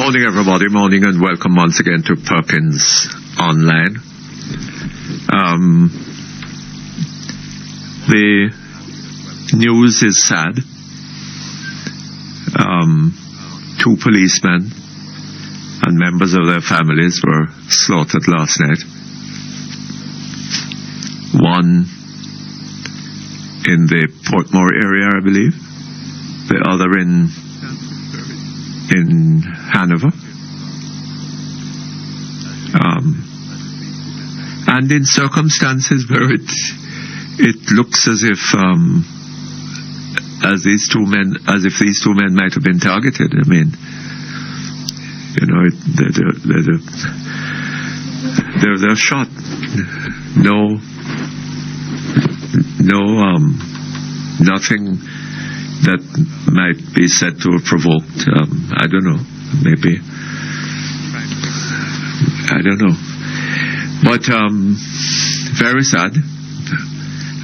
Morning, everybody. Morning, and welcome once again to Perkins Online. The news is sad. 2 policemen and members of their families were slaughtered last night. One in the Portmore area, I believe. The other in Hanover. And in circumstances where it looks as if these two men might have been targeted. I mean, you know, they're shot. Nothing that might be said to have provoked, I don't know, maybe, I don't know. But very sad.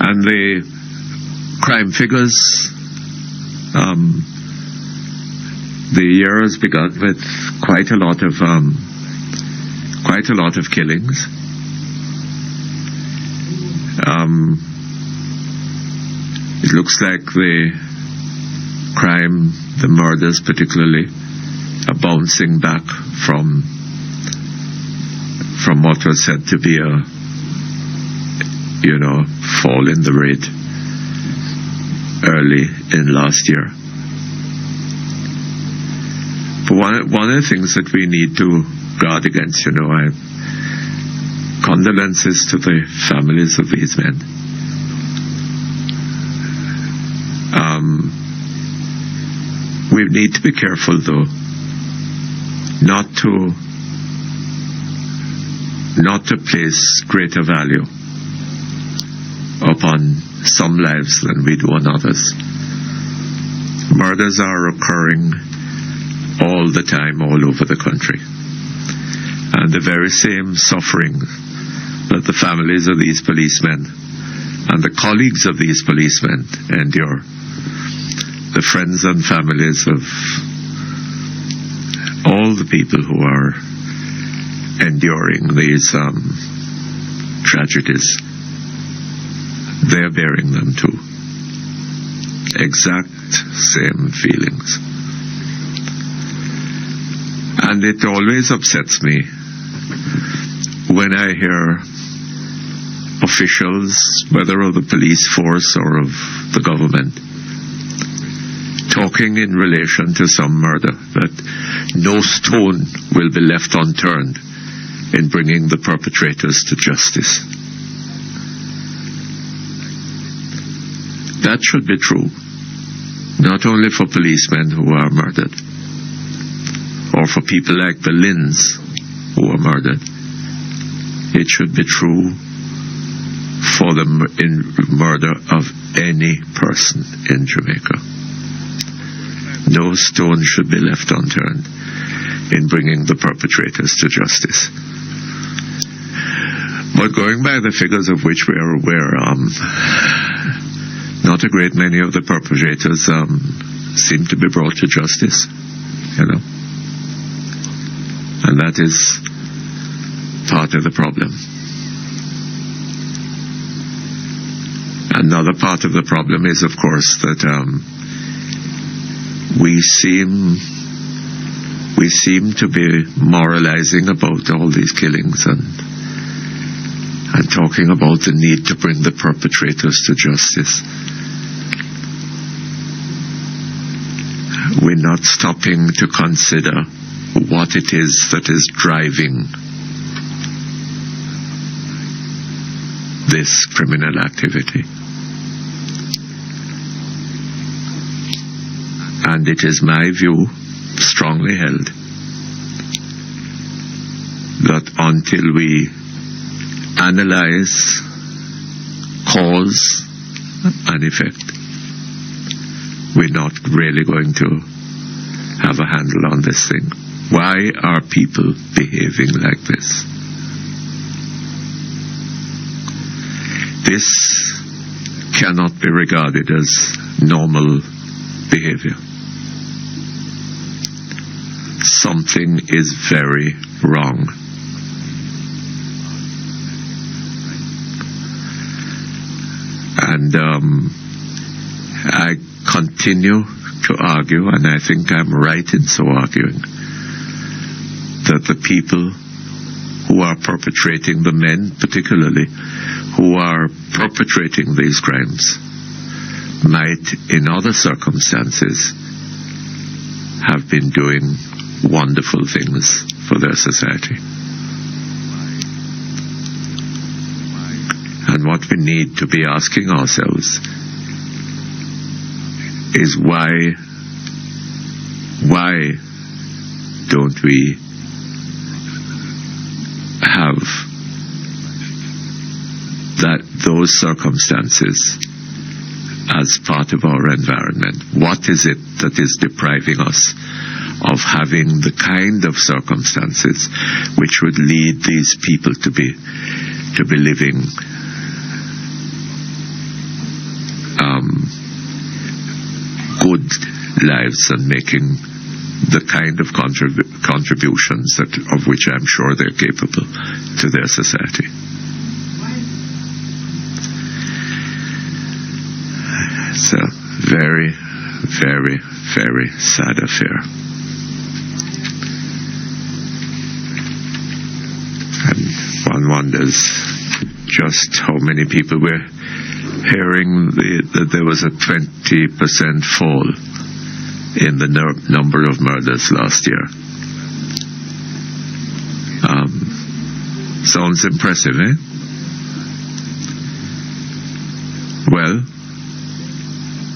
And the crime figures, the year has begun with quite a lot of killings. It looks like the murders particularly, are bouncing back from what was said to be a, fall in the rate early in last year. But one of the things that we need to guard against, condolences to the families of these men. We need to be careful, though, not to place greater value upon some lives than we do on others. Murders are occurring all the time, all over the country. And the very same suffering that the families of these policemen and the colleagues of these policemen endure, the friends and families of all the people who are enduring these tragedies, they're bearing them too. Exact same feelings. And it always upsets me when I hear officials, whether of the police force or of the government, talking in relation to some murder, that no stone will be left unturned in bringing the perpetrators to justice. That should be true, not only for policemen who are murdered, or for people like the Lynns who are murdered. It should be true for the murder of any person in Jamaica. No stone should be left unturned in bringing the perpetrators to justice. But going by the figures of which we are aware, not a great many of the perpetrators seem to be brought to justice, And that is part of the problem. Another part of the problem is, of course, that we seem to be moralizing about all these killings and talking about the need to bring the perpetrators to justice. We're not stopping to consider what it is that is driving this criminal activity. And it is my view, strongly held, that until we analyze cause and effect, we're not really going to have a handle on this thing. Why are people behaving like this? This cannot be regarded as normal behavior. something is very wrong. And I continue to argue, and I think I'm right in so arguing, that the people who are perpetrating, the men particularly, who are perpetrating these crimes, might, in other circumstances, have been doing wonderful things for their society. And what we need to be asking ourselves is why don't we have those circumstances as part of our environment? What is it that is depriving us of having the kind of circumstances which would lead these people to be living good lives and making the kind of contributions of which I'm sure they're capable to their society? It's a very, very, very sad affair. And one wonders just how many people were hearing that there was a 20% fall in the number of murders last year. Sounds impressive, eh? Well,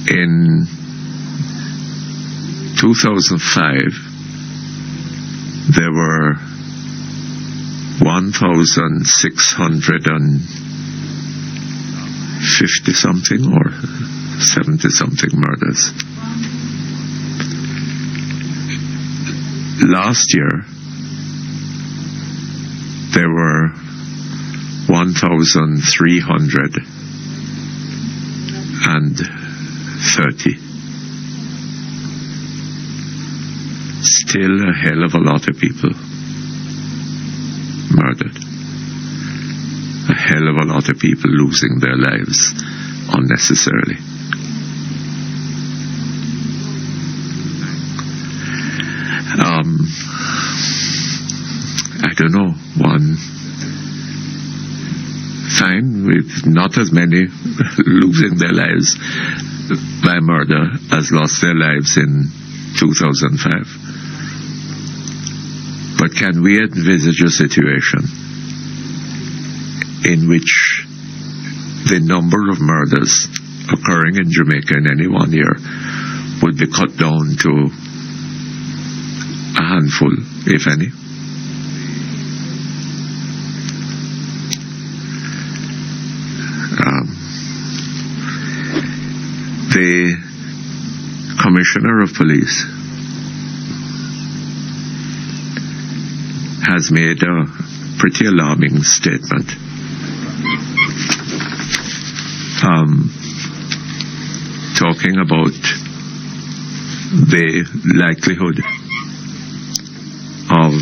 in 2005, there were 1,650 something or 70 something murders. Last year, there were 1,330. Still a hell of a lot of people murdered. A hell of a lot of people losing their lives unnecessarily. I don't know, fine, with not as many losing their lives by murder as lost their lives in 2005. But can we envisage a situation in which the number of murders occurring in Jamaica in any one year would be cut down to a handful, if any? The Commissioner of Police has made a pretty alarming statement. Talking about the likelihood of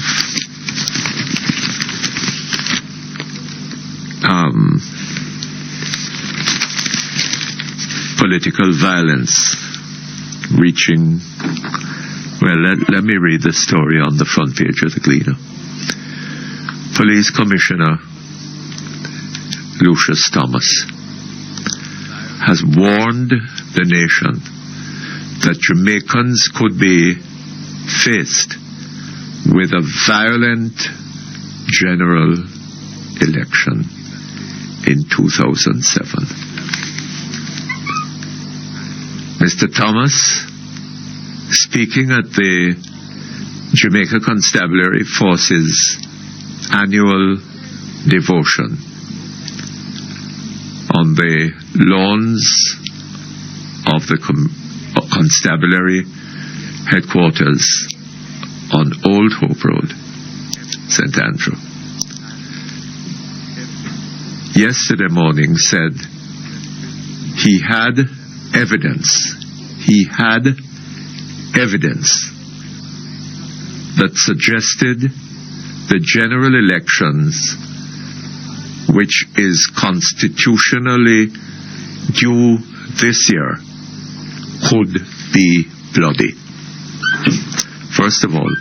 political violence reaching, well, let me read the story on the front page of the Gleaner. Police Commissioner Lucius Thomas has warned the nation that Jamaicans could be faced with a violent general election in 2007. Mr. Thomas, speaking at the Jamaica Constabulary Force's annual devotion on the lawns of the Constabulary headquarters on Old Hope Road, St. Andrew, yesterday morning said he had evidence that suggested the general elections, which is constitutionally due this year, could be bloody. First of all,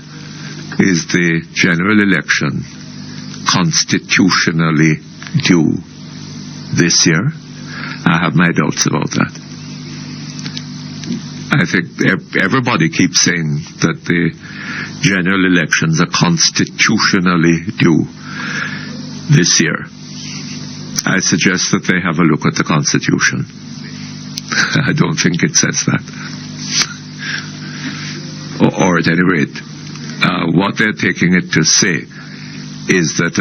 is the general election constitutionally due this year? I have my doubts about that. I think everybody keeps saying that the general elections are constitutionally due this year. I suggest that they have a look at the Constitution. I don't think it says that. Or at any rate, what they're taking it to say is that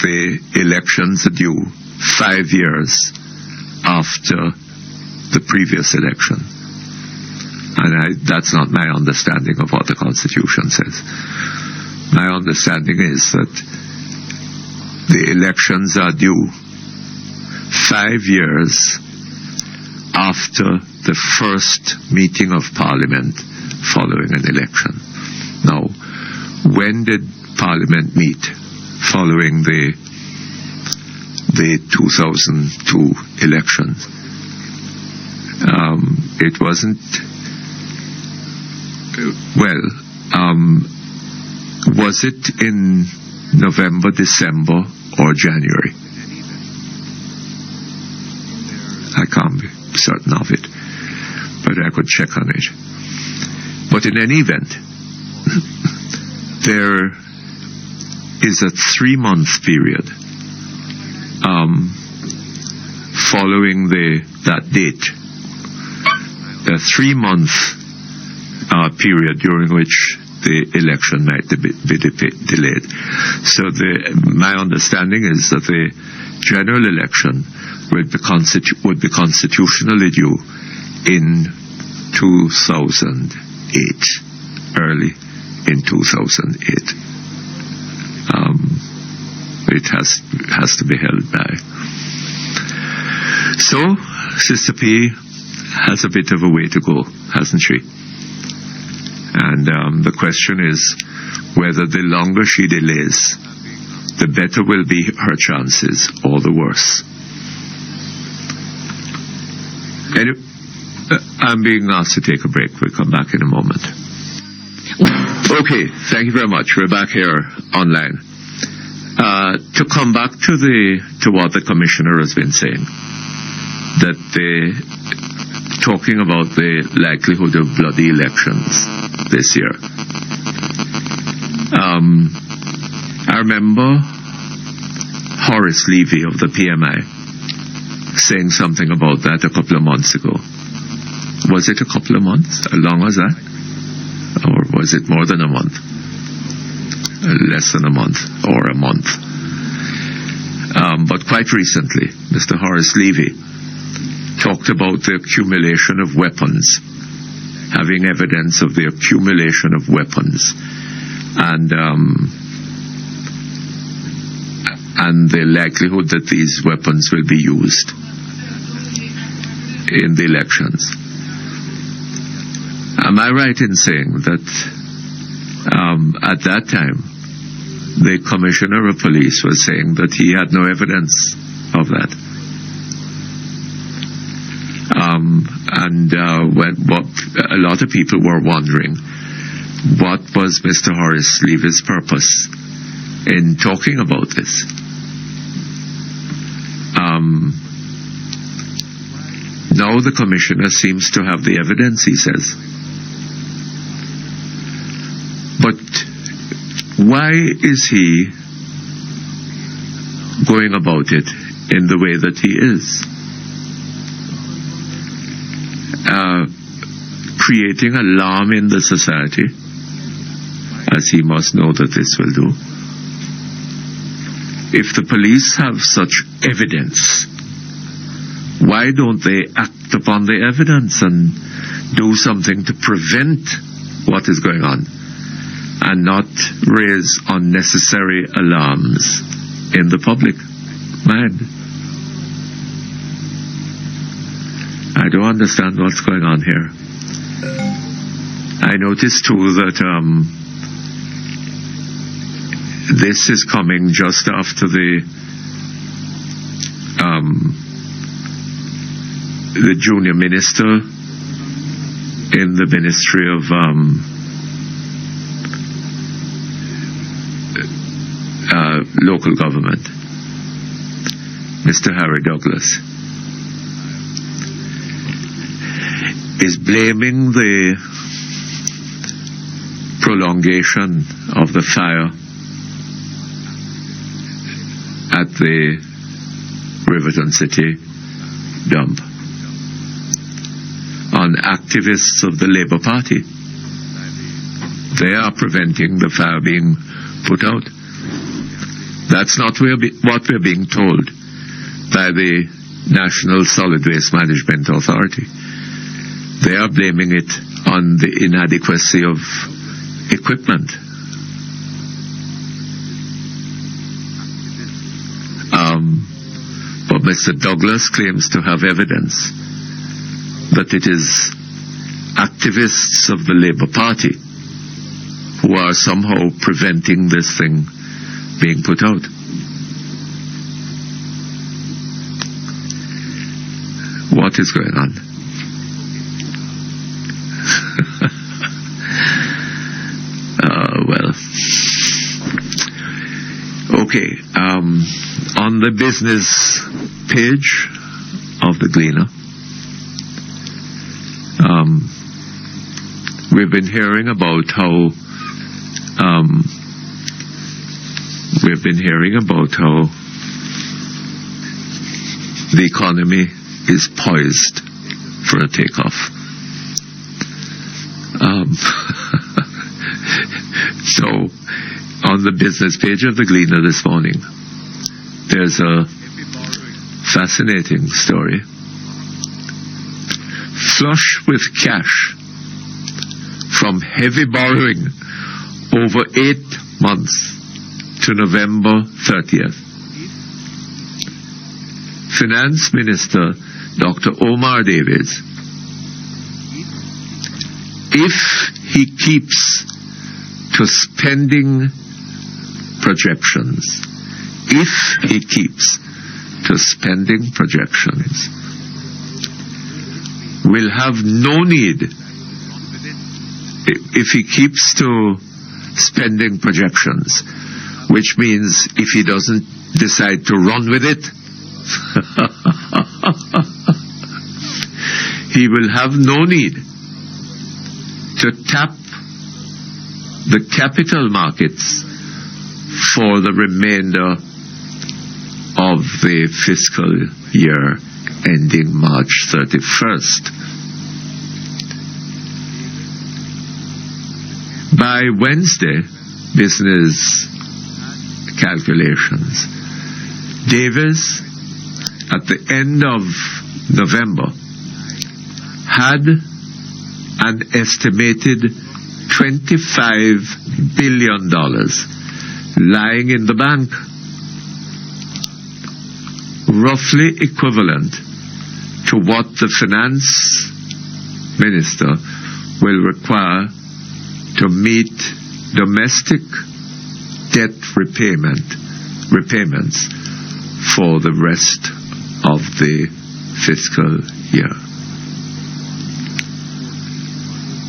the elections are due 5 years after the previous election. And that's not my understanding of what the Constitution says. My understanding is that the elections are due 5 years after the first meeting of Parliament following an election. Now, when did Parliament meet following the 2002 elections? It wasn't... was it in November, December, or January? I can't be certain of it, but I could check on it. But in any event, there is a 3-month period following that date, a 3-month period during which the election might be delayed. So my understanding is that the general election would be constitutionally due in 2008, early in 2008. It has to be held by. So, Sister P has a bit of a way to go, hasn't she? And the question is whether the longer she delays, the better will be her chances, or the worse. Anyway, I'm being asked to take a break. We'll come back in a moment. Okay, thank you very much. We're back here online. To come back to what the Commissioner has been saying, that talking about the likelihood of bloody elections this year. I remember Horace Levy of the PMI saying something about that a couple of months ago. Was it a couple of months? As long as that? Or was it more than a month? Less than a month, or a month. But quite recently, Mr. Horace Levy talked about the accumulation of weapons, having evidence of the accumulation of weapons, and the likelihood that these weapons will be used in the elections. Am I right in saying that at that time the Commissioner of Police was saying that he had no evidence of that? What a lot of people were wondering, what was Mr. Horace Levy's purpose in talking about this? Now the Commissioner seems to have the evidence, he says. But why is he going about it in the way that he is? Creating alarm in the society, as he must know that this will do. If the police have such evidence, why don't they act upon the evidence and do something to prevent what is going on, and not raise unnecessary alarms in the public mind? I don't understand what's going on here. I noticed too that this is coming just after the junior minister in the Ministry of Local Government, Mr. Harry Douglas, is blaming the prolongation of the fire at the Riverton City dump on activists of the Labour Party. They are preventing the fire being put out. That's not what we're being told by the National Solid Waste Management Authority. They are blaming it on the inadequacy of equipment. But Mr. Douglas claims to have evidence that it is activists of the Labour Party who are somehow preventing this thing being put out. What is going on? Well, okay. On the business page of the Gleaner, we've been hearing about how the economy is poised for a takeoff. So, on the business page of the Gleaner this morning, there's a fascinating story. Flush with cash from heavy borrowing over 8 months to November 30th. Finance Minister Dr. Omar Davies, if he keeps to spending projections, will have no need, if he keeps to spending projections, which means if he doesn't decide to run with it, he will have no need to tap the capital markets for the remainder of the fiscal year ending March 31st. By Wednesday, business calculations, Davies, at the end of November, had an estimated $25 billion lying in the bank, roughly equivalent to what the finance minister will require to meet domestic debt repayments for the rest of the fiscal year.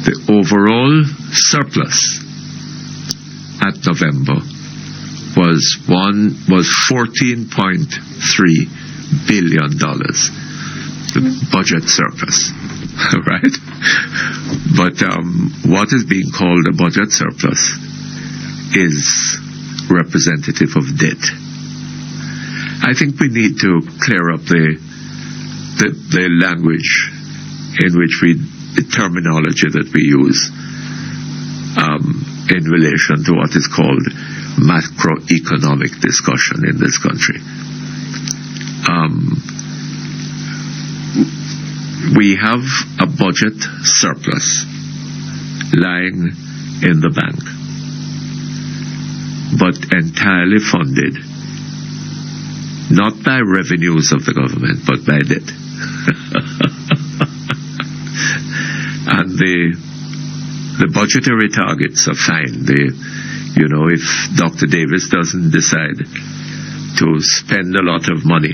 The overall surplus at November was $14.3 billion. The budget surplus, right? But what is being called a budget surplus is representative of debt. I think we need to clear up the language in which the terminology that we use in relation to what is called macroeconomic discussion in this country. We have a budget surplus lying in the bank, but entirely funded not by revenues of the government, but by debt. And the budgetary targets are fine. If Dr. Davis doesn't decide to spend a lot of money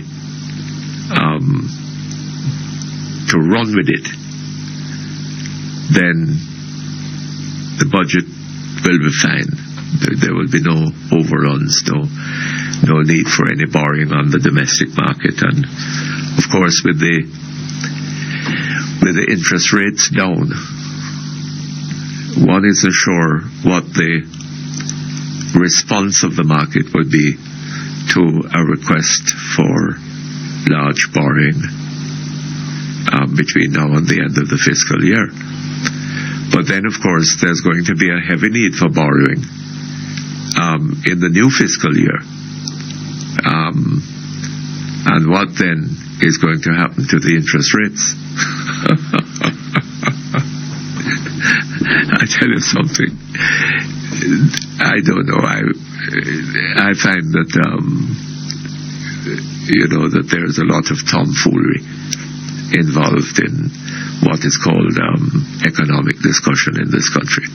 to run with it, then the budget will be fine. There will be no overruns, no need for any borrowing on the domestic market, and of course with the interest rates down, one isn't sure what the response of the market would be to a request for large borrowing between now and the end of the fiscal year. But then, of course, there's going to be a heavy need for borrowing in the new fiscal year. And what then is going to happen to the interest rates? I tell you something. I don't know. I find that that there's a lot of tomfoolery involved in what is called economic discussion in this country.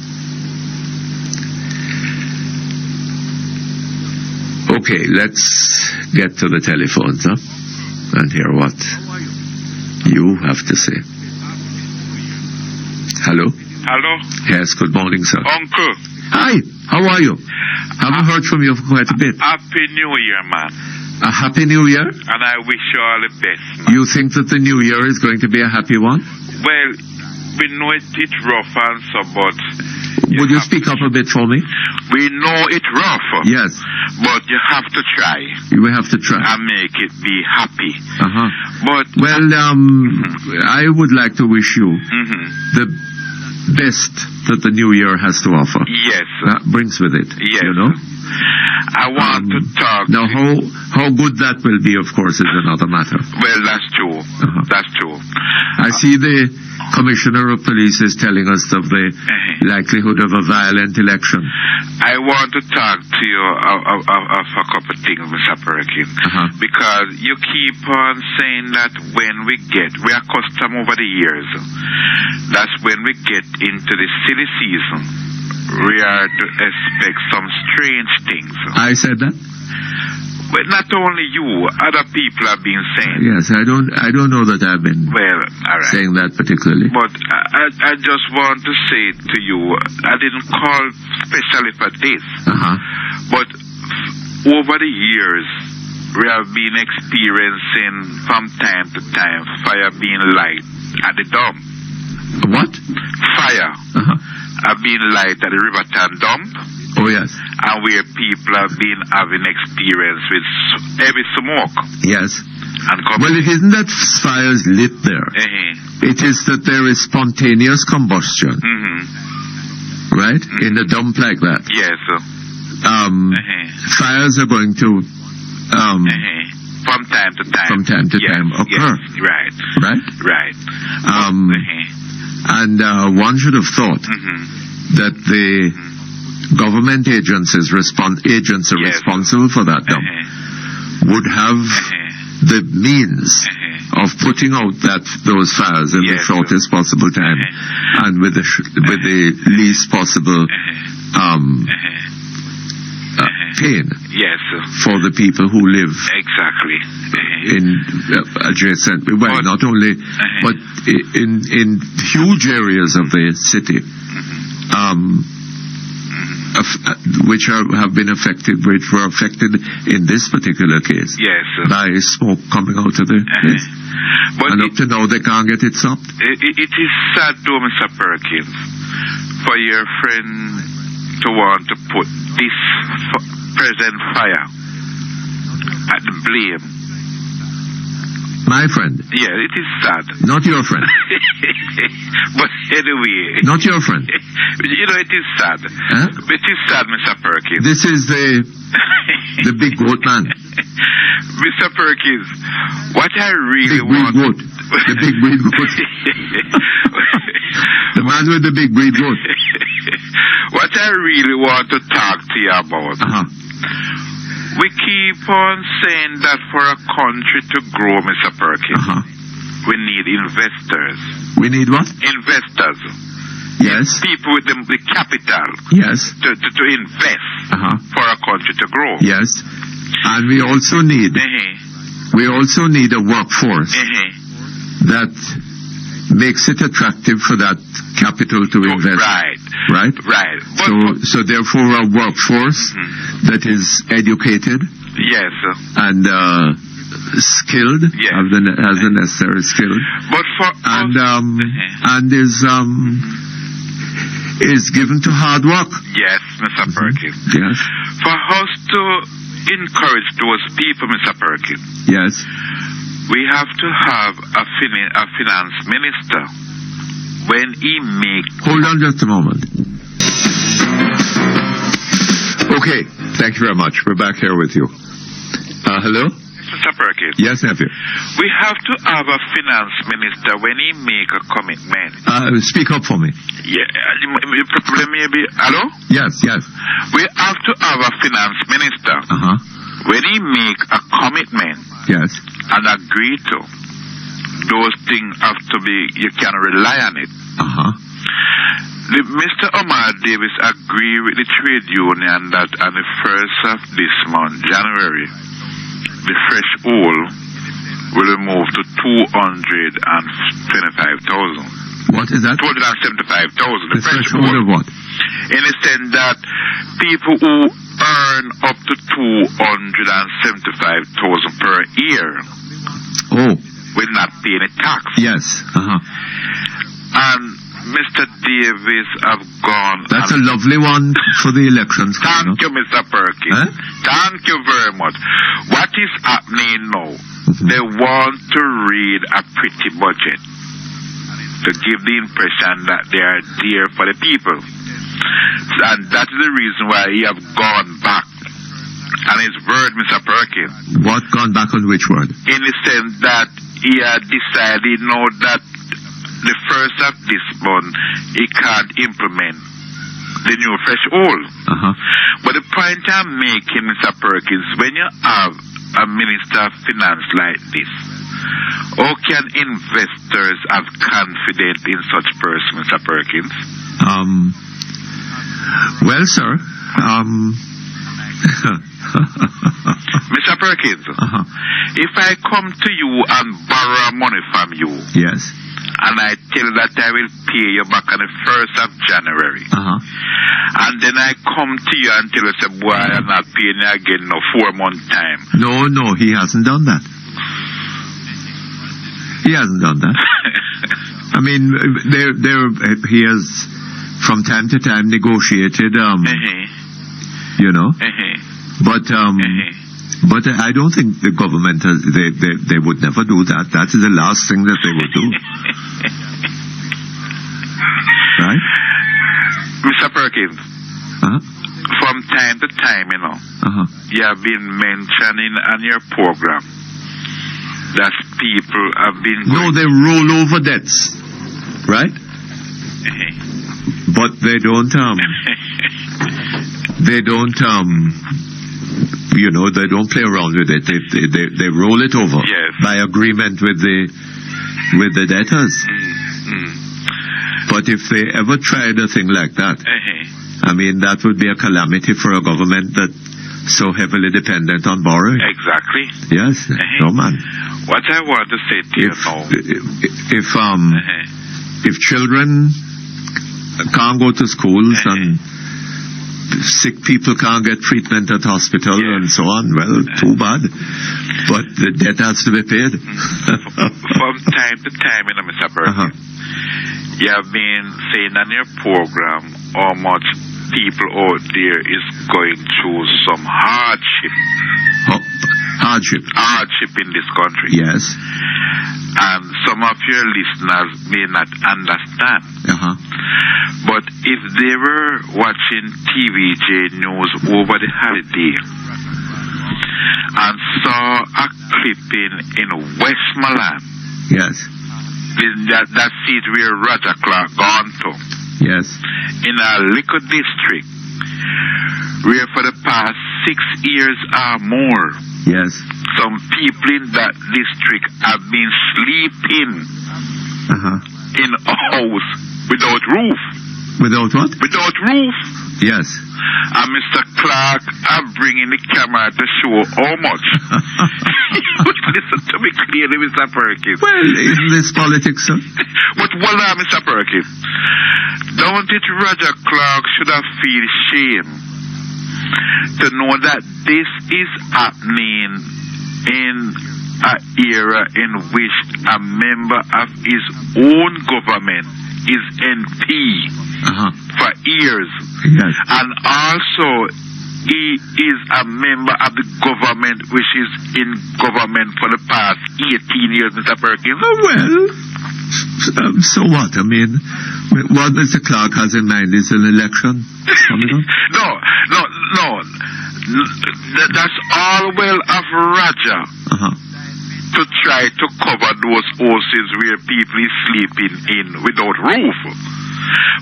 Okay, let's get to the telephones, and hear what you have to say. Hello? Hello? Yes, good morning, sir. Uncle. Hi, how are you? Haven't heard from you for quite a bit. Happy New Year, man. A happy New Year? And I wish you all the best, man. You think that the New Year is going to be a happy one? Well, we know it's rough and so, but... Would you speak up a bit for me? We know it's rough. Yes. But you have to try. We have to try. And make it be happy. Uh-huh. But... Well, I would like to wish you the best that the New Year has to offer. Yes. That brings with it. Yes. You know? I want to talk... Now, how good that will be, of course, is another matter. Well, that's true. That's true. I see the Commissioner of Police is telling us of the likelihood of a violent election. I want to talk to you of a couple of things, Mr. Perkins. Because you keep on saying that when we are accustomed over the years, that's when we get into the silly season, we are to expect some strange things. I said that? But not only you, other people have been saying. Yes, I don't know that I've been saying that particularly. But I just want to say to you, I didn't call specially for this. But over the years, we have been experiencing from time to time fire being light at the dump. What? Fire have been light at the Riverton dump. Oh, yes. And where people have been having experience with heavy smoke. Yes. And well, it isn't that fires lit there. It is that there is spontaneous combustion. Right? In a dump like that. Yes. Fires are going to... from time to time. From time to time occur. Yes. Right. Right? Right. And one should have thought that the government agencies responsible for that dump would have the means of putting out those fires in the shortest possible time and with the least possible pain for the people who live in adjacent, well, not only, but in huge areas of the city, which have been affected, which were affected in this particular case by smoke coming out of the place. And up to now they can't get it stopped. It is sad though, Mr. Perkins, for your friend to want to put this present fire at the blame. My friend? Yeah, it is sad. Not your friend. But anyway. Not your friend. It is sad. It is sad, Mr. Perkins. This is the big goat man. Mr. Perkins, what I really want... Goat. The big breed goat. The man with the big breed goat. What I really want to talk to you about... We keep on saying that for a country to grow, Mr. Perkins, we need investors. We need what? Investors. Yes. People with the capital. Yes. To invest for a country to grow. Yes. And we also need a workforce that makes it attractive for that capital to invest. Right. So therefore a workforce that is educated. Yes. And skilled, has the necessary skill. But for and is given to hard work. Yes, Mr. Perkins. Yes. For us to encourage those people, Mr. Perkins. Yes. We have to have a finance minister when he makes... Hold on just a moment. Okay, thank you very much. We're back here with you. Hello? Mr. Perkins. Yes, nephew. We have to have a finance minister when he make a commitment. Speak up for me. Yeah, maybe... Hello? Yes. We have to have a finance minister when he make a commitment. Yes. And agree to. Those things have to be, you can rely on it. Mr. Omar Davis agreed with the trade union that on the 1st of this month, January, the fresh oil will move to 225,000. What is that? 275,000. The fresh oil of what? In the sense that people who earn up to 275,000 per year will not pay any tax. Yes. And Mr. Davis have gone... That's a lovely one for the elections. Thank you, Mr. Perkins. Thank you very much. What is happening now? They want to read a pretty budget to give the impression that they are there for the people. And that is the reason why he have gone back on his word, Mr. Perkins. What gone back on which word? In the sense that he had decided now that the 1st of this month he can't implement the new fresh oil. But the point I'm making, Mr. Perkins, when you have a minister of finance like this, how can investors have confidence in such person, Mr. Perkins? Well, sir, Mr. Perkins, if I come to you and borrow money from you, yes, and I tell you that I will pay you back on the 1st of January, and then I come to you and tell you, say, boy, I'm not paying you again, no 4 months time. No, he hasn't done that. He hasn't done that. I mean, he has from time to time negotiated, you know, but I don't think the government they would never do that. That is the last thing that they would do. Right? Mr. Perkins, from time to time, you know, you have been mentioning on your program that people have been... No, they roll over debts, right? But they don't, you know, they don't play around with it. They roll it over by agreement with the debtors. But if they ever tried a thing like that, I mean, that would be a calamity for a government that so heavily dependent on borrowing. Exactly. Yes. No, man. What I want to say to you now, if children can't go to schools and sick people can't get treatment at hospital and so on, well, too bad. But the debt has to be paid. From time to time, you know, Mr. Perkins, you have been saying on your program how much people out there is going through some hardship. Hardship in this country. Yes. And some of your listeners may not understand. But if they were watching TVJ News over the holiday and saw a clipping in Westmoreland, that seat where Roger Clark gone to, in a little district where for the past 6 years or more, some people in that district have been sleeping in a house Without roof. Without what? Without roof. Yes. And Mr. Clark, I'm bringing the camera to show how much. Listen to me clearly, Mr. Perkins. Well, in this politics, sir. But hold on, Mr. Perkins. Don't it Roger Clark should have feel shame to know that this is happening in an era in which a member of his own government is NP for years. Yes. And also he is a member of the government which is in government for the past 18 years, Mr. Perkins. Well, so what? I mean, what Mr. Clark has in mind is an election coming up? No. That's all well of Roger to try to cover those houses where people is sleeping in without roof.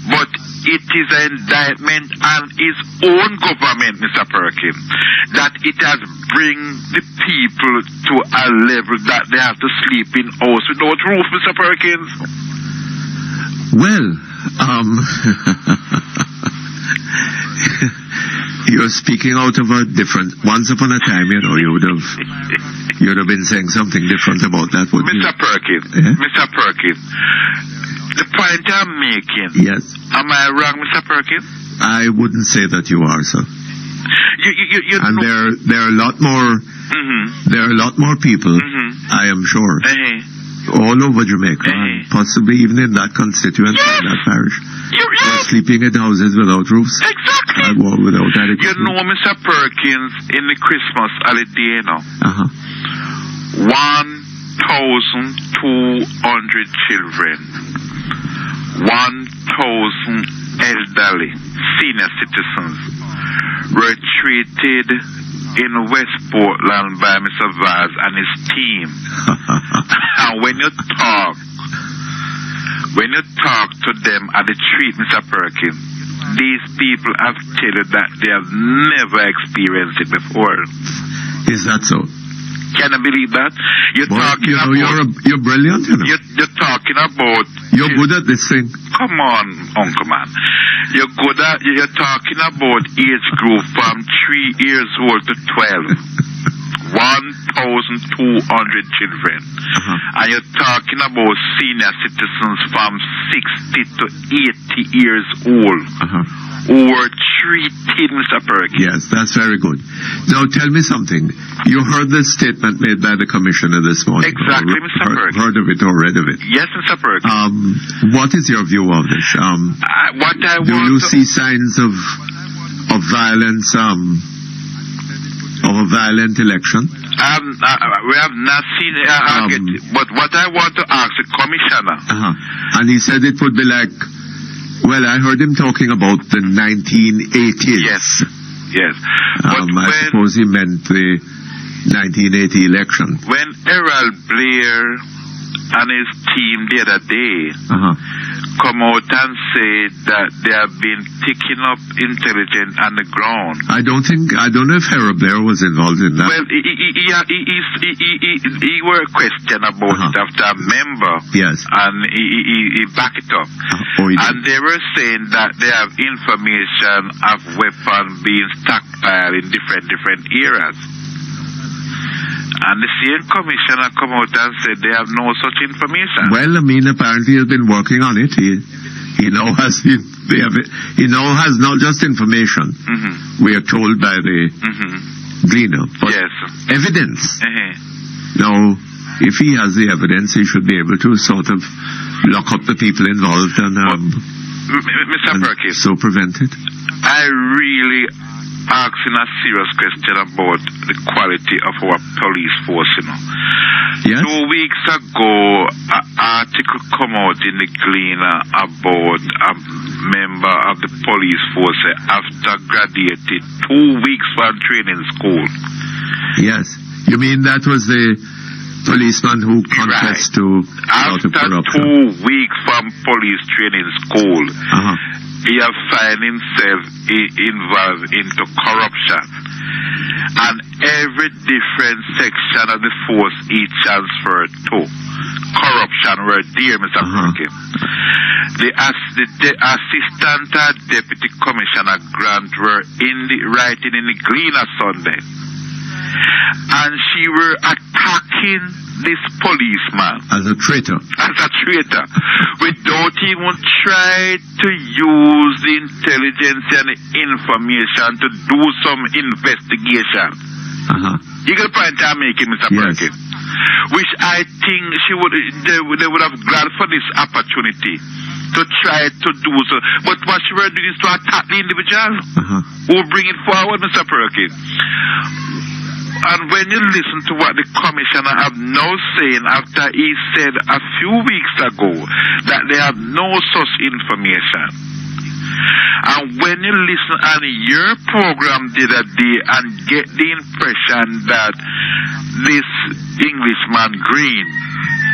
But it is an indictment on his own government, Mr. Perkins, that it has bring the people to a level that they have to sleep in house without roof, Mr. Perkins. Well, you're speaking out of a different. Once upon a time, you'd have been saying something different about that, wouldn't you? Mr. Perkins, Mr. Perkins, the point I'm making. Yes. Am I wrong, Mr. Perkins? I wouldn't say that you are, sir. You and know. there are a lot more. There are a lot more people. I am sure. All over Jamaica, and possibly even in that constituency, in that parish, sleeping in houses without roofs. Exactly. Without adequate. You know, Mr. Perkins, in the Christmas holiday, you know, 1,200 children, 1,000 elderly senior citizens were treated in West Portland by Mr. Vaz and his team. And when you talk to them at the street, Mr. Perkins, these people have told you that they have never experienced it before. Is that so? Can you believe that? You're brilliant. You know. You're talking about. You're good at this thing. Come on, Uncle Man. You're talking about age group from 3 years old to 12. 1,200 children. And you're talking about senior citizens from 60 to 80 years old who were treated, Mr. Perkins. Yes, that's very good. Now tell me something. You heard the statement made by the commissioner this morning. Exactly, Mr. Perkins. Heard of it or read of it? Yes, Mr. Perkins. What is your view of this? Do you see signs of violence, of a violent election? We have not seen it, but what I want to ask the commissioner. And he said it would be like, well, I heard him talking about the 1980s. Yes. But I suppose he meant the 1980 election. When Errol Blair and his team the other day come out and say that they have been picking up intelligence on the ground. I don't know if Errol Blair was involved in that. Well, he were questioned about it after a member. Yes. And he backed it up. And they were saying that they have information of weapons being stockpiled in different areas. And the same commissioner come out and said they have no such information. Well, I mean, apparently he's been working on it. He now has not just information. We are told by the gleaner, but evidence. Now, if he has the evidence, he should be able to sort of lock up the people involved and Mr. Perkins, so prevent it. I really asking a serious question about the quality of our police force, you know. Yes? 2 weeks ago, an article come out in the Gleaner about a member of the police force after graduated 2 weeks from training school. Yes. You mean that was the policeman who confessed to a lot of corruption? 2 weeks from police training school. He has found himself involved into corruption. and every different section of the force he transferred to. Corruption were there, Mr. Perkins. The assistant deputy commissioner Grant were writing in the Gleaner Sunday, and she were attacking this policeman as a traitor, without even try to use the intelligence and the information to do some investigation. You get the point I'm making, Mr. Perkins? Which I think they would have grabbed for this opportunity to try to do so. But what she were doing is to attack the individual who bring it forward, Mr. Perkins. And when you listen to what the commissioner have now saying after he said a few weeks ago that they have no such information, and when you listen on your program the other day and get the impression that this Englishman Green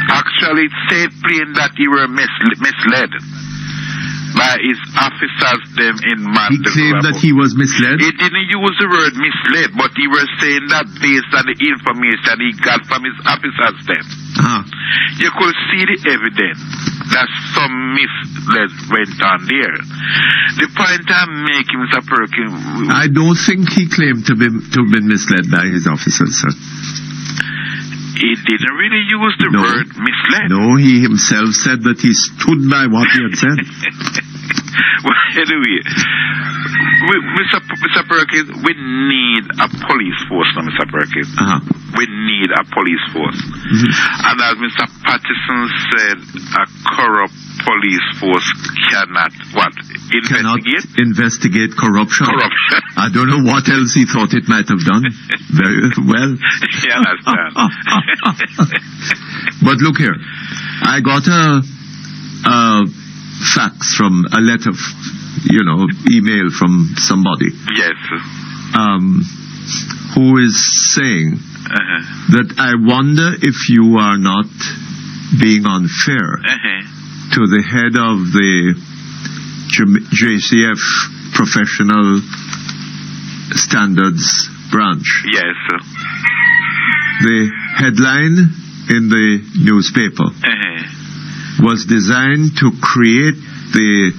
actually said plain that he were misled by his officers them in Mandeville. He claimed that he was misled? He didn't use the word misled, but he was saying that based on the information he got from his officers then. You could see the evidence that some misled went on there. The point I'm making, Mr. Perkins, I don't think he claimed to have been misled by his officers, sir. He didn't really use the word misled. No, he himself said that he stood by what he had said. Well, anyway, Mr. Perkins, we need a police force now, Mr. Perkins. We need a police force. And as Mr. Patterson said, a corrupt police force cannot, investigate corruption. I don't know what else he thought it might have done. Very well. You understand? But look here. I got a fax from a letter, email from somebody. Yes. Who is saying that I wonder if you are not being unfair to the head of the JCF Professional Standards Branch. Yes. The headline in the newspaper was designed to create the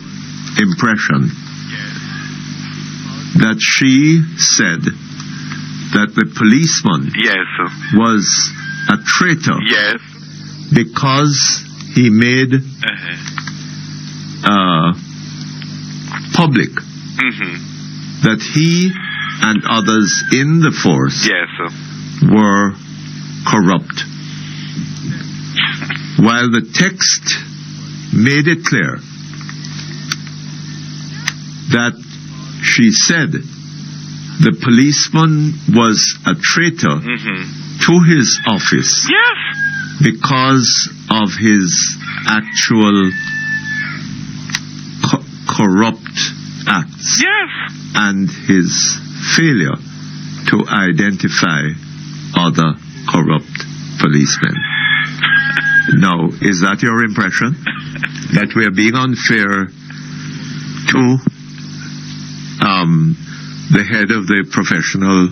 impression that she said that the policeman was a traitor because he made public that he and others in the force were corrupt, while the text made it clear that she said the policeman was a traitor to his office because of his actual corrupt acts and his failure to identify other corrupt policemen. Now, is that your impression? That we are being unfair to the head of the professional,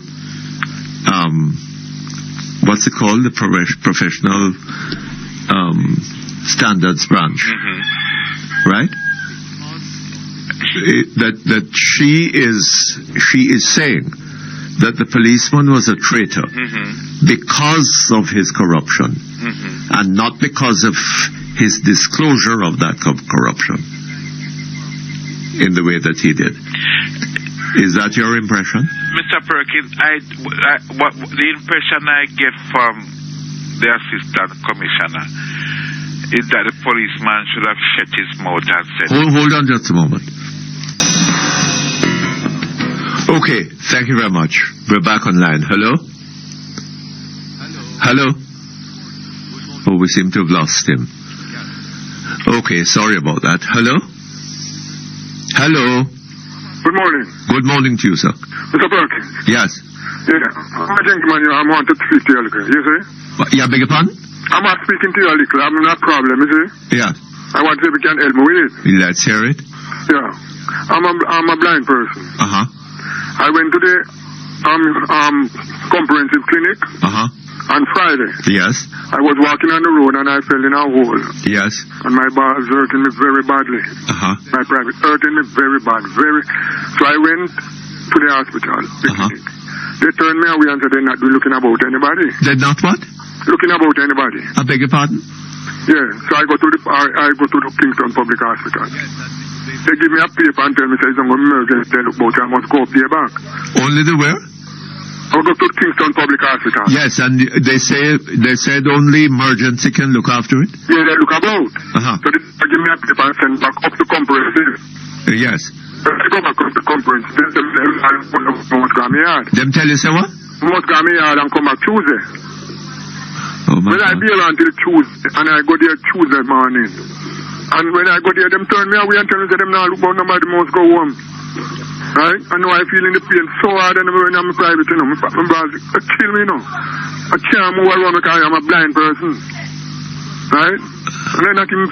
what's it called? The professional standards branch, right? That she is saying that the policeman was a traitor because of his corruption and not because of his disclosure of that corruption in the way that he did. Is that your impression? Mr. Perkins, the impression I get from the assistant commissioner is that the policeman should have shut his mouth and said... Hold on just a moment. Okay, thank you very much. We're back online. Hello? Hello? Oh, we seem to have lost him. Okay, sorry about that. Hello? Hello? Good morning. Good morning to you, sir. Mr. Perkins. Yes. Yeah, I'm a gentleman. I want to speak to you a little. You see? Yeah, beg your pardon? I'm not speaking to you a little. I'm not a problem, you see? Yeah. I want to see if you can help me with it. Let's hear it. Yeah. I'm a blind person. Uh-huh. I went to the comprehensive clinic on Friday. Yes. I was walking on the road and I fell in a hole. Yes. And my balls hurting me very badly. My private hurting me very bad. So I went to the hospital. The clinic. They turned me away and said they're not looking about anybody. They're not what? Looking about anybody. I beg your pardon? Yeah. So I go to the Kingston Public Hospital. They give me a paper and tell me it's an emergency. They look about I must go pay back. Only the where? I'll go to Kingston Public Hospital. Yes, and they said only emergency can look after it? Yeah, they look about. So they give me a paper and send back up to comprehensive. Yes. I go back up to comprehensive. They tell me must go me yard. Them tell you say what? Must go me yard and come back Tuesday. Oh my God. I be around till Tuesday, and I go there Tuesday morning. And when I go there, them turn me away and tell me that them now look about nobody must go home. Right? I know I feeling the pain so hard and when I'm private, you know, my balls kill me, you know. I can't move around because I'm a blind person. Right? And then not even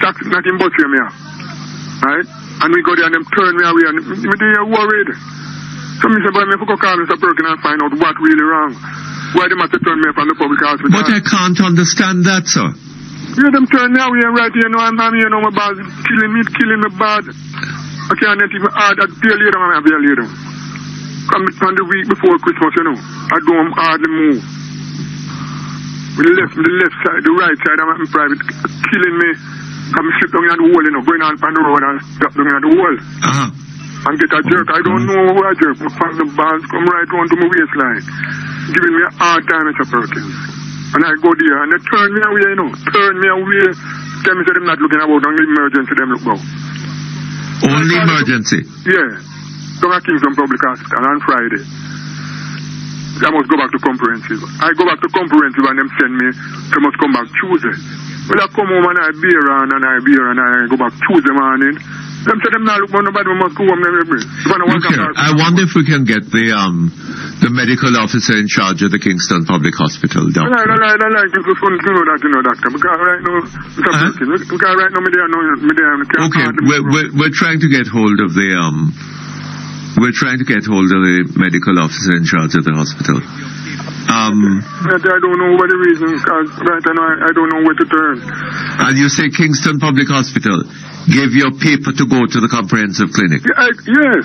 bus me here. Right? And we go there and them turn me away and they are worried. So me say, boy, me go call Mr. Perkins and find out what really wrong. Why they must turn me from the public hospital. But I can't understand that, sir. Yeah, them turn me away right here, you know, I'm here, you know, my balls killing me bad. I can't even add a day later, man, a day later. Come on the week before Christmas, you know, I don't hardly move. With the left side, the right side, I'm private, killing me. Come slip down in the wall, you know, going on the road and drop down in the wall. And get a jerk. I don't know who I jerk, but from the balls come right on to my waistline. Giving me a hard time, Mr. Perkins. And I go there and they turn me away, you know, turn me away. Tell me that I'm not looking about on the emergency, them look about. Only emergency? Yeah. Down at Kingston Public Hospital on Friday. I must go back to comprehensive. I go back to comprehensive and them send me, they must come back Tuesday. Well, I come home and I be around and I go back Tuesday morning. Them say them not look for nobody, we must go home. Look here, I wonder if we can get the medical officer in charge of the Kingston Public Hospital, doctor. I like to know that, doctor. Because right now, okay, we're trying to get hold of the medical officer in charge of the hospital. I don't know what the reason, because right now I don't know where to turn. And you say Kingston Public Hospital give your paper to go to the comprehensive clinic? Yes.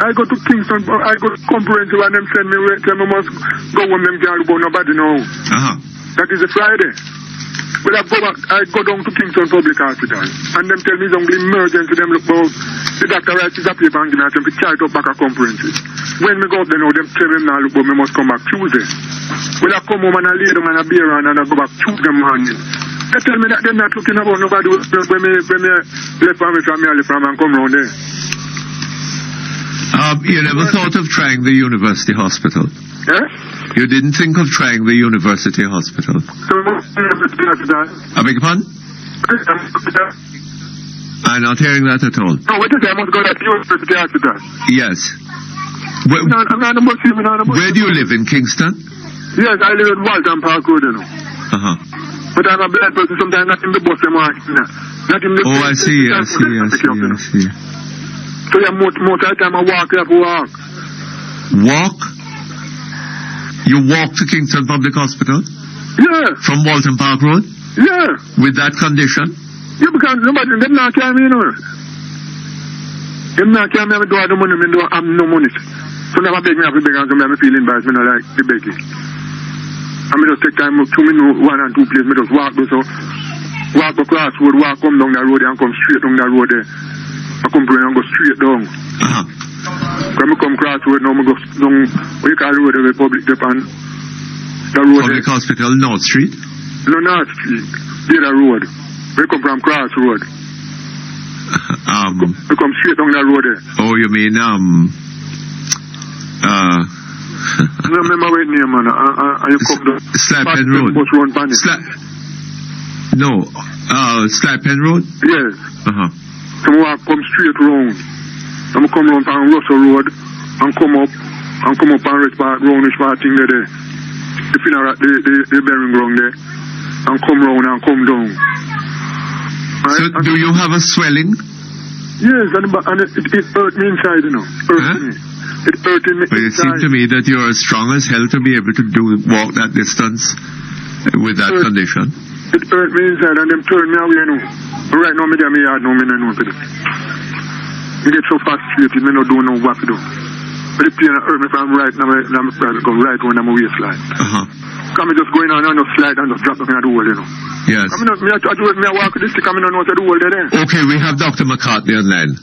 I go to Kingston, I go to comprehensive and them send me where them must go when them can't go nobody know. That is a Friday. But I go down to Kingston Public Hospital and them tell me it's only emergency, them look about the doctor writes his paper and give me a them to charge up back a comprehensive. When me go up there now, them tell me now look about me must come back Tuesday. When I come home and I lay down and I be around and I go back Tuesday morning. They tell me that they're not looking about nobody when me left from and come round there. You never thought of trying the university hospital? Yeah? You didn't think of trying the university hospital? I beg your pardon? I'm not hearing that at all. No, what is that? I must go to the university hospital. Yes. Where do you live, in Kingston? Yes, I live in Walton Park Road, you know. But I'm a blind person, sometimes not in the bus, not in the I see. So yeah, most of the time I walk, you have to walk. Walk? You walk to Kingston Public Hospital? Yeah. From Walton Park Road? Yeah. With that condition? Yeah, because nobody, them not carry me, you know. Them not carry me, I do have the money, I have no money. So never beg me, I have to beg, and I'm feeling bad, I don't like the begging. I just take time, 2 minutes, 1 and 2 places, I just walk, so walk across road, walk come down the road and come straight down the road there. I come and go straight down. When I come across road now, I go down, what you call the road, the public Japan. The road Public Hospital, North Street? No, North Street. The road. We come from Cross Road. We come straight down the road there. Oh, you mean, I don't remember what name, man. You come down. Slaphead Road. Slaphead Road? Yes. So I come straight round. I come round on Russell Road and come up on Rich Park, roundish part thing there. The funeral, the burying ground there. And come round and come down. Right? So do you have a swelling? Yes, and it hurt me inside, you know. Hurt me. It hurt me But it seemed to me that you're as strong as hell to be able to walk that distance with that condition. It hurt me inside and them turned me away, you know. Right now, me yard now, me no know for I get so frustrated, me no don't know what to do. But the pain hurt me from right now, I'm go right on my waistline. Come just going on and just slide and just drop me in the hole, you know. Yes. I walk with this stick, I know what to do all day. Okay, we have Dr. McCartney online.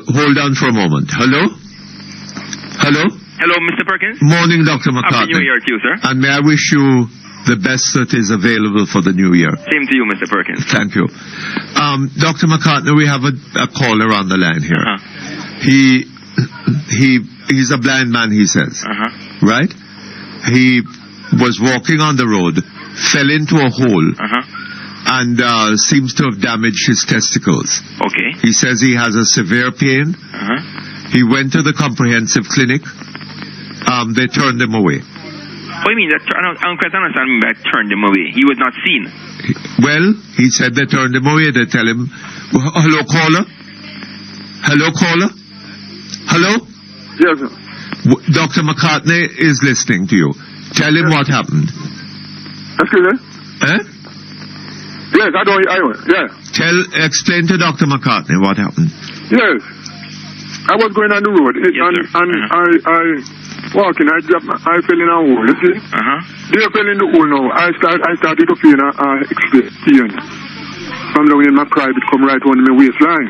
Hold on for a moment. Hello? Hello? Hello, Mr. Perkins. Morning, Dr. McCartney. Happy New Year to you, sir. And may I wish you the best that is available for the new year. Same to you, Mr. Perkins. Thank you. Dr. McCartney, we have a caller on the line here. He's a blind man, he says. Right? He was walking on the road, fell into a hole, and seems to have damaged his testicles. Okay. He says he has a severe pain. He went to the comprehensive clinic. They turned him away. What do you mean? I don't quite understand by turned him away. He was not seen. Well, he said they turned him away. They tell him, hello, caller? Hello, caller? Hello? Yes, sir. Dr. McCartney is listening to you. Tell him what happened. Excuse me? Yes, Explain to Dr. McCartney what happened. Yes. I was going on the road, I walking, I fell in a hole, you see? They fell in the hole now. I started to feel pain from down in my private, come right on my waistline.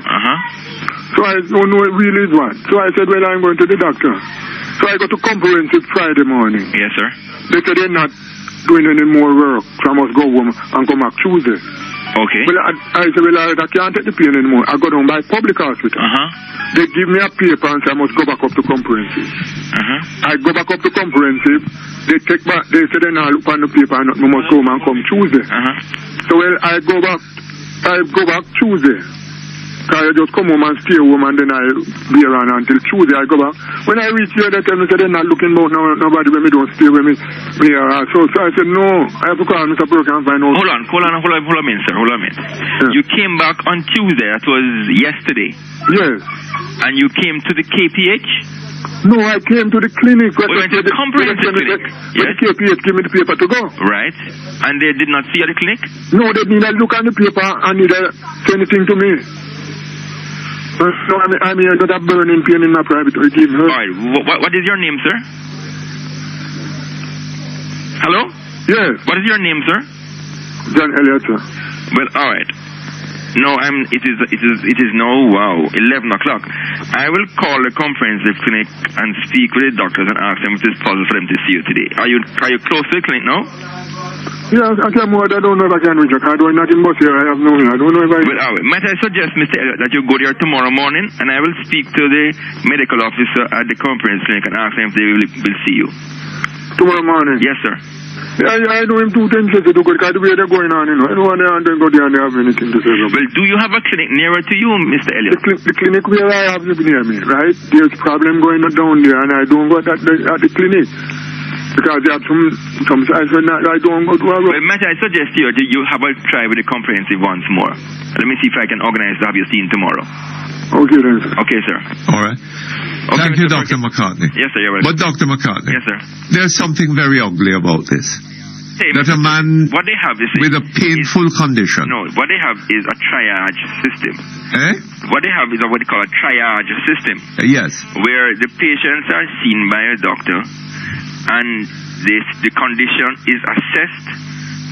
So I don't know really what. So I said, well, I'm going to the doctor. So I go to comprehensive Friday morning. Yes, sir. They said they're not doing any more work, so I must go home and come back Tuesday. Okay. Well, I said, well, I can't take the pain anymore. I go down by public hospital. They give me a paper and say I must go back up to comprehensive. I go back up to comprehensive. They say then I look on the paper and I must go home and come Tuesday. So well, I go back Tuesday. So I just come home and stay home and then I be around until Tuesday. I go back. When I reach here, they tell me they're not looking about nobody when me don't stay with me. So I said, no, I have to call Mr. Perkins and find out. Hold on a minute, sir. Hold on a minute. Yeah. You came back on Tuesday. That was yesterday. Yes. And you came to the KPH? No, I came to the clinic. We went to the comprehensive clinic. Yes. The KPH gave me the paper to go. Right. And they did not see you at the clinic? No, they did not look on the paper and neither say anything to me. No, I'm here got a burning pain in my private team. Alright, what is your name, sir? Hello? Yes. What is your name, sir? John Elliott, sir. Well, alright. No, it is now, 11 o'clock. I will call the comprehensive clinic and speak with the doctors and ask them if it's possible for them to see you today. Are you close to the clinic now? Yes, I don't know if I can reach a car. I don't nothing but here. I have no. I don't know if I. Well, might I suggest, Mr. Elliott, that you go there tomorrow morning, and I will speak to the medical officer at the comprehensive clinic and ask them if they will see you. Tomorrow morning? Yes, sir. Yeah, I know him too interested to go because the way they're going on, you know. I don't want to go there and they have anything to say about. Well, do you have a clinic nearer to you, Mr. Elliott? The clinic where I have is near me, right? There's a problem going on down there, and I don't go at the clinic. Because they have some size when I don't go to a road. Well, might I suggest here that you have a try with the comprehensive once more. Let me see if I can organize to have you seen tomorrow. Okay, then, sir. Okay, sir. All right. Okay, Thank you, Dr. McCartney. Yes, sir, you're welcome. But Dr. McCartney, yes, sir. There's something very ugly about this. Hey, that a man what they have is with a painful condition. No, what they have is a triage system. What they have is what they call a triage system. Yes. Where the patients are seen by a doctor and the condition is assessed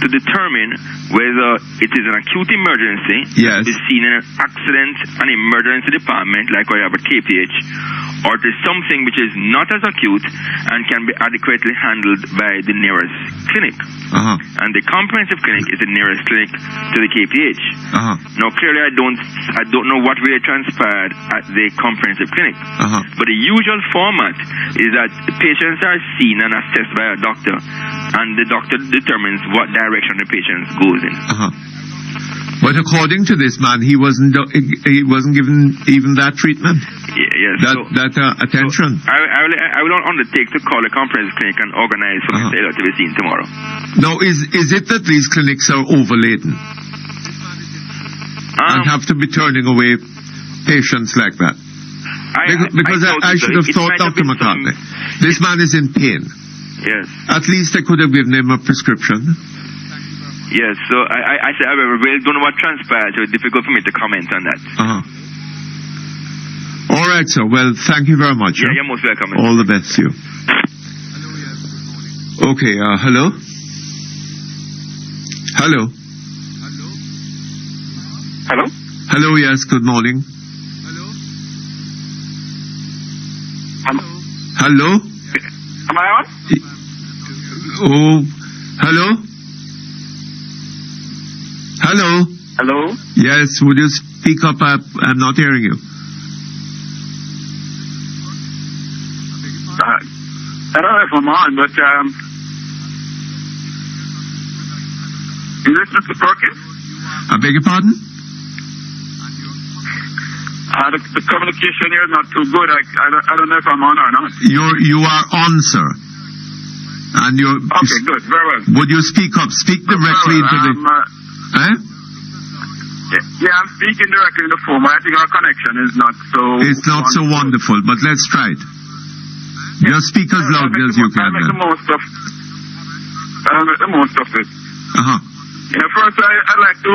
to determine whether it is an acute emergency, yes, is seen in an accident and emergency department like we have at KPH, or it is something which is not as acute and can be adequately handled by the nearest clinic. And the comprehensive clinic is the nearest clinic to the KPH. Now, clearly, I don't know what really transpired at the comprehensive clinic, but the usual format is that the patients are seen and assessed by a doctor, and the doctor determines what direction the patient goes in. But according to this man, he wasn't given even that treatment. Yes. That attention. So I will undertake to call a comprehensive clinic and organize for Mr. Elliott to be seen tomorrow. Now, is it that these clinics are overladen and have to be turning away patients like that. Because I should have thought, Dr. McCartney, this man is in pain. Yes. At least I could have given him a prescription. Yes, so I said I really don't know what transpired, so it's difficult for me to comment on that. All right, sir. Well, thank you very much. Yeah, you're most welcome. All the best to you. Okay, hello? Hello? Hello? Hello, yes, good morning. Hello? Am I on? Oh, hello? Hello? Hello? Yes, would you speak up? I'm not hearing you. I don't know if I'm on, but is this Mr. Perkins? I beg your pardon? The communication here is not too good. I don't know if I'm on or not. You are on, sir. And you're... Okay, good. Very well. Would you speak up? Speak directly into the... Yeah, I'm speaking directly in the phone, but I think our connection is not so... It's not so wonderful, but let's try it. Just speak as loud as you can. I'll make the most of it. First, I'd like to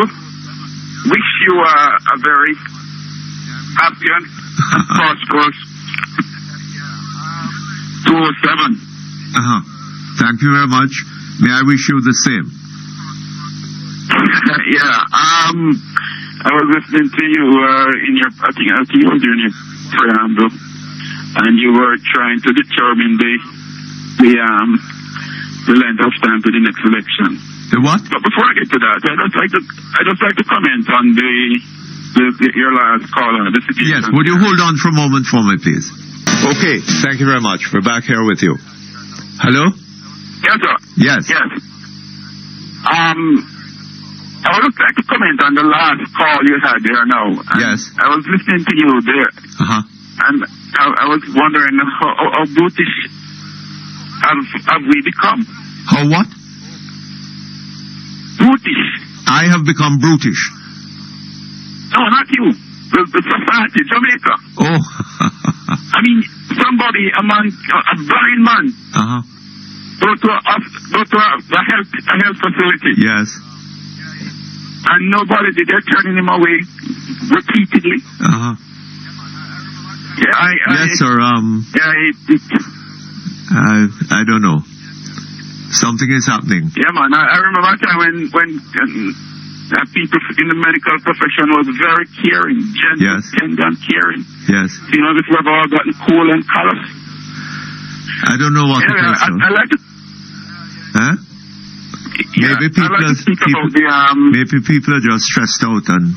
wish you a very happy and prosperous 207. Thank you very much. May I wish you the same. I was listening to you in your, I think you were doing your preamble, and you were trying to determine the length of time to the next election. The what? But before I get to that, I'd just like to comment on your last caller, the situation. Yes, would you hold on for a moment for me, please? Okay, thank you very much. We're back here with you. Hello? Yes, sir. Yes. Yes. I would just like to comment on the last call you had there now. Yes. I was listening to you there. And I was wondering how brutish have we become? How what? Brutish. I have become brutish. No, not you. The society, Jamaica. Oh. I mean, somebody, a blind man, go to a health facility. Yes. And nobody did. They're turning him away repeatedly. Yes, sir. I don't know. Something is happening. Yeah, man. I remember a time when people in the medical profession was very caring, gentle, tender, and caring. Yes. You know, this we've all gotten cool and callous. I don't know what it is. I like to... Maybe people are just stressed out and,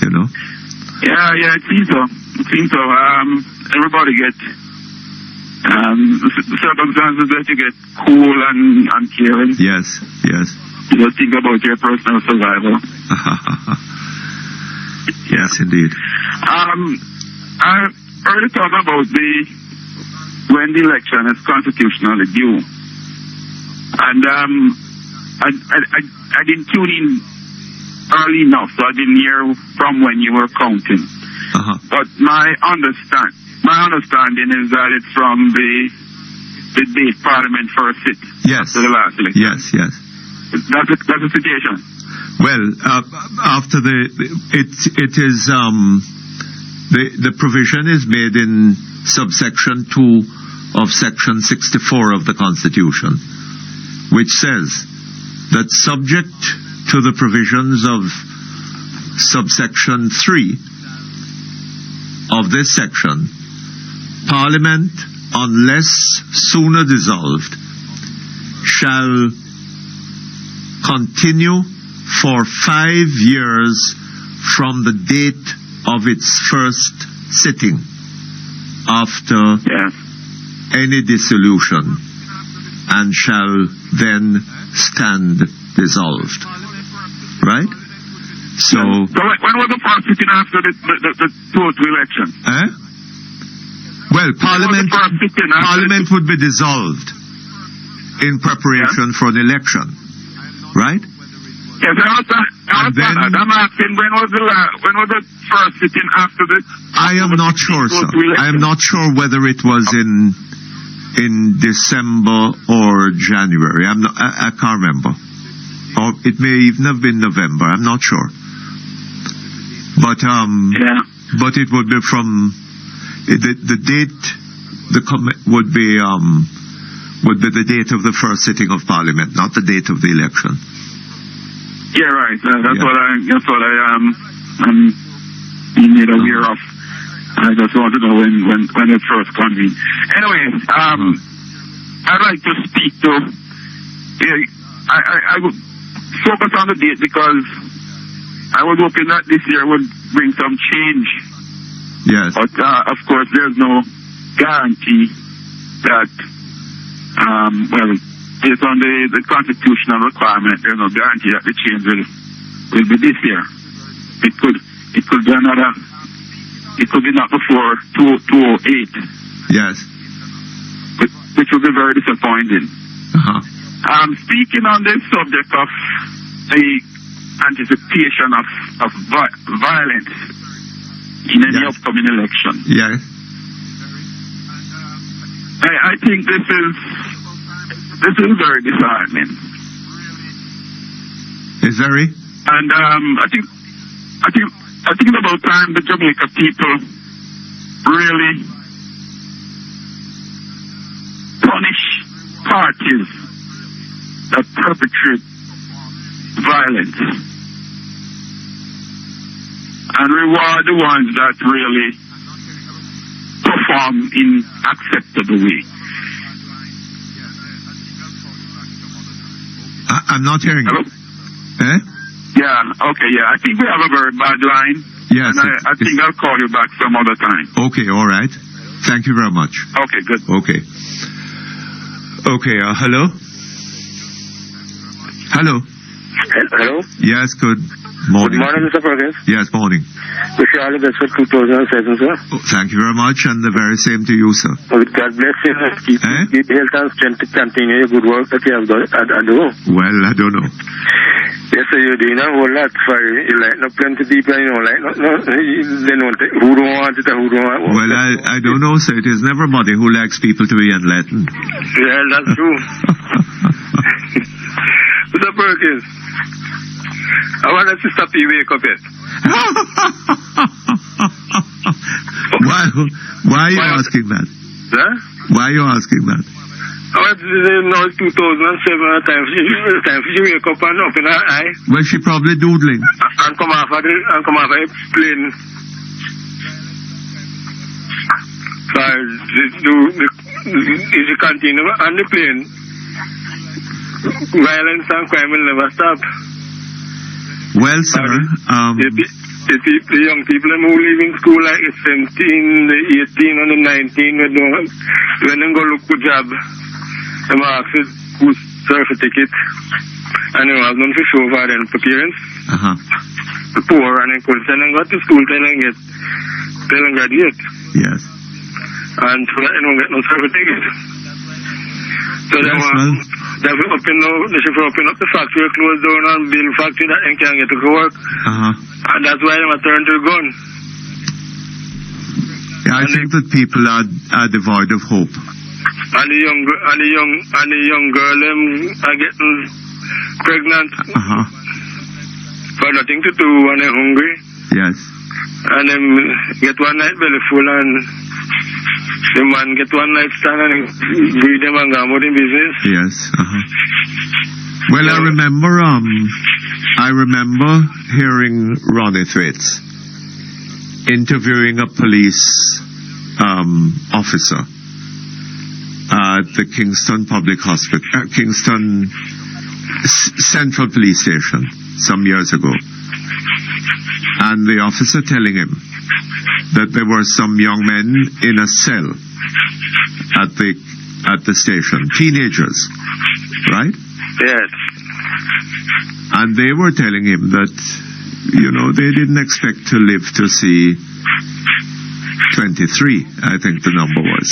you know. Yeah, it seems so. Everybody gets the circumstances that you get cool and caring. Yes. You just think about your personal survival. Yes, indeed. I already talked about when the election is constitutionally due. And I didn't tune in early enough, so I didn't hear from when you were counting. But my understanding is that it's from the date Parliament first sit. Yes. To the last election. Yes. That's the situation. Well, after it is the provision is made in subsection 2 of section 64 of the Constitution, which says that subject to the provisions of subsection 3 of this section, Parliament, unless sooner dissolved, shall continue for 5 years from the date of its first sitting after any dissolution, and shall then stand dissolved. Right? So when was the first sitting after the total election? Well, Parliament would be dissolved in preparation for an election. Right? Yes, I'm asking when was the first sitting after this? I am not sure, sir. I am not sure whether it was in December or January. I can't remember. Or it may even have been November. I'm not sure. But but it would be from the date. Would be the date of the first sitting of Parliament, not the date of the election. Yeah, right. That's what I being made aware of. I just want to know when it first convened. Anyway, I'd like to speak to. I would focus on the date because I was hoping that this year would bring some change. Yes. But of course, there's no guarantee that. Based on the constitutional requirement, there's no guarantee that the change will be this year. It could be another. It could be not before 2008. Yes. Which would be very disappointing. Speaking on this subject of the anticipation of violence in any upcoming election. Yes. I think this is very disheartening. It's very. And I think it's about time the Jamaica people really punish parties that perpetrate violence and reward the ones that really perform in acceptable way. I'm not hearing you. Eh? Yeah, okay, yeah. I think we have a very bad line. Yes. And I think I'll call you back some other time. Okay, all right. Thank you very much. Okay, good. Okay. Okay, hello? Hello? Hello? Yes, good morning. Good morning, Mr. Perkins. Yes, morning. Wish you all the best for 2007, sir. Oh, thank you very much, and the very same to you, sir. God bless you. Keep health and strength to continue your good work that you have done. I do. Well, I don't know. Yes, sir, you're doing a whole lot for you. Like, no, plenty people, you know, like, no, they don't take, who don't want it and who don't want it. Well, I don't know, sir. It is neverybody who likes people to be enlightened. Yeah, that's true. Mr. Perkins, I want us to stop you wake up yet. Why are you asking that? Huh? Why are you asking that? Now it's 2007, time for you wake up and open her eye. Well, she probably doodling. And come off of the plane. If you continue on the plane, violence and crime will never stop. Well, sir, the young people who leaving school like 17, the 18 and the 19, when they go look for job, they ask who's certificate, and they have none to show for them for parents. The poor, and they could send them go to school till they graduate. Yes. And so that they don't get no certificate. So they should open up the factory, close down and build factory that they can't get to work. And that's why they turn to the gun. Yeah, I think that people are devoid of hope. And the young girl are getting pregnant for nothing to do and they're hungry. Yes. And them get one night belly full and the man get one night stand and breed them and go about in business. Yes. Well, I remember hearing Ronnie Thwaites interviewing a police officer at the Kingston Public Hospital, Kingston Central Police Station some years ago. And the officer telling him that there were some young men in a cell at the station, teenagers, right? Yes. And they were telling him that, they didn't expect to live to see 23, I think the number was,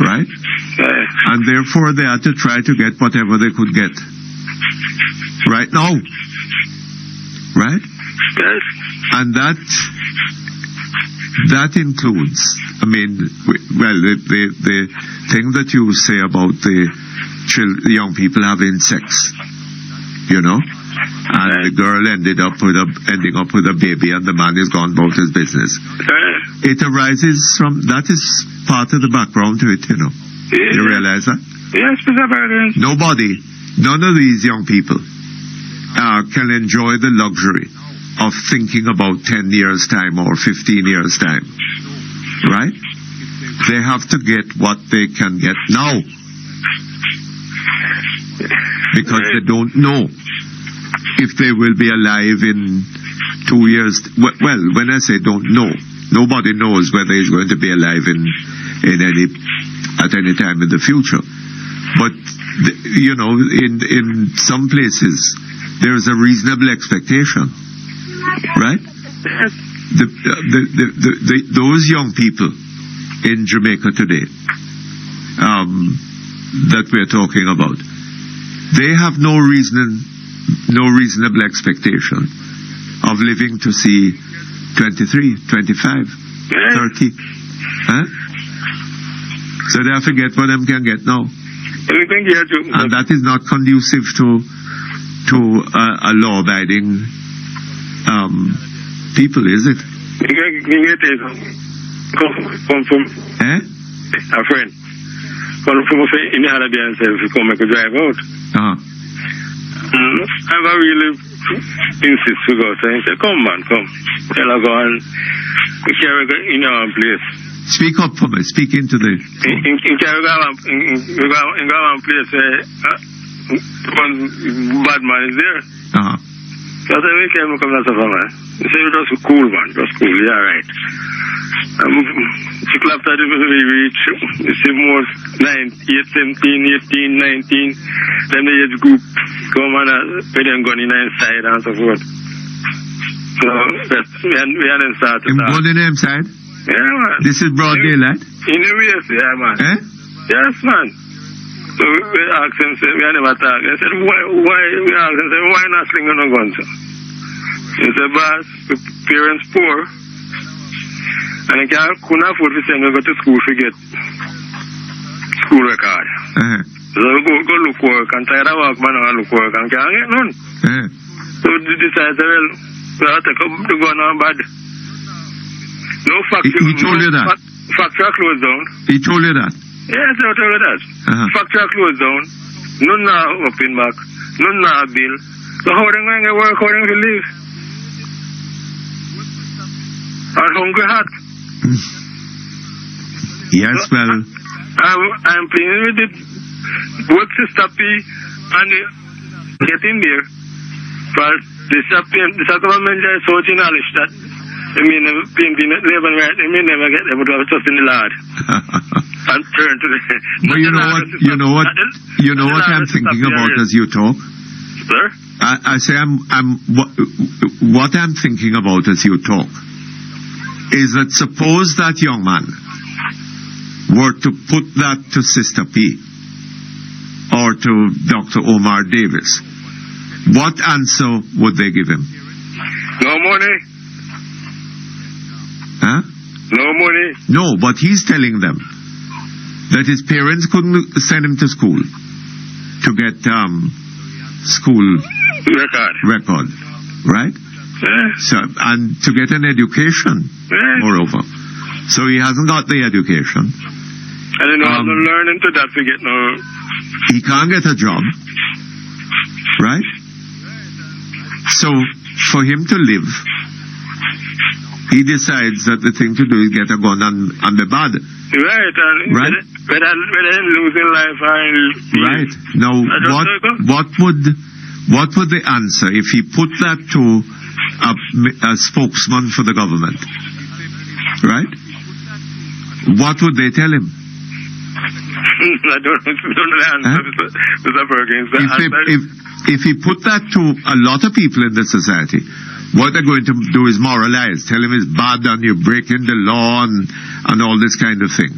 right? Yes. And therefore they had to try to get whatever they could get. Right now, right? Yes. And that includes, I mean, the thing that you say about the young people having sex, you know, and the girl ending up with a baby, and the man is gone about his business. It arises from, that is part of the background to it, you know. You realize that? Yes, Mr. Perkins. None of these young people can enjoy the luxury of thinking about 10 years' time or 15 years' time. Right? They have to get what they can get now. Because they don't know if they will be alive in 2 years. Well, when I say don't know, nobody knows whether he's going to be alive at any time in the future. But, you know, in some places, there is a reasonable expectation. Right? Those young people in Jamaica today that we're talking about, they have no reasonable expectation of living to see 23, 25, 30. Huh? So they have to get what them can get now. And that is not conducive to a law-abiding people, is it? Come from a friend. Come from in the Arabian self, come make a drive out. I really insist to go. So he said, come man, come. Tell her go and carry in our place. Speak up for me. Speak into the... In carry in our place where one bad man is there. So I said, we came to come to man. He said, just cool man, just cool, yeah, right. She clapped at it when we reached, she was 17, 18, 19. Then the age group come and put them gun in inside and so forth. So we hadn't started. Gun in inside? Yeah, man. This is broad daylight? In the race, yeah, man. Yes, man. So we asked him, we had never talked. He said, why? We asked him, why not slinging no guns? He said, boss, the parents poor. And I couldn't afford to send me go to school to get school record. So go look work and tired of work, man, I look work and can't get none. So they decided, well, we have to take up the gun on bad. No factory. He told you that? Factory closed down. He told you that? Yes, I told you that. Factory closed down. None now open back. None now bill. So how they going to work, how they going to live? And hungry heart. Yes, well. I'm playing with it. Work to stop me and get in there. But the government is so knowledge that they may never painting labor right, they may never get able to have trust in the Lord. And turn to the But you know what I'm thinking about as you talk? Sir? I say what I'm thinking about as you talk is that suppose that young man were to put that to Sister P or to Dr. Omar Davis, what answer would they give him? No money. Huh? No money. No, but he's telling them that his parents couldn't send him to school to get school record, right? So, and to get an education, moreover. So he hasn't got the education. And you know, I'm not learning to that to get no... He can't get a job, right? So, for him to live, he decides that the thing to do is get a gun and be bad. Right, and right? Whether losing life and... Right. Now, what would the answer if he put that to a spokesman for the government? Right? What would they tell him? I don't know the answer, Mr. Perkins. If he put that to a lot of people in the society, what they're going to do is moralize, tell him it's bad and you're breaking the law and all this kind of thing.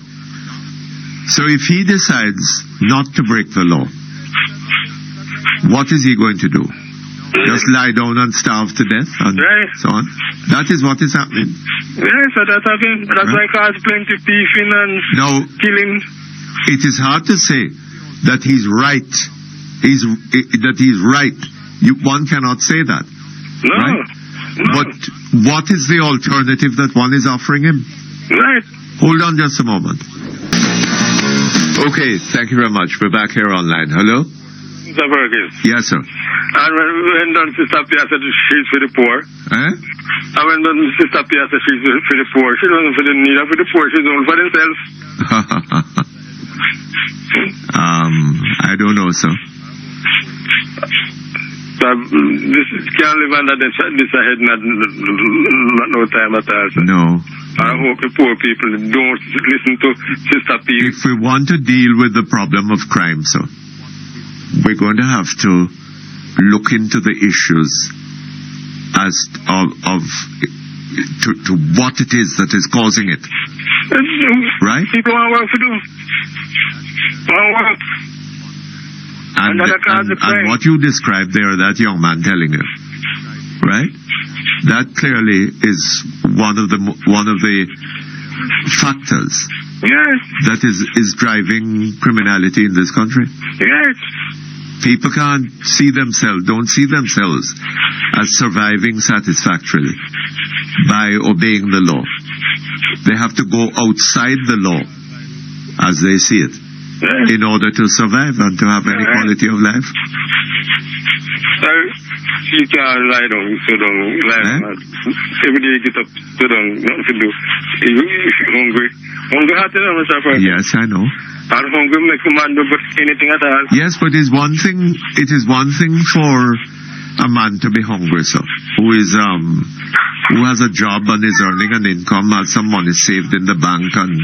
So if he decides not to break the law, what is he going to do? just lie down and starve to death and so on. That is what is happening. Yes, so that's happening. That's why cause plenty thieving and killing. It is hard to say that he's right. That he's right. One cannot say that. No. Right? No. But what is the alternative that one is offering him? Right. Hold on just a moment. Okay, thank you very much. We're back here online. Hello? Mr. Perkins. Yes, sir. And when done Sister Pia said she's for the poor. Eh? And when done Sister Pia said she's for the poor, she wasn't for the need for the poor, she's only for themselves. I don't know, sir. This can't live under this ahead, not no time at all, sir. No. I hope the poor people don't listen to Sister P. If we want to deal with the problem of crime, sir, we're going to have to look into the issues as to what it is that is causing it. Right? People want work to do. Work. And what you described there, that young man telling you, right? That clearly is one of the factors that is driving criminality in this country. Yes. People don't see themselves as surviving satisfactorily by obeying the law. They have to go outside the law as they see it in order to survive and to have any quality of life. You can't lie down, sit down, lie down. Every day you get up, sit down, nothing to do. If you're hungry. Hungry heart, you know, Mr. Perkins. Yes, I know. And hungry makes a man do anything at all. Yes, but it is one thing for a man to be hungry, sir, who has a job and is earning an income, has some money saved in the bank and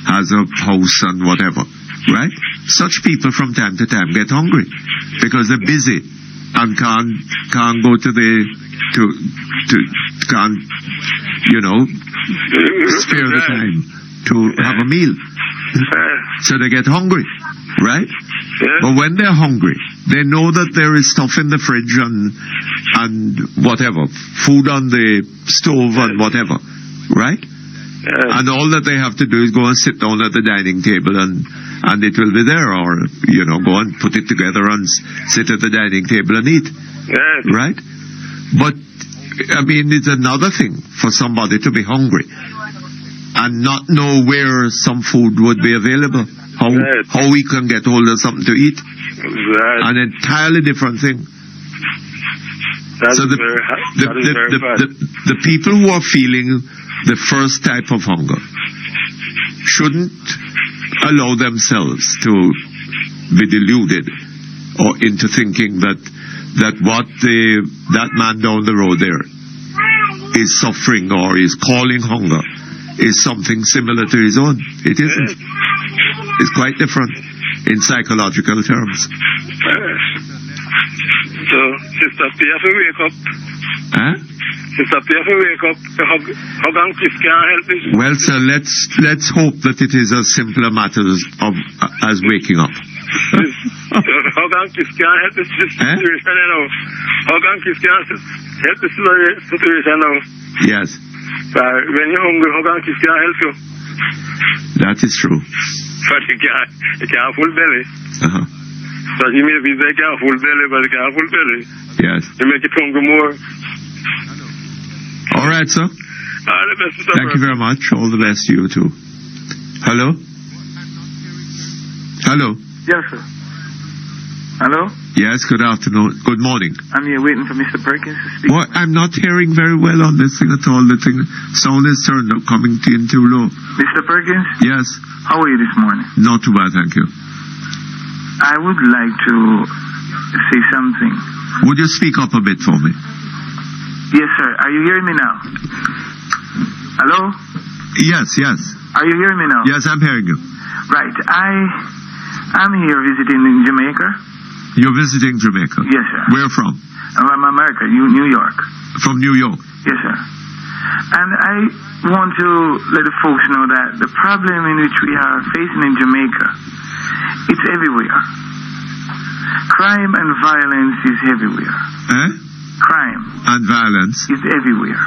has a house and whatever, right? Such people from time to time get hungry because they're busy and can't go to can't, spare the time to have a meal. So they get hungry, right? But when they're hungry, they know that there is stuff in the fridge and whatever, food on the stove and whatever, right? And all that they have to do is go and sit down at the dining table and it will be there, or go and put it together and sit at the dining table and eat, right? But I mean, it's another thing for somebody to be hungry and not know where some food would be available, how we can get hold of something to eat. An entirely different thing. So the people who are feeling the first type of hunger shouldn't allow themselves to be deluded or into thinking that what that man down the road there is suffering or is calling hunger is something similar to his own. It isn't. It's quite different in psychological terms. So, Sister P, have to wake up. Sister P, have to wake up. How can kiss can't help this? Well, sir, let's hope that it is as simple a matter as waking up. How can kiss can't help this situation now? How can kiss can't help this situation now? Yes. When you're hungry, how can kiss can't help you? That is true. But you can't full belly. So you may be they can't full belly, but you can't full belly. Yes. You make it hungry more. All right, sir. All the best. Thank you very much. All the best to you too. Hello? Hello? Yes, sir. Hello? Yes, good afternoon. Good morning. I'm here waiting for Mr. Perkins to speak. Well, I'm not hearing very well on this thing at all. The sound is turned up, coming in too low. Mr. Perkins? Yes. How are you this morning? Not too bad, thank you. I would like to say something. Would you speak up a bit for me? Yes, sir. Are you hearing me now? Hello? Yes. Are you hearing me now? Yes, I'm hearing you. Right. I'm here visiting in Jamaica. You're visiting Jamaica? Yes, sir. Where from? I'm America, New York. From New York? Yes, sir. And I want to let the folks know that the problem in which we are facing in Jamaica, it's everywhere. Crime and violence is everywhere. crime and violence is everywhere.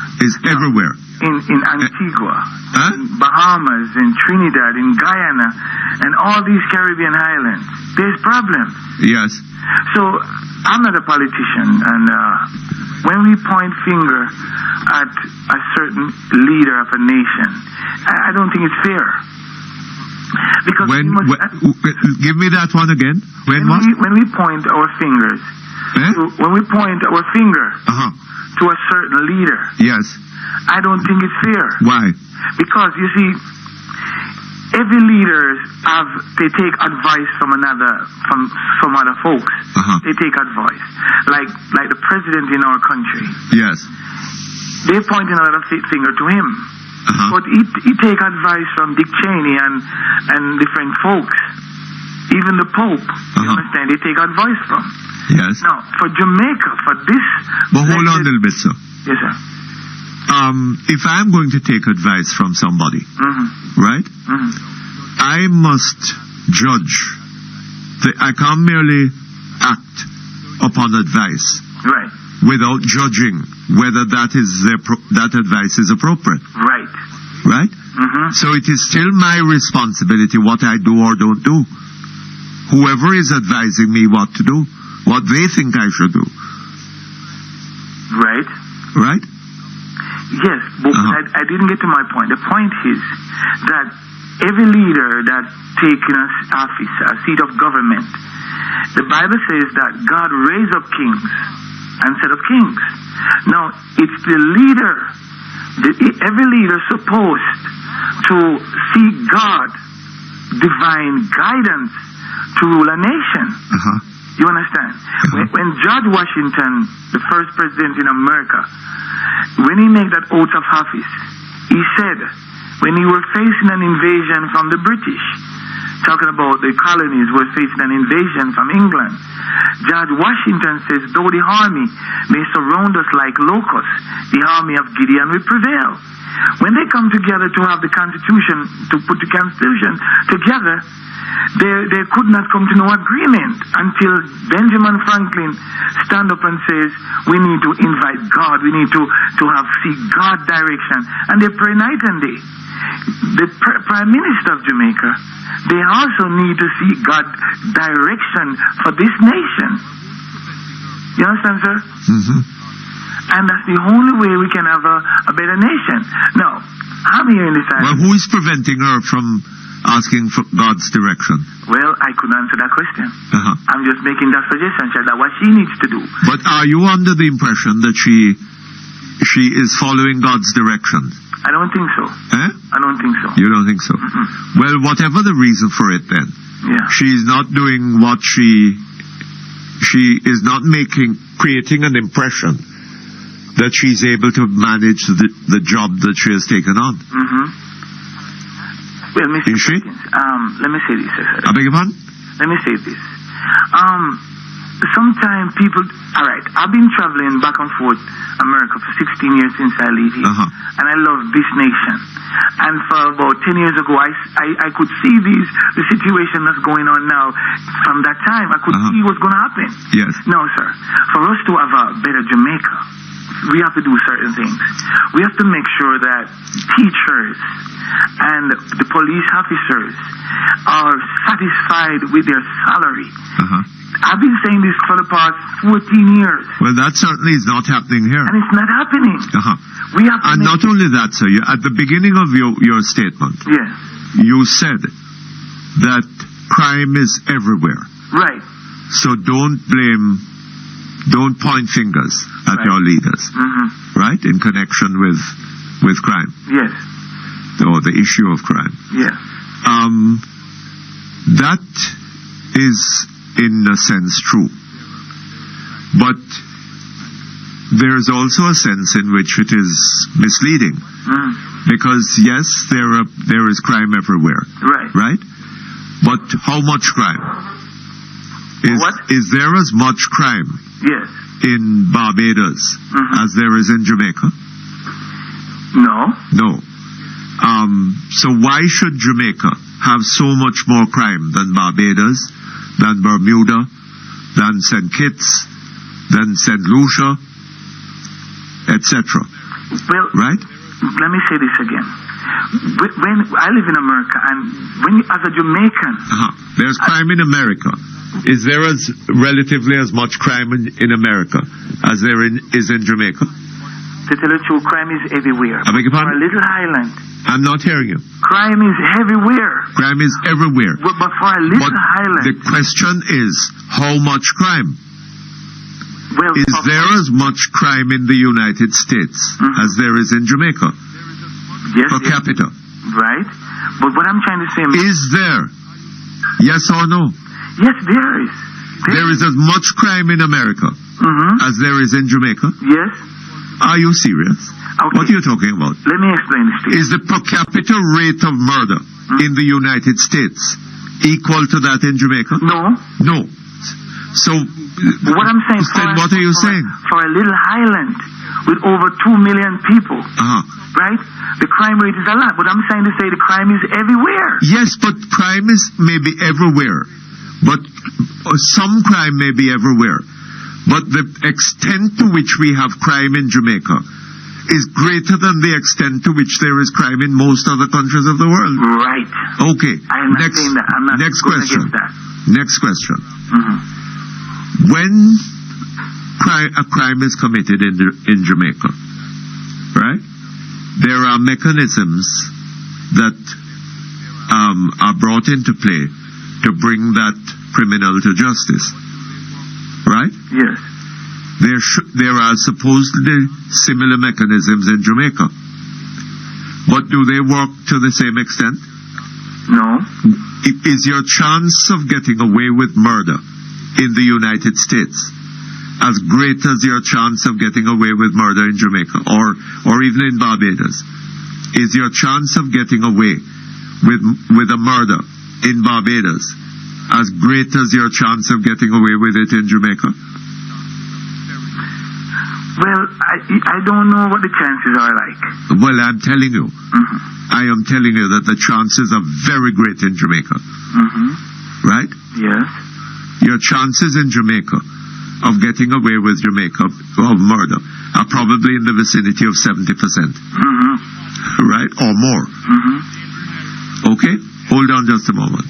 Everywhere. In Antigua, in Bahamas, in Trinidad, in Guyana, and all these Caribbean islands, there's problems. Yes. So I'm not a politician, and when we point finger at a certain leader of a nation, I don't think it's fair. Because give me that one again. When we point our fingers, when we point our finger to a certain leader, yes, I don't think it's fair. Why? Because you see, every leader they take advice from some other folks. They take advice, like the president in our country. Yes. They're pointing another finger to him. But he take advice from Dick Cheney and different folks. Even the Pope, you understand, they take advice from. Yes. Now, for Jamaica, for this... But hold on a little bit, sir. Yes, sir. If I'm going to take advice from somebody, right, I must judge. I can't merely act upon advice. Right. Without judging whether that advice is appropriate. Right. Right? So it is still my responsibility what I do or don't do. Whoever is advising me what to do, what they think I should do. Right. Right? Yes, but I didn't get to my point. The point is that every leader that taken an office, a seat of government, the Bible says that God raised up kings and set up kings. Now, it's the leader, every leader supposed to seek God, divine guidance to rule a nation. You understand? When George Washington, the first president in America, when he made that oath of office, he said, when he was facing an invasion from the British, talking about the colonies were facing an invasion from England, George Washington says, though the army may surround us like locusts, the army of Gideon will prevail. When they come together to have the Constitution, to put the Constitution together, they could not come to no agreement until Benjamin Franklin stand up and says, we need to invite God, we need to seek God direction, and they pray night and day. The Prime Minister of Jamaica, they also need to seek God direction for this nation. You understand, sir? And that's the only way we can have a better nation. Now, I'm here in this time. Well, who is preventing her from asking for God's direction? Well, I couldn't answer that question. I'm just making that suggestion, sir, that what she needs to do. But are you under the impression that she is following God's direction? I don't think so. I don't think so. You don't think so? Well, whatever the reason for it then, she's not doing what she is not creating an impression that she's able to manage the job that she has taken on. Well, Mr. Perkins, let me say this, sir. I beg your pardon? Let me say this. Sometimes people... All right, I've been traveling back and forth America for 16 years since I leave here. And I love this nation. And for about 10 years ago, I could see the situation that's going on now. From that time, I could see what's going to happen. Yes. No, sir. For us to have a better Jamaica, we have to do certain things. We have to make sure that teachers and the police officers are satisfied with their salary. I've been saying this for the past 14 years. Well, that certainly is not happening here. And it's not happening. We have to and not only that, sir, at the beginning of your statement, you said that crime is everywhere. Right. So don't point fingers at your leaders, right, in connection with crime. Yes. Or the issue of crime. Yes. That is, in a sense, true. But there is also a sense in which it is misleading. Because, yes, there is crime everywhere. Right? But how much crime? Is there as much crime in Barbados as there is in Jamaica? No. So why should Jamaica have so much more crime than Barbados, than Bermuda, than St. Kitts, than St. Lucia, etc. Well, right? Let me say this again. When I live in America, and when as a Jamaican, there's crime in America. Is there relatively as much crime in America as there is in Jamaica? To tell the truth, crime is everywhere. I beg your pardon? For a little island. I'm not hearing you. Crime is everywhere. Crime is everywhere. But for a little island. The question is, how much crime? Well, is there as much crime in the United States as there is in Jamaica? Yes. Per capita. Right. But what I'm trying to say is there? Yes or no? Yes, there is. There is as much crime in America as there is in Jamaica? Yes. Are you serious? Okay. What are you talking about? Let me explain this to you. Is the per capita rate of murder in the United States equal to that in Jamaica? No. No. So, what I'm saying, then what are you saying? For a little island with over 2 million people, right? The crime rate is a lot. But I'm trying to say the crime is everywhere. Yes, but crime is maybe everywhere. But some crime may be everywhere. But the extent to which we have crime in Jamaica is greater than the extent to which there is crime in most other countries of the world. Right. Okay. I'm not saying that. I'm not next going question. against that. Next question. When a crime is committed in Jamaica, right? There are mechanisms that are brought into play to bring that criminal to justice, right? Yes. There are supposedly similar mechanisms in Jamaica, but do they work to the same extent? No. Is your chance of getting away with murder in the United States as great as your chance of getting away with murder in Jamaica or even in Barbados? Is your chance of getting away with a murder in Barbados as great as your chance of getting away with it in Jamaica? Well, I don't know what the chances are like. Well, I'm telling you. I am telling you that the chances are very great in Jamaica. Right? Yes. Your chances in Jamaica of getting away with of murder are probably in the vicinity of 70%. Right? Or more. Okay? Hold on just a moment.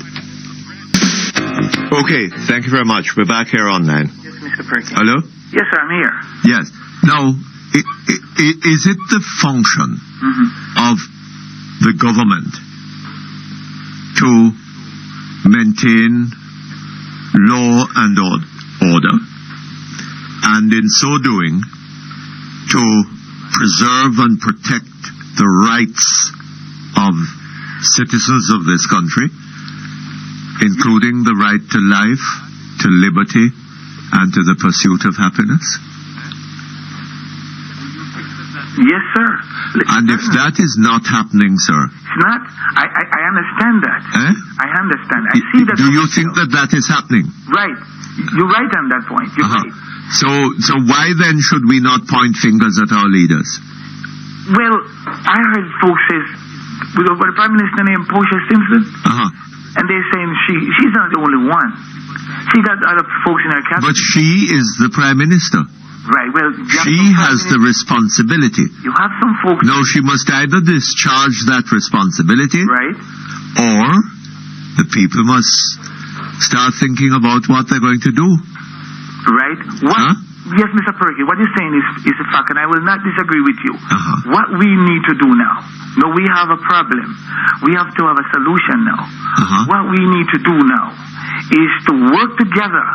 Okay, thank you very much. We're back here online. Yes, Mr. Perkins. Hello? Yes, sir, I'm here. Yes. Now, is it the function of the government to maintain law and order, and in so doing to preserve and protect the rights of citizens of this country, including the right to life, to liberty, and to the pursuit of happiness? Yes, sir. And if that is not happening, sir? It's not. I understand that. I understand. I see that. Do you think that is happening? Right. You're right on that point. You're right. So why then should we not point fingers at our leaders? Well, I heard folks say, we got a Prime Minister named Portia Simpson, and they're saying she's not the only one. She got other folks in her cabinet. But she is the Prime Minister. Right, well... She has the responsibility. You have some folks... No, she must either discharge that responsibility... Right. Or the people must start thinking about what they're going to do. Right. Yes, Mr. Perkins, what you're saying is a fact, and I will not disagree with you. What we need to do now... No, we have a problem. We have to have a solution now. What we need to do now is to work together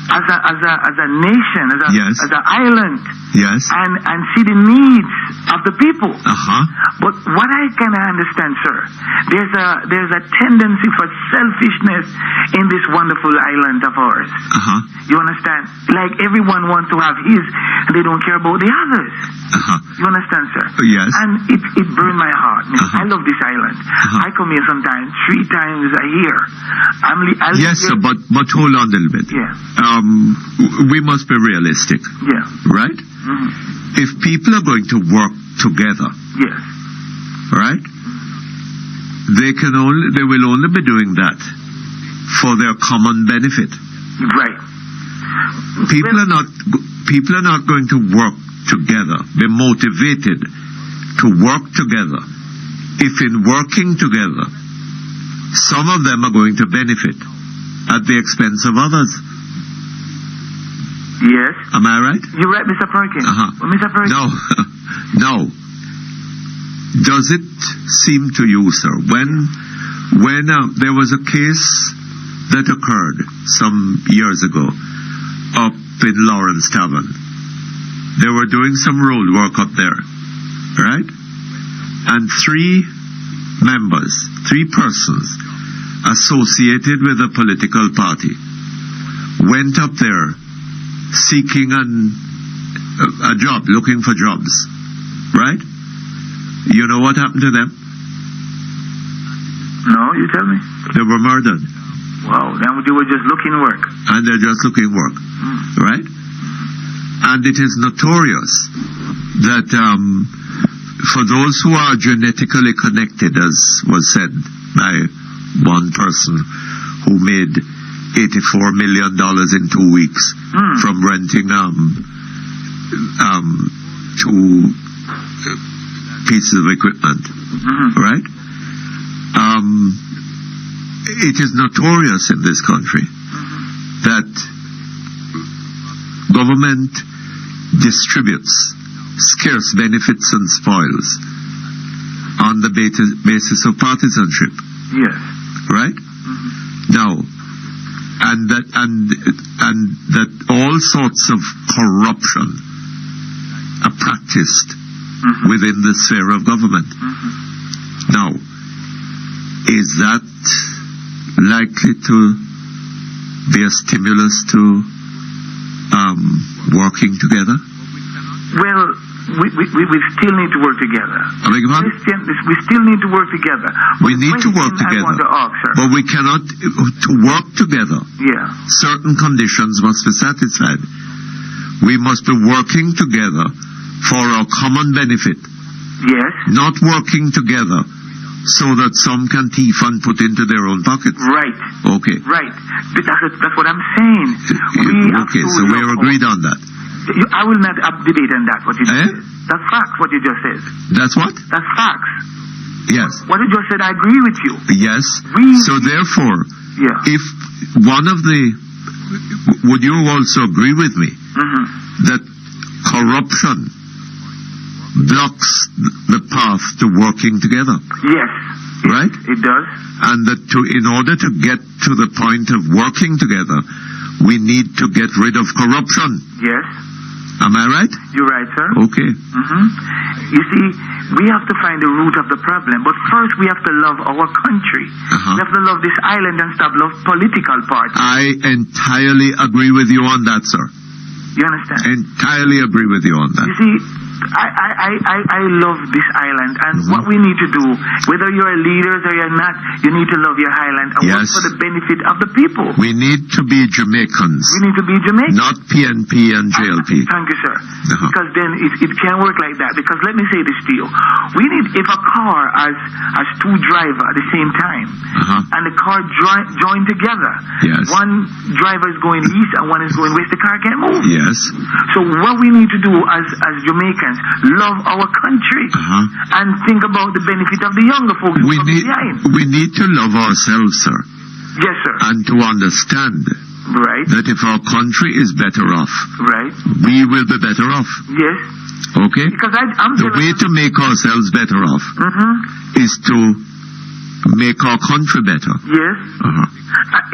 as a nation, as an island, and see the needs of the people. But what I can understand, sir, there's a tendency for selfishness in this wonderful island of ours. You understand? Like everyone wants to have his, and they don't care about the others. You understand, sir? Yes. And it burned my heart. I love this island. I come here sometimes 3 times a year. Yes, sir, but hold on a little bit. Yeah. We must be realistic. Yeah. Right? If people are going to work together, yes, right? They will only be doing that for their common benefit. Right. People are not going to work together, be motivated to work together. If in working together, some of them are going to benefit at the expense of others. Yes. Am I right? You're right, Mr. Perkins. Mr. Perkins. No. Does it seem to you, sir, when there was a case that occurred some years ago up in Lawrence Tavern? They were doing some road work up there, right? And three persons associated with a political party went up there seeking a job, looking for jobs, right? You know what happened to them? No, you tell me. They were murdered. Wow, then they were just looking work. And they're just looking work, right? And it is notorious that for those who are genetically connected, as was said by one person who made $84 million in 2 weeks from renting two pieces of equipment, right? It is notorious in this country that government distributes scarce benefits and spoils on the basis of partisanship. Yes. Right? Now, and that all sorts of corruption are practiced within the sphere of government. Now, is that likely to be a stimulus to working together? Well, we still need to work together. I beg your pardon? We still need to work together. We need to work together. I want to ask, sir. But we cannot, to work together, certain conditions must be satisfied. We must be working together for our common benefit. Yes. Not working together so that some can thief and put into their own pockets. Right. Okay. Right. That's what I'm saying. Okay, so we are agreed on that. I will not debate on that, what you just said. That's facts, what you just said. That's what? That's facts. Yes. What you just said, I agree with you. Yes. So therefore, if one of the... Would you also agree with me that corruption blocks the path to working together? Yes. Right? It does. And that in order to get to the point of working together, we need to get rid of corruption. Yes. Am I right? You're right, sir. Okay. You see, we have to find the root of the problem, but first we have to love our country. We have to love this island and stop love political parties. I entirely agree with you on that, sir. You understand? Entirely agree with you on that. You see, I love this island, and what we need to do, whether you're a leader or you're not, you need to love your island and work for the benefit of the people. We need to be Jamaicans. We need to be Jamaicans. Not PNP and JLP. Thank you, sir. Because then it can't work like that. Because let me say this to you. We need, if a car has two drivers at the same time, and the car join together, one driver is going east and one is going west, the car can't move. Yes. So what we need to do as Jamaicans, love our country and think about the benefit of the younger folks. We need to love ourselves, sir. Yes, sir. And to understand that if our country is better off, we will be better off. Yes. Okay? Because the way to make ourselves better off is to make our country better. Yes.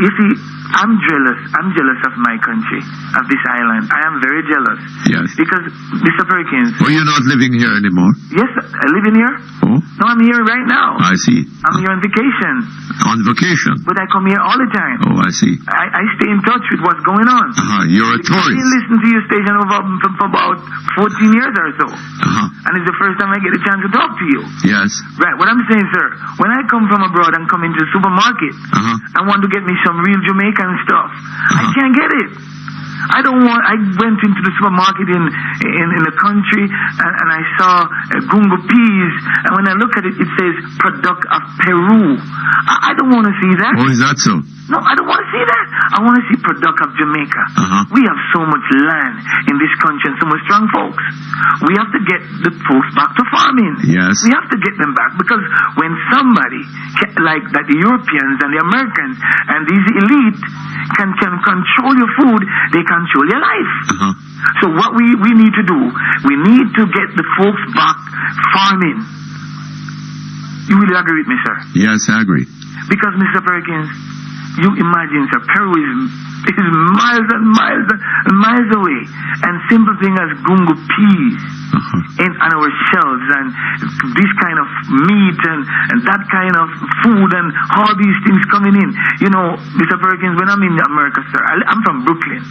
You see, I'm jealous of my country, of this island. I am very jealous. Yes. Because, Mr. Perkins... Oh, you're not living here anymore? Yes, I live in here. Oh? No, I'm here right now. I see. I'm here on vacation. On vacation? But I come here all the time. Oh, I see. I stay in touch with what's going on. You're a tourist. I listen to your station for about 14 years or so. And it's the first time I get a chance to talk to you. Yes. Right, what I'm saying, sir, when I come from abroad and come into the supermarket, I want to get me some real Jamaican stuff. I can't get it. I went into the supermarket in the country and I saw gungo peas, and when I look at it, it says product of Peru. I don't want to see that. Oh, is that so? No, I don't want to see that. I want to see product of Jamaica. We have so much land in this country and so much strong folks. We have to get the folks back to farming. Yes. We have to get them back, because when somebody like that, the Europeans and the Americans and these elite can control your food, they control your life. So what we need to do, we need to get the folks back farming. You will agree with me, sir? Yes, I agree. Because, Mr. Perkins, you imagine, sir, Peru is miles and miles and miles away, and simple thing as gungo peas on our shelves, and this kind of meat and that kind of food, and all these things coming in. You know, Mr. Perkins, when I'm in America, sir, I'm from Brooklyn.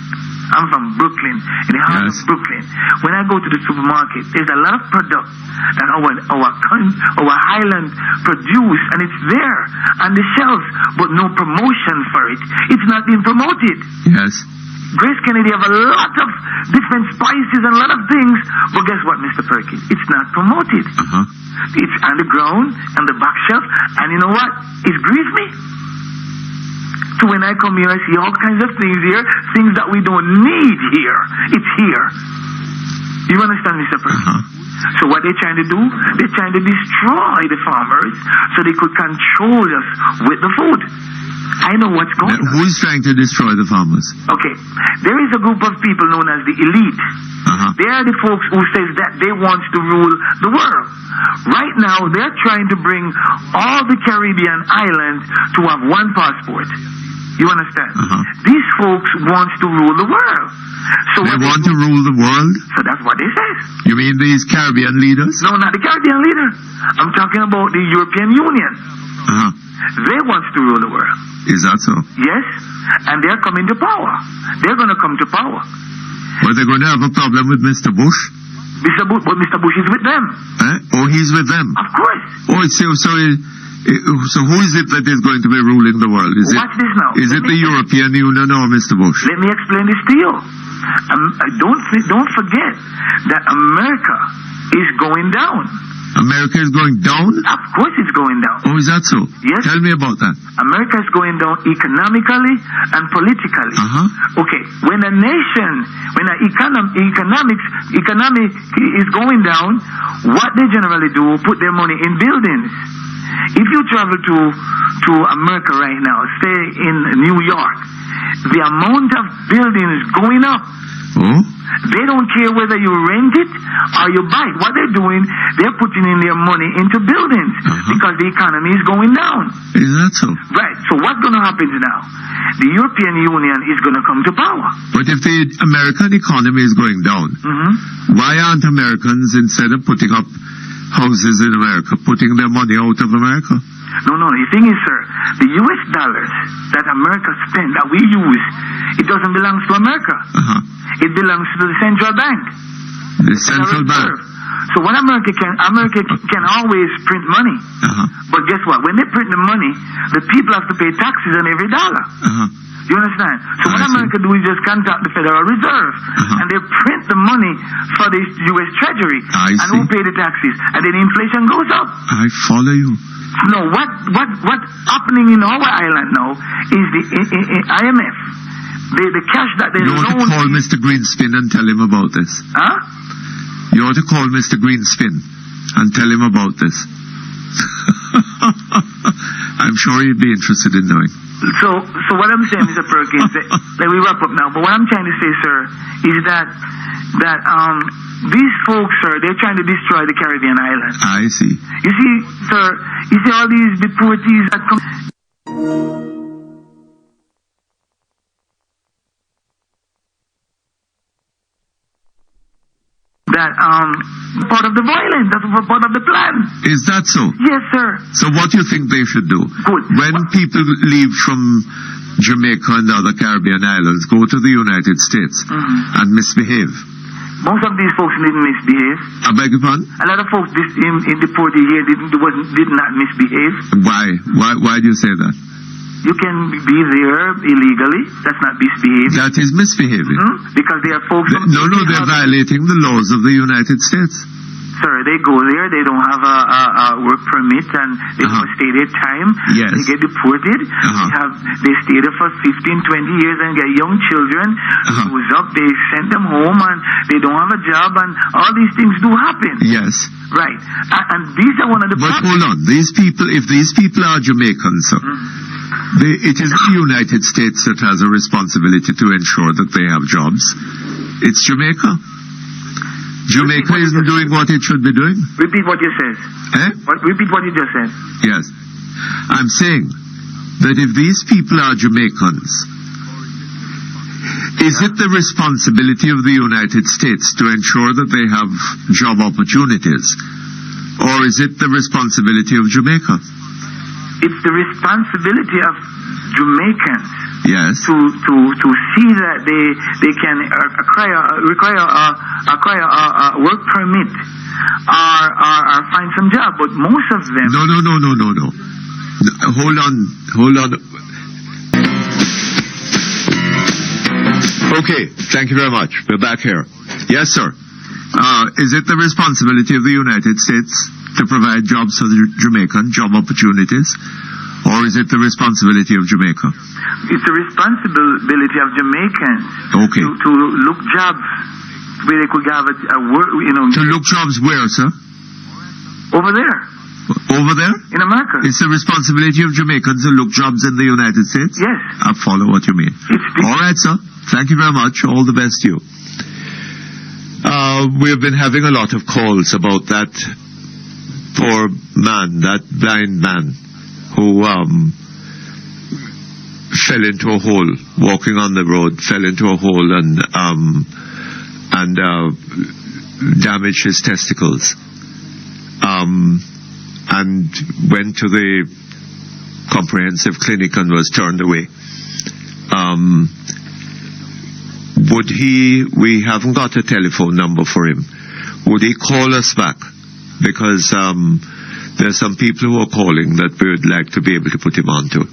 I'm from Brooklyn, in the heart of Brooklyn. When I go to the supermarket, there's a lot of product that our island produce, and it's there on the shelves, but no promotion for it. It's not being promoted. Yes. Grace Kennedy have a lot of different spices and a lot of things, but guess what, Mr. Perkins? It's not promoted. It's on the ground, on the back shelf, and you know what? It grieves me. So when I come here, I see all kinds of things here, things that we don't need here. It's here. You understand, Mr. Perkins? So what they're trying to do, they're trying to destroy the farmers so they could control us with the food. I know what's going on. Who's trying to destroy the farmers? Okay. There is a group of people known as the elite. They are the folks who says that they want to rule the world. Right now, they're trying to bring all the Caribbean islands to have one passport. You understand? These folks want to rule the world. So they want to rule the world? So that's what they say. You mean these Caribbean leaders? No, not the Caribbean leader. I'm talking about the European Union. They want to rule the world. Is that so? Yes. And they're coming to power. They're going to come to power. But they're going to have a problem with Mr. Bush? But Mr. Bush is with them. Oh, he's with them? Of course. Oh, so who is it that is going to be ruling the world? Watch this now. Is it the European Union or Mr. Bush? Let me explain this to you. Don't forget that America is going down. America is going down? Of course it's going down. Oh, is that so? Yes. Tell me about that. America is going down economically and politically. Okay, when an economy is going down, what they generally do, put their money in buildings. If you travel to America right now, stay in New York, the amount of buildings going up. They don't care whether you rent it or you buy it. What they're doing, they're putting in their money into buildings because the economy is going down. Is that so? Right. So what's going to happen now? The European Union is going to come to power. But if the American economy is going down, why aren't Americans, instead of putting up houses in America, putting their money out of America? No. The thing is, sir, the U.S. dollars that America spends, that we use, it doesn't belong to America. It belongs to the central bank. The central bank. So what America can always print money. But guess what? When they print the money, the people have to pay taxes on every dollar. You understand? So what America do is just contact the Federal Reserve, and they print the money for the U.S. Treasury, and who pay the taxes, and then inflation goes up. I follow you. No, what's happening in our island now is the IMF, the cash that they loan. You ought to call Mr. Greenspan and tell him about this. You ought to call Mr. Greenspan and tell him about this. I'm sure he'd be interested in knowing. So what I'm saying, Mr. Perkins, that we wrap up now, but what I'm trying to say, sir, is that these folks, sir, they're trying to destroy the Caribbean islands. I see. You see, sir, you see all these deportees that come... That part of the violence, that's part of the plan. Is that so? Yes, sir. So what do you think they should do? Good. When people leave from Jamaica and other Caribbean islands, go to the United States and misbehave. Most of these folks didn't misbehave. I beg your pardon? A lot of folks in deported here did not misbehave. Why do you say that? You can be there illegally. That's not misbehaving. That is misbehaving. Because they are folks... No, they're violating the laws of the United States. sir, they go there, they don't have a work permit, and they don't stay there time. Yes. They get deported. They stay there for 15, 20 years and get young children. Who's up, they send them home, and they don't have a job, and all these things do happen. Yes. Right. And these are one of the But hold on, these people, if these people are Jamaicans, sir, it is the United States that has a responsibility to ensure that they have jobs. It's Jamaica. Jamaica isn't doing what it should be doing. Repeat what you said. Repeat what you just said. Yes. I'm saying that if these people are Jamaicans, is it the responsibility of the United States to ensure that they have job opportunities? Or is it the responsibility of Jamaica? It's the responsibility of Jamaicans. Yes. To see that they can require a work permit or find some job. But most of them. No. Hold on. Okay, thank you very much. We're back here. Yes, sir. Is it the responsibility of the United States to provide jobs for the Jamaican, job opportunities? Or is it the responsibility of Jamaica? It's the responsibility of Jamaicans to look jobs where they could have a work, To look jobs where, sir? Over there. Over there? In America. It's the responsibility of Jamaicans to look jobs in the United States? Yes. I follow what you mean. All right, sir. Thank you very much. All the best to you. We've been having a lot of calls about that poor man, that blind man, who fell into a hole, walking on the road, fell into a hole and damaged his testicles. And went to the comprehensive clinic and was turned away. We haven't got a telephone number for him. Would he call us back? Because there's some people who are calling that we would like to be able to put him on to.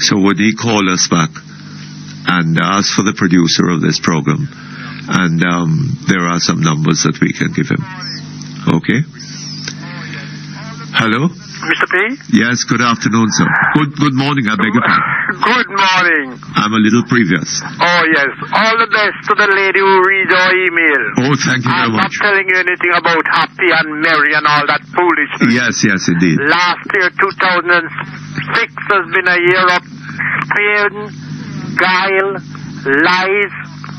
So would he call us back and ask for the producer of this program? And there are some numbers that we can give him. Okay? Hello? Mr. P? Yes, good afternoon, sir. Good morning, I beg your pardon. Good morning. I'm a little previous. Oh, yes. All the best to the lady who reads our email. Oh, thank you very much. I'm not telling you anything about happy and merry and all that foolishness. Yes, indeed. Last year, 2006, has been a year of pain, guile, lies,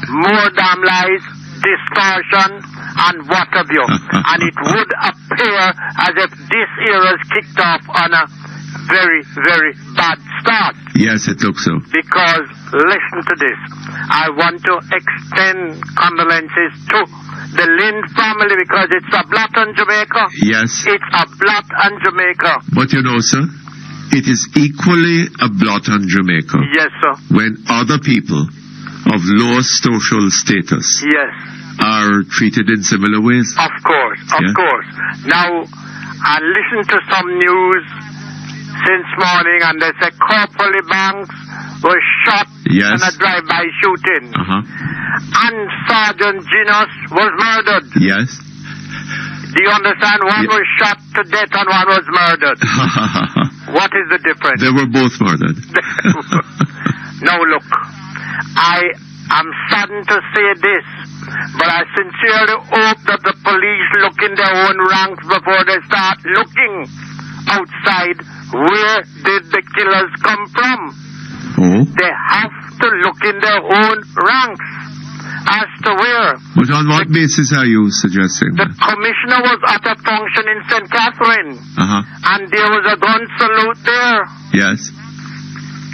more damn lies, distortion, and what have you. And it would appear as if this year has kicked off on a very, very bad start. Yes, it looks so. Because, listen to this, I want to extend condolences to the Lynn family because it's a blot on Jamaica. Yes. It's a blot on Jamaica. But you know, sir, it is equally a blot on Jamaica. Yes, sir. When other people of lower social status are treated in similar ways. Of course. Now, I listened to some news since morning and they say Corporal Banks was shot in a drive-by shooting. And Sergeant Ginos was murdered. Yes. Do you understand? One was shot to death and one was murdered. What is the difference? They were both murdered. Now look, I am saddened to say this, but I sincerely hope that the police look in their own ranks before they start looking outside. Where did the killers come from? They have to look in their own ranks as to where. But on what basis are you suggesting that? The commissioner was at a function in St. Catherine, and there was a gun salute there. Yes.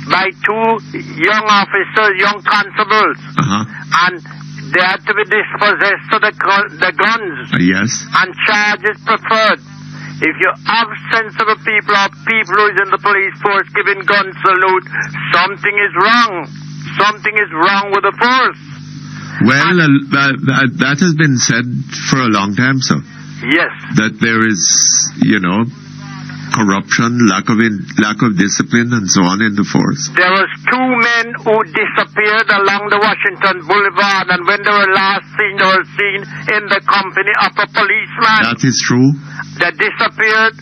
By two young officers, young constables, and they had to be dispossessed of the guns. Yes. And charges preferred. If you have sensible people or people who is in the police force giving gun salute, something is wrong. Something is wrong with the force. Well, that has been said for a long time, sir. Yes. That there is, corruption, lack of discipline, and so on in the force. There was 2 men who disappeared along the Washington Boulevard, and when they were last seen, they were seen in the company of a policeman. That is true. They disappeared.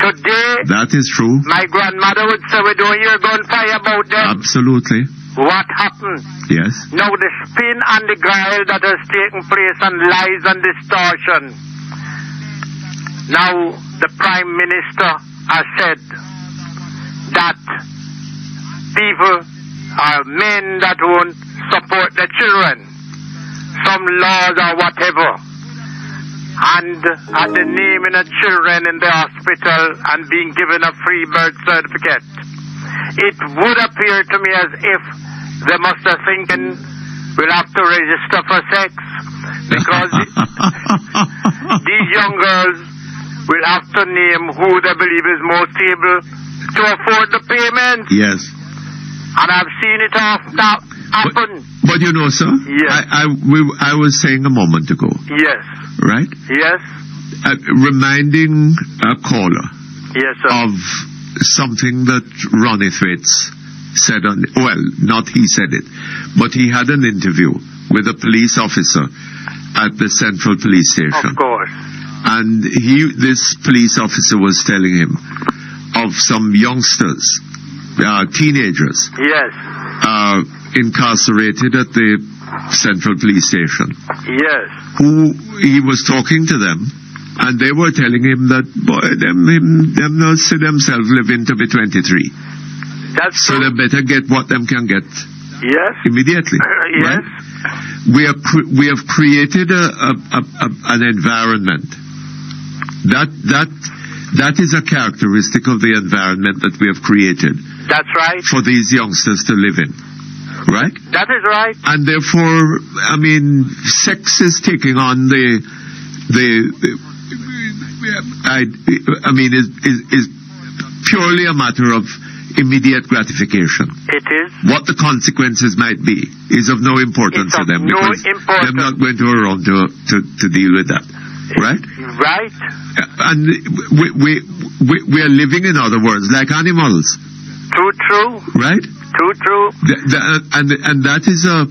Today, that is true. My grandmother would say, we don't hear gunfire about them. Absolutely. What happened? Yes. Now the spin and the guile that has taken place and lies and distortion. Now the Prime Minister has said that people are men that won't support their children. Some laws or whatever. And at the naming of children in the hospital and being given a free birth certificate, it would appear to me as if they must have thinking we'll have to register for sex, because these young girls will have to name who they believe is most able to afford the payment. Yes. And I've seen it happen. But you know, sir, yes. I was saying a moment ago. Yes. Right? Yes. Reminding a caller yes, sir. of something that Ronnie Thwaites said on, well, not he said it, but he had an interview with a police officer at the Central Police Station. Of course. And this police officer was telling him of some youngsters, teenagers, yes, incarcerated at the Central Police Station. Yes. Who he was talking to them, and they were telling him that, boy, them not see themselves living to be 23. That's so true. they better get what them can get. Yes. Immediately. Yes. Right? We have created an environment that is a characteristic of the environment that we have created. That's right. For these youngsters to live in. Right? That is right. And therefore, I mean, sex is taking on is purely a matter of immediate gratification. It is. What the consequences might be is of no importance to them, because they're not going to around to deal with that. Right? Right. And we are living, in other words, like animals. True. Right? True. And that is a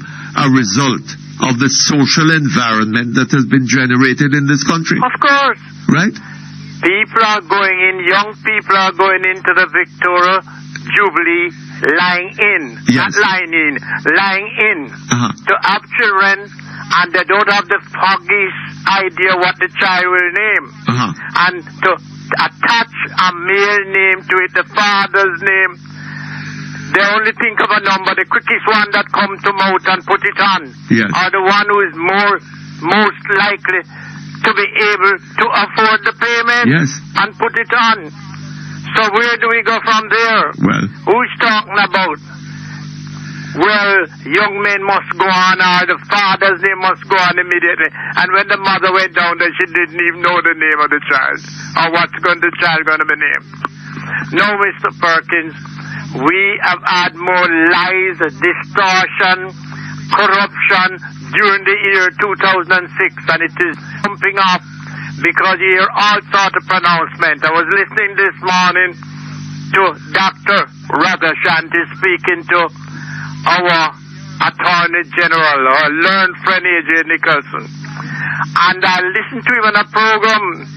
result of the social environment that has been generated in this country. Of course. Right? People are going in, young people are going into the Victoria Jubilee lying in. Yes. Not lying in. To have children, and they don't have the foggiest idea what the child will name. And to attach a male name to it, the father's name, they only think of a number, the quickest one that comes to mouth and put it on. Yes. Or the one who is most likely to be able to afford the payment. Yes. And put it on. So where do we go from there? Well, who's talking about? Well, young men must go on, or the father's name must go on immediately. And when the mother went down there, she didn't even know the name of the child, or what's the child going to be named. No, Mr. Perkins, we have had more lies, distortion, corruption during the year 2006, and it is pumping up because you hear all sorts of pronouncements. I was listening this morning to Dr. Radhashanti speaking to our Attorney General, our learned friend A.J. Nicholson. And I listened to him on a program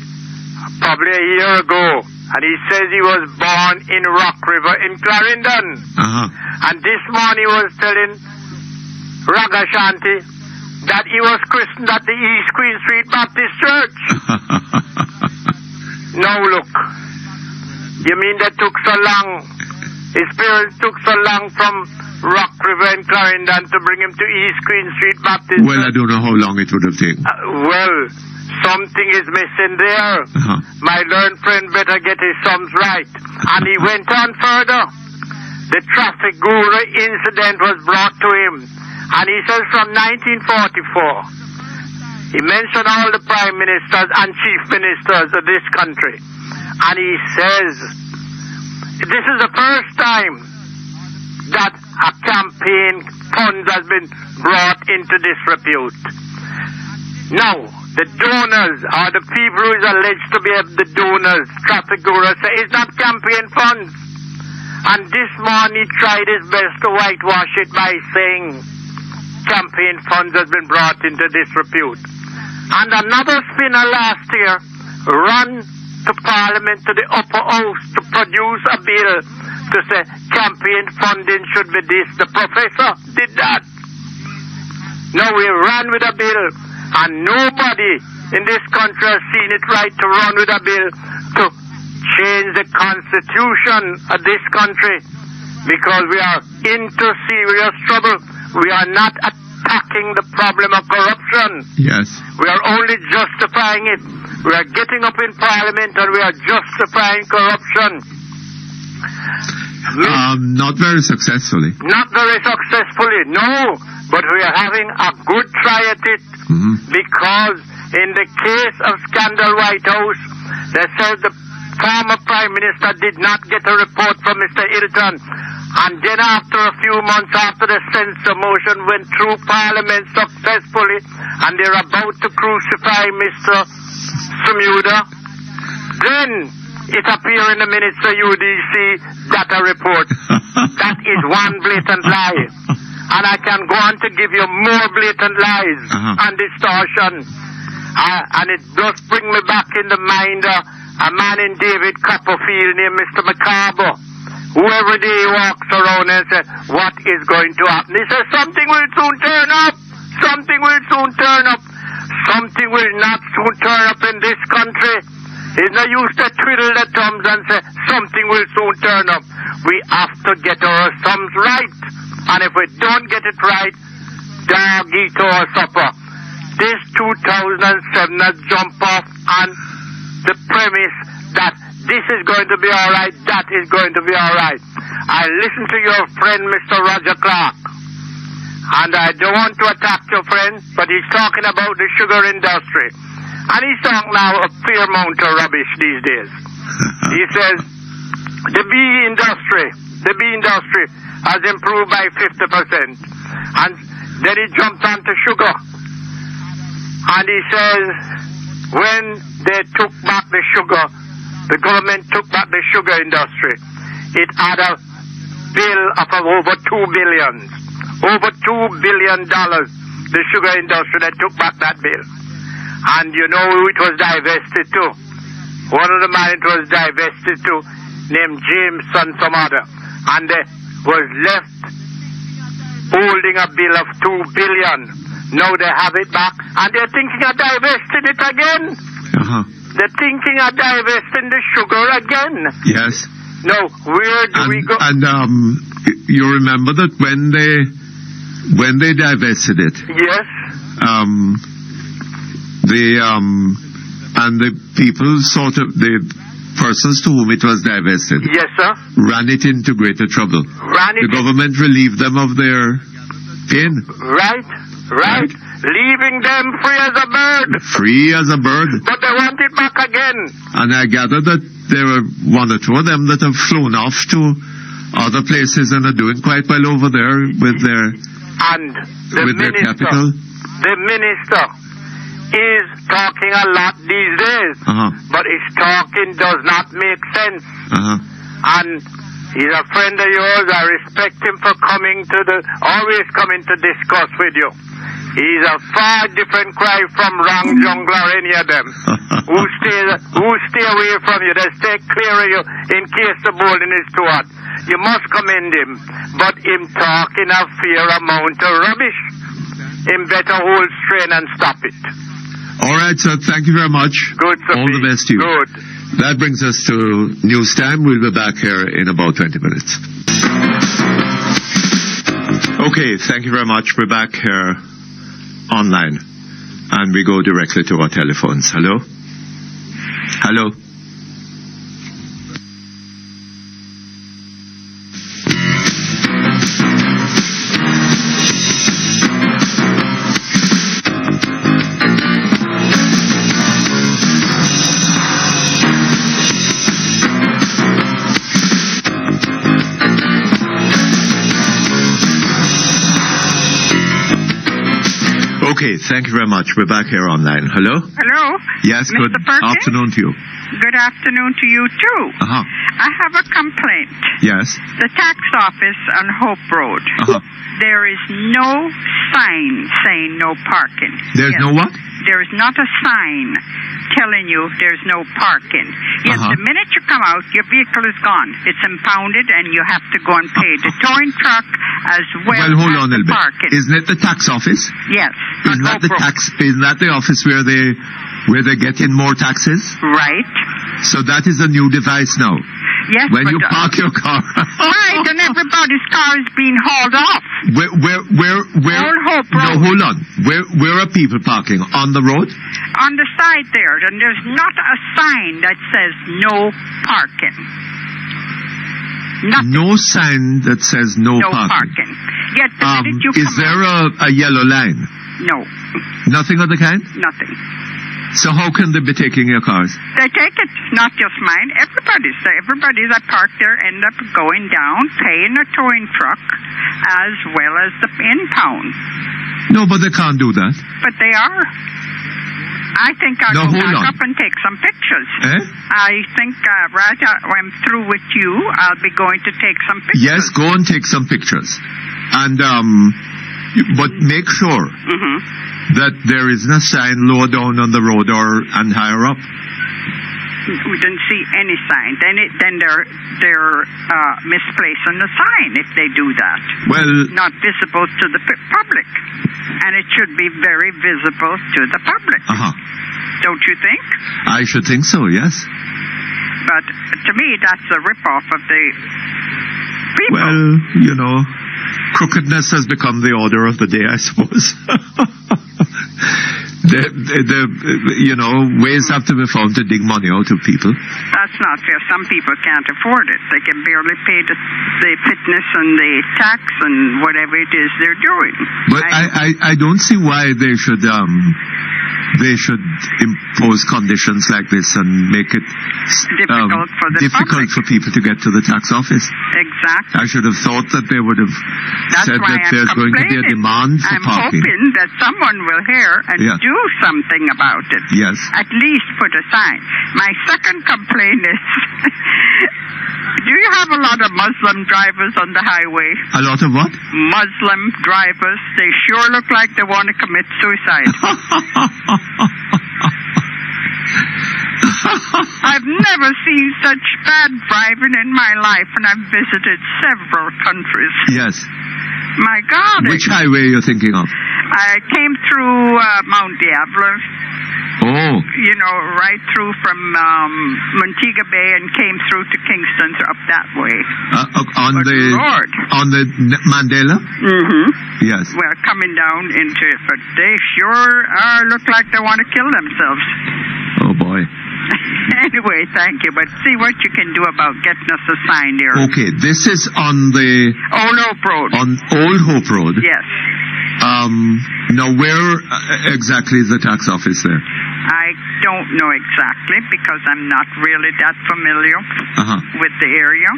probably a year ago, and he says he was born in Rock River in Clarendon. And this morning he was telling Radhashanti that he was christened at the East Queen Street Baptist Church. Now look, you mean that took so long, his parents took so long from Rock River and Clarendon to bring him to East Queen Street Baptist Church? Well, I don't know how long it would have taken. Well, something is missing there. My learned friend better get his sums right. And he went on further. The traffic guru incident was brought to him. And he says from 1944, he mentioned all the prime ministers and chief ministers of this country. And he says, this is the first time that a campaign fund has been brought into disrepute. Now, the donors or the people who is alleged to be the donors, traffic gurus, say it's not campaign funds. And this man, he tried his best to whitewash it by saying campaign funds has been brought into disrepute. And another spinner last year ran to Parliament, to the upper house, to produce a bill to say campaign funding should be this. The professor did that. Now we ran with a bill, and nobody in this country has seen it right to run with a bill to change the constitution of this country, because we are into serious trouble. We are not attacking the problem of corruption. Yes. We are only justifying it. We are getting up in Parliament and we are justifying corruption. Not very successfully. Not very successfully, no. But we are having a good try at it, because in the case of Scandal White House, they said the former Prime Minister did not get a report from Mr. Hilton. And then after a few months after the censure motion went through Parliament successfully, and they're about to crucify Mr. Sumuda, then it appears in the minutes of UDC data report. That is one blatant lie. And I can go on to give you more blatant lies and distortion. And it does bring me back in the mind a man in David Copperfield named Mr. Macabre, who every day walks around and says, what is going to happen? He says, something will soon turn up. Something will soon turn up. Something will not soon turn up in this country. It's no use to twiddle the thumbs and say, something will soon turn up. We have to get our thumbs right. And if we don't get it right, dog eat our supper. This 2007 has jumped off on the premise that this is going to be all right, that is going to be all right. I listened to your friend, Mr. Roger Clark, and I don't want to attack your friend, but he's talking about the sugar industry. And he's talking now a fair amount of rubbish these days. He says the bee industry has improved by 50%. And then he jumped onto sugar. And he says when they took back the sugar, the government took back the sugar industry, it had a bill of over $2 billion. Over $2 billion, the sugar industry that took back that bill. And you know who it was divested to? One of the men it was divested to, named Jameson some other. And they was left holding a bill of $2 billion. Now they have it back, and they're thinking of divesting it again. They're thinking of divesting the sugar again. Yes. Now, where do we go? And you remember that when they divested it? Yes. And the people the persons to whom it was divested. Yes, sir. Ran it into greater trouble. The government relieved them of their pain. Right. Leaving them free as a bird. Free as a bird. But they want it back again. And I gather that there were one or two of them that have flown off to other places and are doing quite well over there with their their capital. The minister is talking a lot these days, but his talking does not make sense. And he's a friend of yours. I respect him for always coming to discuss with you. He's a far different cry from Wrong Jungle or any of them who stay away from you. They stay clear of you in case the bowling is too hot. You must commend him, but him talking a fair amount of rubbish. Him better hold strain and stop it. All right, sir. Thank you very much. Good, sir. All the best to you. Good. That brings us to news time. We'll be back here in about 20 minutes. Okay, thank you very much. We're back here online. And we go directly to our telephones. Hello? Hello? Okay, thank you very much. We're back here online. Hello? Hello? Yes, Mr. good Perkins? afternoon to you. Good afternoon to you, too. Uh-huh. I have a complaint. Yes. The tax office on Hope Road. Uh-huh. There is no sign saying no parking. There's no what? There is not a sign telling you there's no parking. Yet the minute you come out, your vehicle is gone. It's impounded and you have to go and pay the towing truck as well hold as on a the little parking. bit. Isn't it the tax office? Yes. Isn't that the office where they get in more taxes? Right. So that is a new device now. Yes, when you park your car. Right, and everybody's car is being hauled off. Where Old Hope Road. No, hold on. Where are people parking? On the road? On the side there, and there's not a sign that says no parking. Nothing. No sign that says no parking. Yet the minute you is there a yellow line? No. Nothing of the kind? Nothing. So how can they be taking your cars? They take it, not just mine. Everybody's that park there end up going down, paying a towing truck, as well as the impound. No, but they can't do that. But they are. I think I'll go back up and take some pictures. I think right when I'm through with you, I'll be going to take some pictures. Yes, go and take some pictures. And but make sure that there isn't a sign lower down on the road and higher up. We didn't see any sign. Then they're misplacing the sign if they do that. Well, not visible to the public, and it should be very visible to the public. Don't you think? I should think so. Yes. But to me, that's a ripoff of the people. Well, crookedness has become the order of the day, I suppose. Ways have to be found to dig money out of people. That's not fair. Some people can't afford it. They can barely pay the fitness and the tax and whatever it is they're doing. But I don't see why they should impose conditions like this and make it difficult for people to get to the tax office. Exactly. I should have thought that they would have said that there's going to be a demand for parking. I'm hoping that someone will hear and do something about it. Yes. At least put a sign. My second complaint is, do you have a lot of Muslim drivers on the highway? A lot of what? Muslim drivers. They sure look like they want to commit suicide. I've never seen such bad driving in my life, and I've visited several countries. Yes. My God. Which highway are you thinking of? I came through Mount Diablo. Oh. Right through from Montego Bay and came through to Kingston up that way. On the Mandela? Mm-hmm. Yes. Well, coming down into it, but they sure look like they want to kill themselves. Oh, boy. Anyway, thank you, but see what you can do about getting us a sign there. Okay, this is on the... Old Hope Road. On Old Hope Road? Yes. Now, where exactly is the tax office there? I don't know exactly because I'm not really that familiar with the area.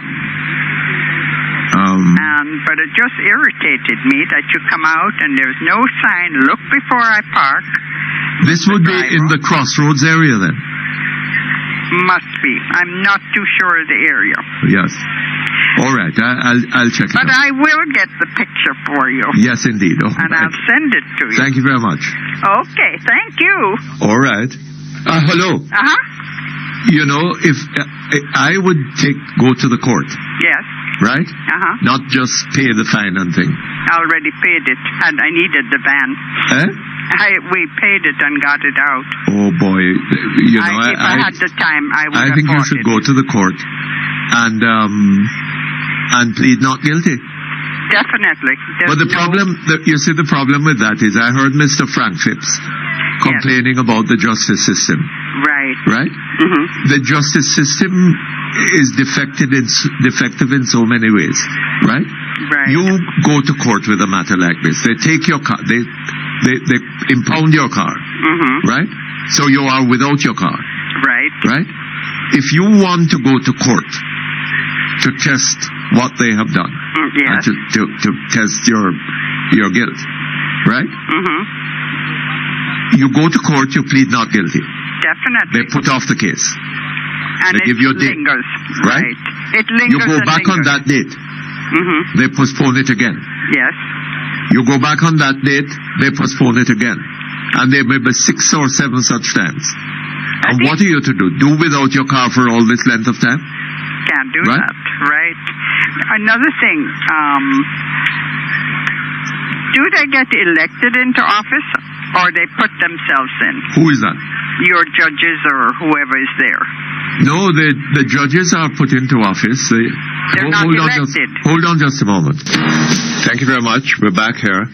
But it just irritated me that you come out and there's no sign, look before I park. This would be in the Crossroads area then? Must be. I'm not too sure of the area. Yes. All right. I'll check it out. But I will get the picture for you. Yes, indeed. Oh, and I'll send it to you. Thank you very much. Okay. Thank you. All right. Hello. If I would go to the court. Yes. Right? Not just pay the fine and thing. I already paid it, and I needed the van. We paid it and got it out. Oh boy! If I had the time, I would. I think you should go to the court and plead not guilty. Definitely. But the problem with that is, I heard Mr. Frank Phipps complaining about the justice system. Right. Right? Mm-hmm. The justice system is defective in so many ways. Right? Right. You go to court with a matter like this. They take your car. They impound your car. Mm-hmm. Right? So you are without your car. Right. Right? If you want to go to court to test what they have done, yes. to test your guilt, right? Mm-hmm. You go to court, you plead not guilty. Definitely. They put off the case. And they give you a date. Lingers. Right? It lingers. You go back on that date. They postpone it again. Yes. You go back on that date, they postpone it again. And there may be 6 or 7 such times. And what are you to do? Do without your car for all this length of time? Can't do that. Right. Another thing, do they get elected into office or they put themselves in? Who is that? Your judges or whoever is there. No, the judges are put into office. They're not elected. Hold on just a moment. Thank you very much. We're back here.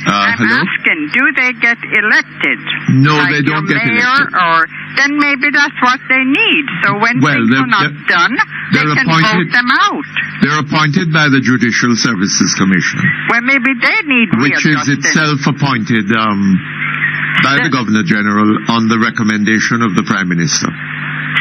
I'm asking, do they get elected? No, like they don't get elected. Or then maybe that's what they need. So when things are not done, they can vote them out. They're appointed by the Judicial Services Commission. Well, maybe they need which is itself appointed by the Governor General on the recommendation of the Prime Minister.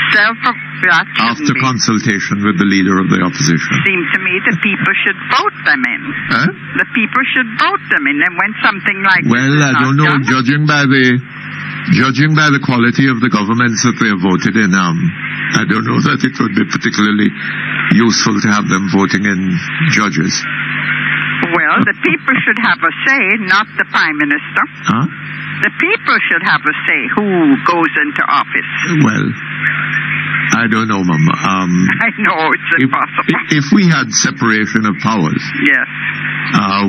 After consultation with the Leader of the Opposition. Seems to me the people should vote them in. Huh? The people should vote them in, and when something like I don't know. Done, judging by the quality of the governments that they have voted in, I don't know that it would be particularly useful to have them voting in judges. Well, the people should have a say, not the Prime Minister. Huh? The people should have a say who goes into office. Well, I don't know, Mama. I know it's impossible. If we had separation of powers, yes,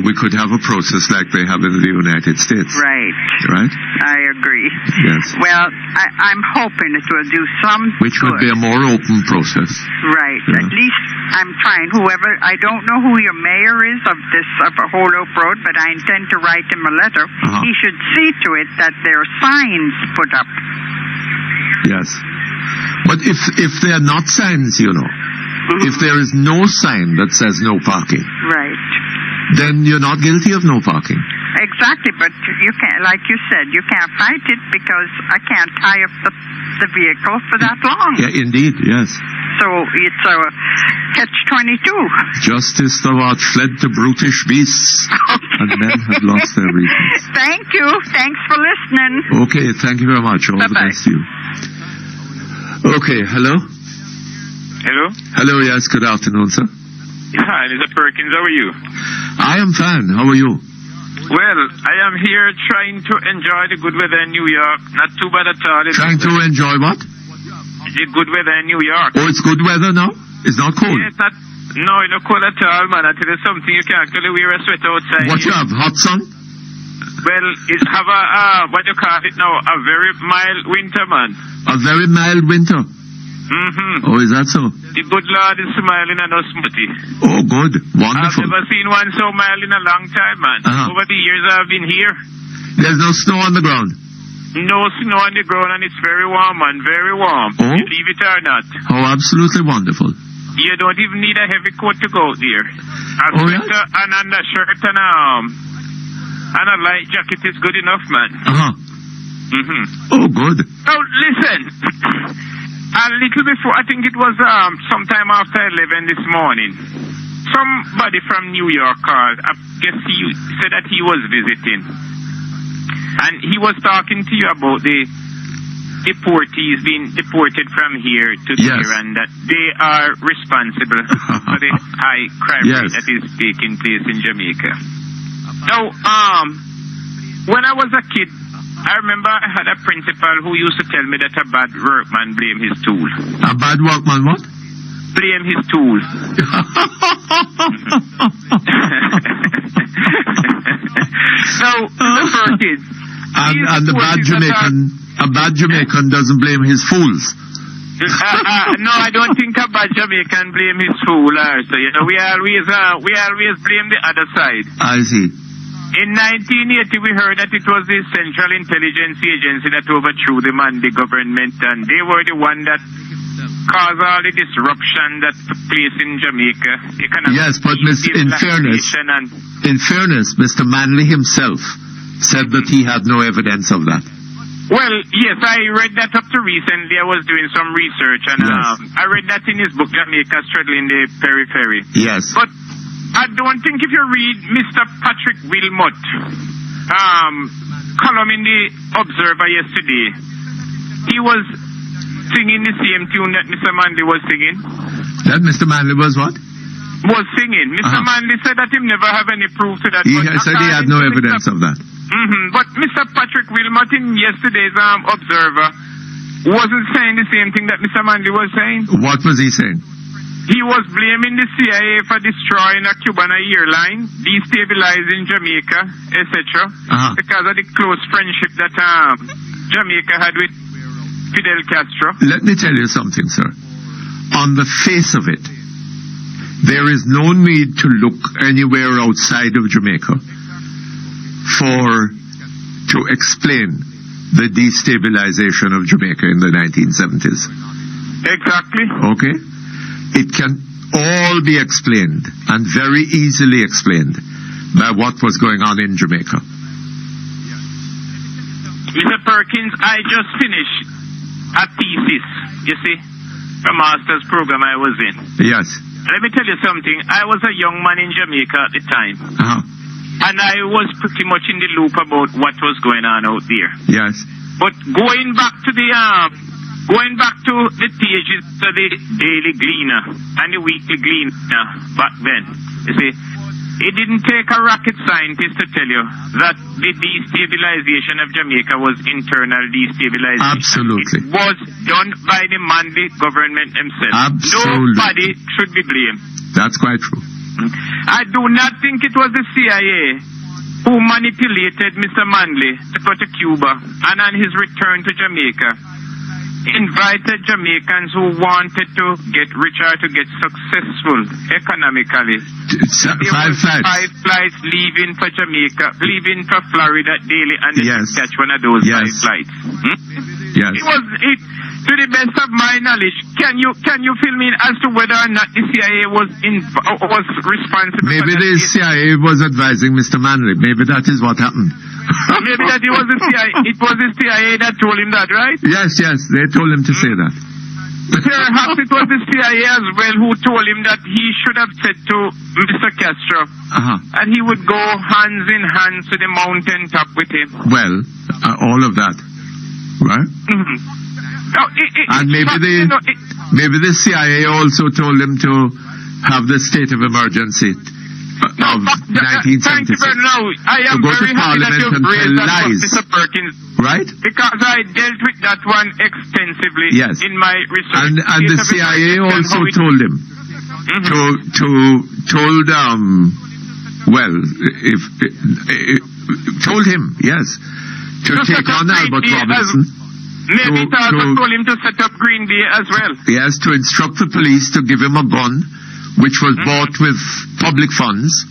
we could have a process like they have in the United States. Right. Right? I agree. Yes. Well, I'm hoping it will do some which good. Would be a more open process. Right. Yeah. At least I'm trying. I don't know who your mayor is of Holyoke Road, but I intend to write him a letter. He should see to it that there are signs put up. Yes. But if they are not signs, if there is no sign that says no parking, right, then you're not guilty of no parking. Exactly, but you can't, like you said, you can't fight it because I can't tie up the vehicle for that long. Yeah, indeed, yes. So it's a catch-22. Justice thou art fled to brutish beasts, and men have lost their reasons. Thank you. Thanks for listening. Okay, thank you very much. All the best to you. Okay, hello? Hello? Hello, yes, good afternoon, sir. Hi, Mr. Perkins, how are you? I am fine, how are you? Well, I am here trying to enjoy the good weather in New York. Not too bad at all. Trying to enjoy what? The good weather in New York. Oh, it's good weather now? It's not cold? Yeah, it's not, no, it's not cold at all, man. I tell you something, you can actually wear a sweater outside. What you have, hot sun? Well, it have what you call it now, a very mild winter, man. A very mild winter? Oh, is that so? The good Lord is smiling at us, Mutty. Oh, good. Wonderful. I've never seen one so mild in a long time, man. Over the years I've been here. There's no snow on the ground? No snow on the ground, and it's very warm, man. Very warm. Oh? You leave it or not. Oh, absolutely wonderful. You don't even need a heavy coat to go out there. A sweater and a shirt and a light jacket is good enough, man. Oh, good. Oh, listen. A little before, I think it was sometime after 11 this morning, somebody from New York called. I guess he said that he was visiting. And he was talking to you about the deportees being deported from here to there, and that they are responsible for the high crime rate that is taking place in Jamaica. Now, when I was a kid, I remember I had a principal who used to tell me that a bad workman blame his tool. A bad workman what? Blame his tool. So, the first is... And the bad Jamaican doesn't blame his fools. No, I don't think a bad Jamaican blame his fool. So, we always blame the other side. I see. In 1980, we heard that it was the Central Intelligence Agency that overthrew the Mandi government, and they were the one that caused all the disruption that took place in Jamaica. Yes, but in fairness, Mr. Manley himself said that he had no evidence of that. Well, yes, I read that up to recently. I was doing some research, and I read that in his book, Jamaica Straddling the Periphery. Yes. But I don't think if you read Mr. Patrick Wilmot, column in the Observer yesterday, he was singing the same tune that Mr. Manley was singing. That Mr. Manley was what? Was singing. Mr. Manley said that he never have any proof to that. He said he had no evidence of that. But Mr. Patrick Wilmot in yesterday's Observer wasn't saying the same thing that Mr. Manley was saying. What was he saying? He was blaming the CIA for destroying a Cuban airline, destabilizing Jamaica, etc., because of the close friendship that Jamaica had with Fidel Castro. Let me tell you something, sir. On the face of it, there is no need to look anywhere outside of Jamaica to explain the destabilization of Jamaica in the 1970s. Exactly. Okay? It can all be explained, and very easily explained, by what was going on in Jamaica. Mr. Perkins, I just finished a thesis, you see, a master's program I was in. Yes. Let me tell you something. I was a young man in Jamaica at the time. And I was pretty much in the loop about what was going on out there. Yes. But going back to the pages of the Daily Gleaner and the Weekly Gleaner back then, you see, it didn't take a rocket scientist to tell you that the destabilization of Jamaica was internal destabilization. Absolutely. It was done by the Manley government themselves. Absolutely. Nobody should be blamed. That's quite true. I do not think it was the CIA who manipulated Mr. Manley to go to Cuba, and on his return to Jamaica, invited Jamaicans who wanted to get richer, to get successful economically. Five flights leaving for Jamaica, leaving for Florida daily, and they didn't catch one of those 5 flights. Yes. To the best of my knowledge, can you fill me in as to whether or not the CIA was responsible? Maybe the CIA was advising Mr. Manley. Maybe that is what happened. Maybe that it was the CIA. It was the CIA that told him that, right? Yes. They told him to say that. Perhaps it was the CIA as well who told him that he should have said to Mr. Castro, and he would go hands in hands to the mountain top with him. Well, all of that, right? And maybe the CIA also told him to have the state of emergency of 1976. Thank you very much. I am very happy that you've raised that one, Mr. Perkins. Right? Because I dealt with that one extensively in my research. And the CIA also told him told him, yes, to take on Albert Robinson. Maybe it also told him to set up Green Bay as well. Yes, to instruct the police to give him a gun, which was bought with public funds,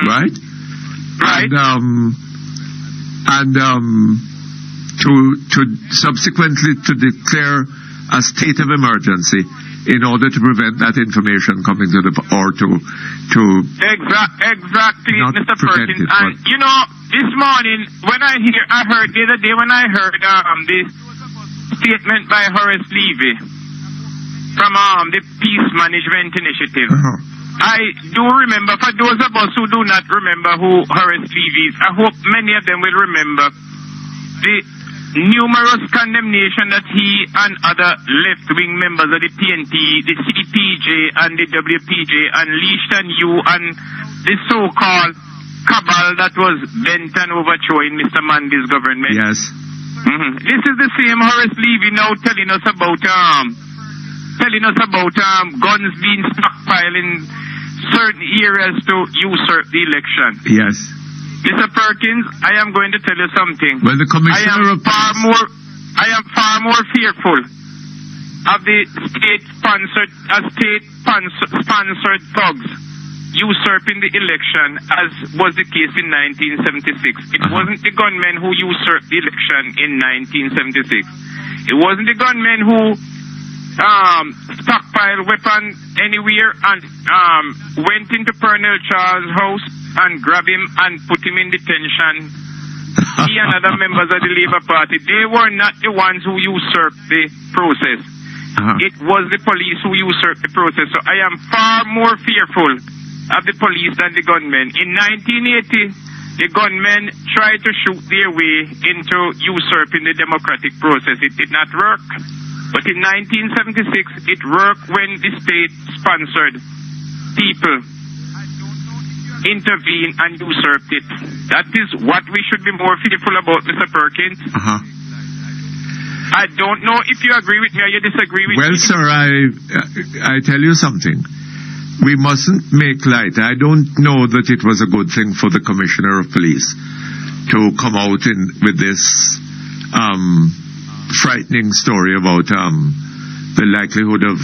right? Right. And to subsequently to declare a state of emergency in order to prevent that information coming to exactly, Mr. Perkins. And you know, this morning when I heard the other day when I heard this statement by Horace Levy from the Peace Management Initiative. I do remember, for those of us who do not remember who Horace Levy is, I hope many of them will remember the numerous condemnation that he and other left-wing members of the PNP, the CPJ and the WPJ unleashed on you and the so-called cabal that was bent and overthrowing Mr. Manley's government. Yes. This is the same Horace Levy now telling us about guns being stockpiled in certain areas to usurp the election. Yes. Mr. Perkins, I am going to tell you something. Well, the commissioner of I am far more fearful of the state-sponsored thugs usurping the election, as was the case in 1976. It wasn't the gunmen who usurped the election in 1976. It wasn't the gunmen who stockpiled weapons anywhere and went into Colonel Charles' house and grabbed him and put him in detention. He and other members of the Labour Party, they were not the ones who usurped the process. It was the police who usurped the process. So I am far more fearful of the police than the gunmen. In 1980, the gunmen tried to shoot their way into usurping the democratic process. It did not work. But in 1976, it worked when the state-sponsored people intervened and usurped it. That is what we should be more fearful about, Mr. Perkins. I don't know if you agree with me or you disagree with me. Well, sir, I tell you something. We mustn't make light. I don't know that it was a good thing for the Commissioner of Police to come out with this frightening story about the likelihood of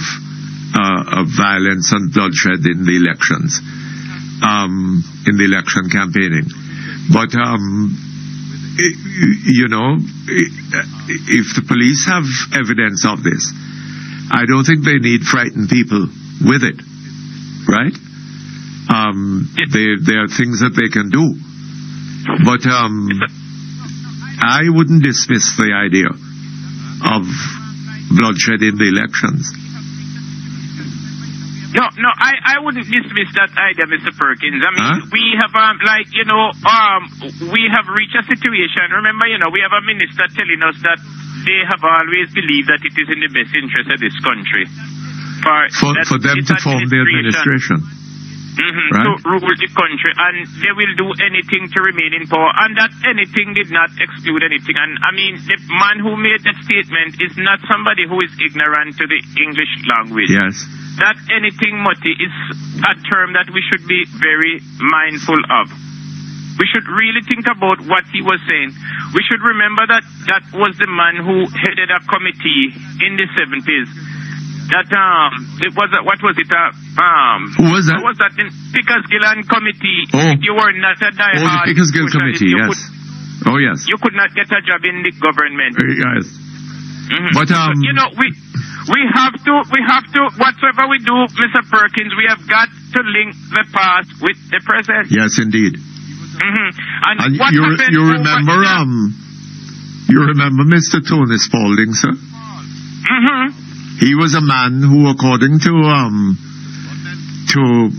violence and bloodshed in the elections, in the election campaigning. But, if the police have evidence of this, I don't think they need frighten people with it. Right? There are things that they can do. But I wouldn't dismiss the idea of bloodshed in the elections. No, I wouldn't dismiss that idea, Mr. Perkins. I mean, we have, we have reached a situation. Remember, we have a minister telling us that they have always believed that it is in the best interest of this country for them to form the administration. Right? To rule the country, and they will do anything to remain in power, and that anything did not exclude anything. And I mean, the man who made that statement is not somebody who is ignorant to the English language. Yes. That anything, Mutty, is a term that we should be very mindful of. We should really think about what he was saying. We should remember that that was the man who headed a committee in the 70s. That it was what was it? Who was that? Was that in Pickersgill Committee? Oh. You were not a diehard. Oh, the Pickersgill Committee. Yes. Yes. You could not get a job in the government. Yes. But we have to whatever we do, Mr. Perkins, we have got to link the past with the present. Yes, indeed. And what you happened? You remember Mr. Tony Spalding, sir? He was a man who, according to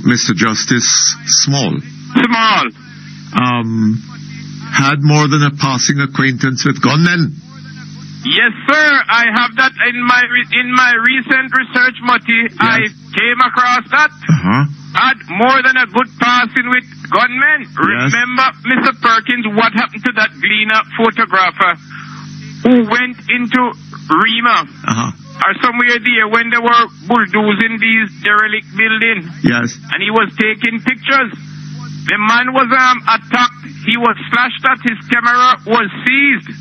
Mr. Justice Small, had more than a passing acquaintance with gunmen. Yes, sir. I have that in my recent research, Mutty. Yes. I came across that. Had more than a good passing with gunmen. Yes. Remember, Mr. Perkins, what happened to that Gleaner photographer who went into Rima? Or somewhere there when they were bulldozing these derelict buildings. Yes. And he was taking pictures. The man was attacked. He was slashed at. His camera was seized.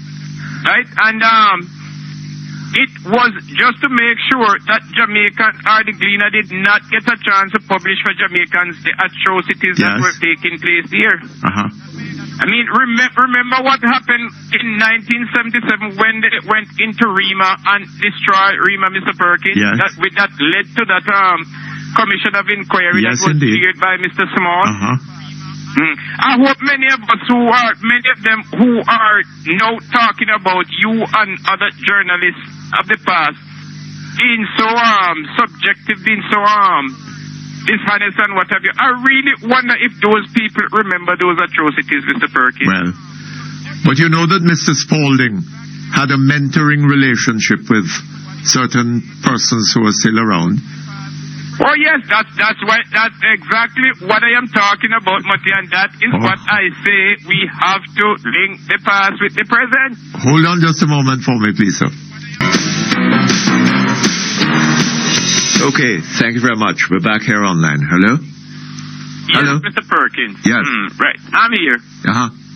Right? And it was just to make sure that Jamaican or the Gleaner did not get a chance to publish for Jamaicans the atrocities that were taking place there. I mean, remember what happened in 1977 when they went into Rima and destroyed Rima, Mr. Perkins? Yes. That led to that commission of inquiry that was chaired by Mr. Small. I hope many of them who are now talking about you and other journalists of the past being so subjective, being so dishonest and what have you. I really wonder if those people remember those atrocities, Mr. Perkins. Well, but you know that Mr. Spalding had a mentoring relationship with certain persons who are still around. Oh yes, that's exactly what I am talking about, Mutty, and that is what I say. We have to link the past with the present. Hold on just a moment for me, please, sir. Okay, thank you very much. We're back here online. Hello? Yes, hello? Mr. Perkins. Yes. Right, I'm here.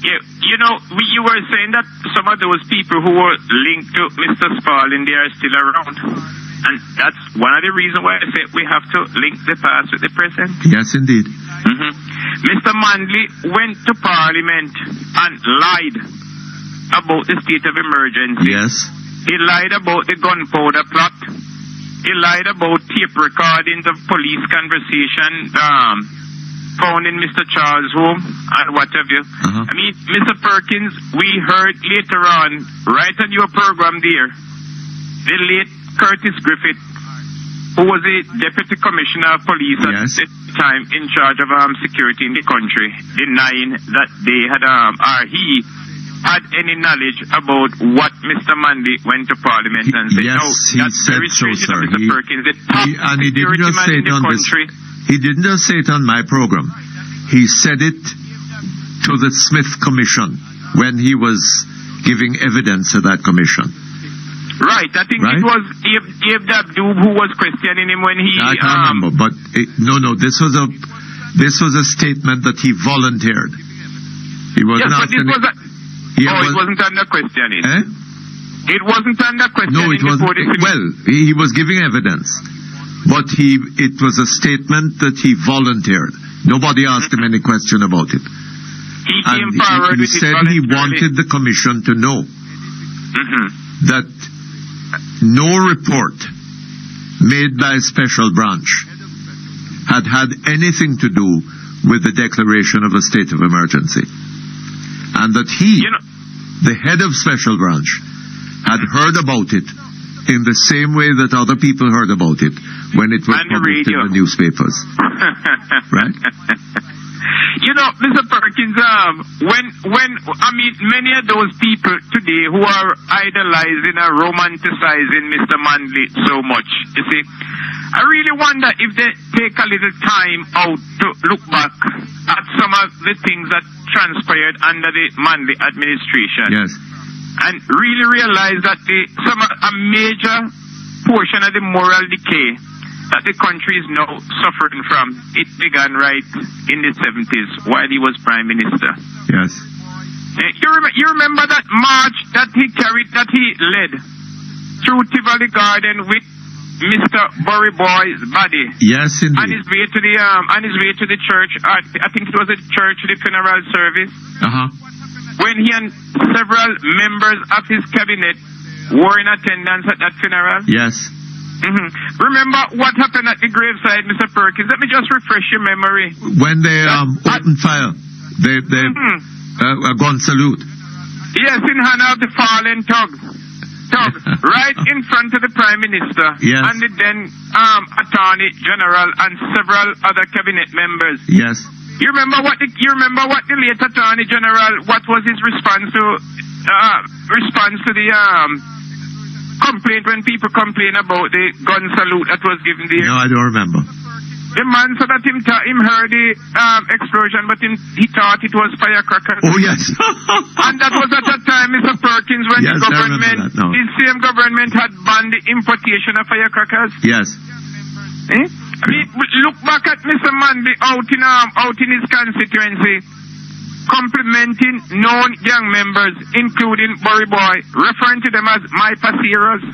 Yeah, you were saying that some of those people who were linked to Mr. Spalding, they are still around. And that's one of the reasons why I say we have to link the past with the present. Yes, indeed. Mr. Manley went to Parliament and lied about the state of emergency. Yes. He lied about the gunpowder plot. He lied about tape recordings of police conversation found in Mr. Charles' home and what have you. I mean, Mr. Perkins, we heard later on, right on your program there, the late Curtis Griffith, who was the Deputy Commissioner of Police at the time in charge of security in the country, denying that they had or he had any knowledge about what Mr. Manley went to Parliament and said. Yes, no, he that's said very so, strange, sir. Mr. Perkins, the top And he didn't security just man say in it the on country. He didn't just say it on my program. He said it to the Smith Commission when he was giving evidence to that commission. Right, I think it was Abe Dabdoob who was questioning him when he... I can't remember, but this was a statement that he volunteered. He wasn't asking... it wasn't under questioning. It wasn't under questioning. No, it wasn't. Well, he was giving evidence, but it was a statement that he volunteered. Nobody asked him any question about it. He came forward with it voluntarily. He wanted the commission to know that no report made by a special branch had anything to do with the declaration of a state of emergency. And that he, the head of special branch, had heard about it in the same way that other people heard about it when it was published in the newspapers. Right? You know, Mr. Perkins, when many of those people today who are idolizing and romanticizing Mr. Manley so much, you see, I really wonder if they take a little time out to look back at some of the things that transpired under the Manley administration. Yes. And really realize that a major portion of the moral decay that the country is now suffering from, it began right in the 70s while he was Prime Minister. Yes. You remember that march that he led through Tivoli Garden with Mr. Burry Boy's body? Yes, indeed. On his way to the church, I think it was a church, the funeral service. When he and several members of his cabinet were in attendance at that funeral. Yes. Remember what happened at the graveside, Mr. Perkins? Let me just refresh your memory. When they opened fire, a gun salute. Yes, in honor of the fallen Tug, right in front of the Prime Minister and the then Attorney General and several other cabinet members. Yes. You remember what the late Attorney General, what was his response to the complaint when people complain about the gun salute that was given there? No, I don't remember. The man said that him heard the explosion, but he thought it was firecrackers. Oh, yes. And that was at that time, Mr. Perkins, when the same government had banned the importation of firecrackers. Yes. I mean, look back at Mr. Manley out in his constituency, complimenting known gang members, including Burry Boy, referring to them as my passeros.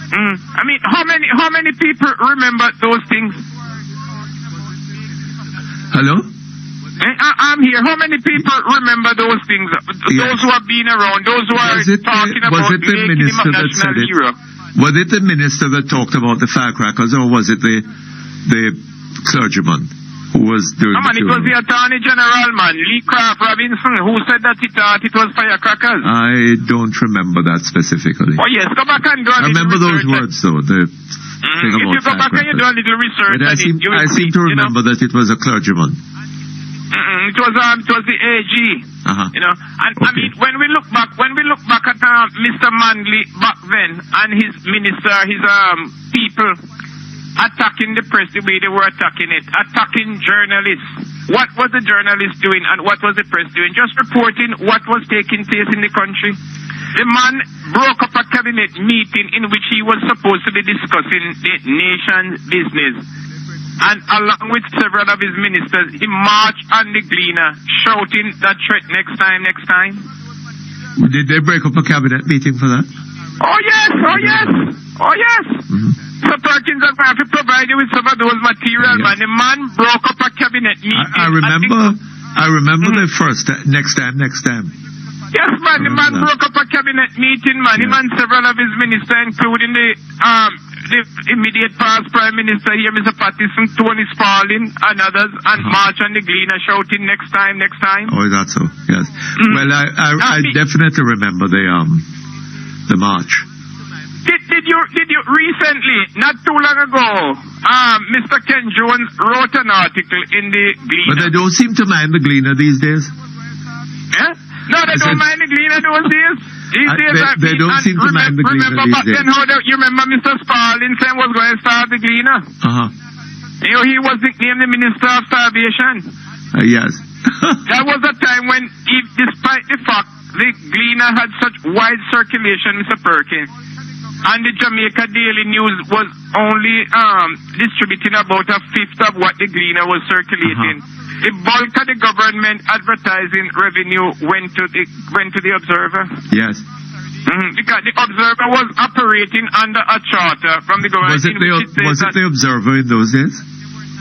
I mean, how many people remember those things? Hello? I'm here. How many people remember those things? Those who have been around, those who are talking about making him a national hero. Was it the minister that talked about the firecrackers, or was it the clergyman who was doing it was the Attorney General, man, Lee Craft Robinson, who said that he thought it was firecrackers. I don't remember that specifically. Oh, yes, go back and do a little research. I remember those words, though, the thing about if you go back and you do a little research, but I seem to remember that it was a clergyman. It was the AG. You know, and I mean, when we look back at Mr. Manley back then and his minister, his people attacking the press the way they were attacking it, attacking journalists. What was the journalists doing and what was the press doing? Just reporting what was taking place in the country. The man broke up a cabinet meeting in which he was supposed to be discussing the nation's business. And along with several of his ministers, he marched on the Gleaner, shouting that threat, next time. Did they break up a cabinet meeting for that? Oh, yes. So Perkins, I'm going to provide you with some of those material, man. The man broke up a cabinet meeting. I remember the first, next time. Yes, man, the man broke up a cabinet meeting, man. Him and several of his ministers, including the immediate past Prime Minister here, Mr. Pattison, Tony Spalding, and others, and march on the Gleaner shouting next time. Oh, is that so? Yes. Well, I definitely remember the march. Did you recently, not too long ago, Mr. Ken Jones wrote an article in the Gleaner. But they don't seem to mind the Gleaner these days. Yeah? No, they don't mind the Gleaner those days. They don't seem to mind the Gleaner these days. You remember Mr. Spalding saying was going to start the Gleaner? You know, he was nicknamed the Minister of Starvation. Yes. That was a time when, despite the fact the Gleaner had such wide circulation, Mr. Perkins, and the Jamaica Daily News was only distributing about a fifth of what the Gleaner was circulating. The bulk of the government advertising revenue went to the Observer. Yes. Because the Observer was operating under a charter from the government. Was it the Observer in those days?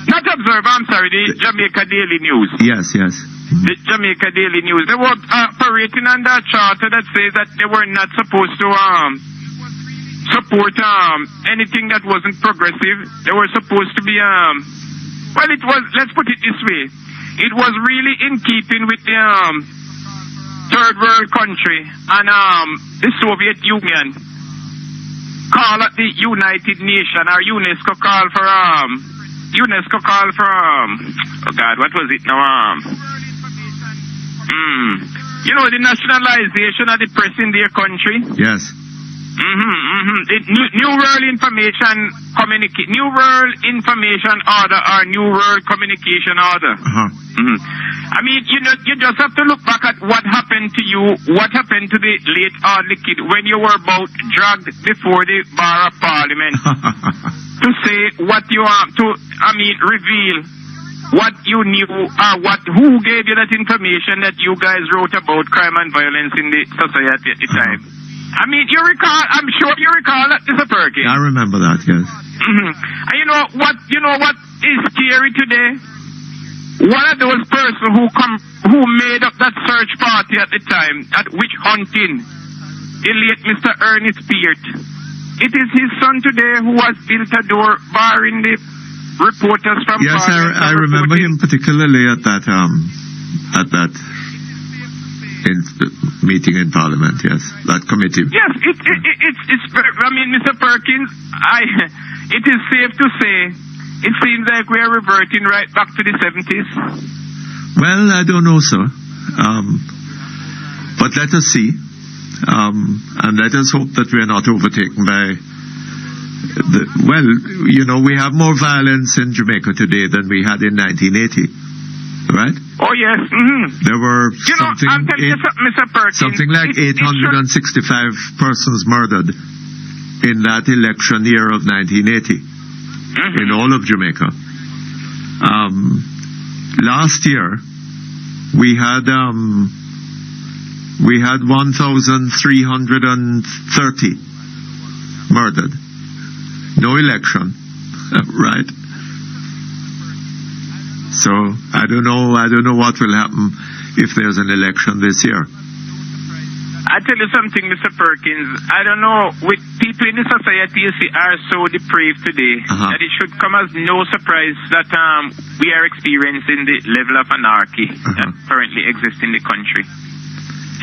Not Observer, I'm sorry, the Jamaica Daily News. Yes. The Jamaica Daily News. They were operating under a charter that says that they were not supposed to support anything that wasn't progressive. They were supposed to be well, it was, let's put it this way, it was really in keeping with the third world country and the Soviet Union call at the United Nations, or UNESCO call for oh God, what was it now? You know, the nationalization of the press in their country. Yes. The New World Information Order or New World Communication Order. I mean, you know, you just have to look back at what happened to you, what happened to the late Audley Kid when you were about dragged before the bar of Parliament to say what you reveal what you knew, who gave you that information that you guys wrote about crime and violence in the society at the time. I mean, you recall, I'm sure you recall that, Mr. Perkins. I remember that, yes. And you know what is scary today? One of those persons who made up that search party at the time, at witch hunting, the late Mr. Ernest Peart. It is his son today who has built a door barring the reporters from Yes, I remember him particularly at that meeting in Parliament, yes, that committee. Yes, it's I mean, Mr. Perkins, it is safe to say it seems like we are reverting right back to the 70s. Well, I don't know, sir. But let us see. And let us hope that we are not overtaken by we have more violence in Jamaica today than we had in 1980. Right? Oh, yes. There were Mr. Perkins, something like 865 persons murdered in that election year of 1980 in all of Jamaica. Last year, we had 1,330 murdered. No election, right? So I don't know what will happen if there's an election this year. I tell you something, Mr. Perkins. I don't know, with people in the society you see are so depraved today that it should come as no surprise that we are experiencing the level of anarchy that currently exists in the country.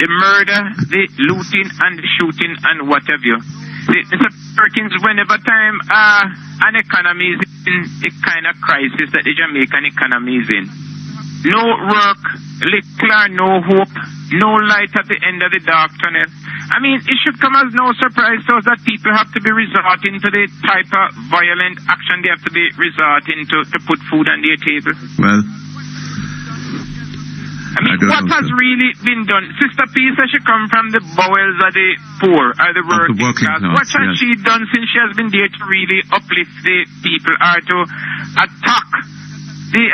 The murder, the looting and the shooting and what have you. See, Mr. Perkins, whenever time an economy is in a kind of crisis that the Jamaican economy is in, no work, little or no hope, no light at the end of the dark tunnel. I mean, it should come as no surprise to us that people have to be resorting to the type of violent action they have to be resorting to put food on their table. Well, I mean, what has really been done? Sister P says she come from the bowels of the poor, or the working class. What has she done since she has been there to really uplift the people, or to attack the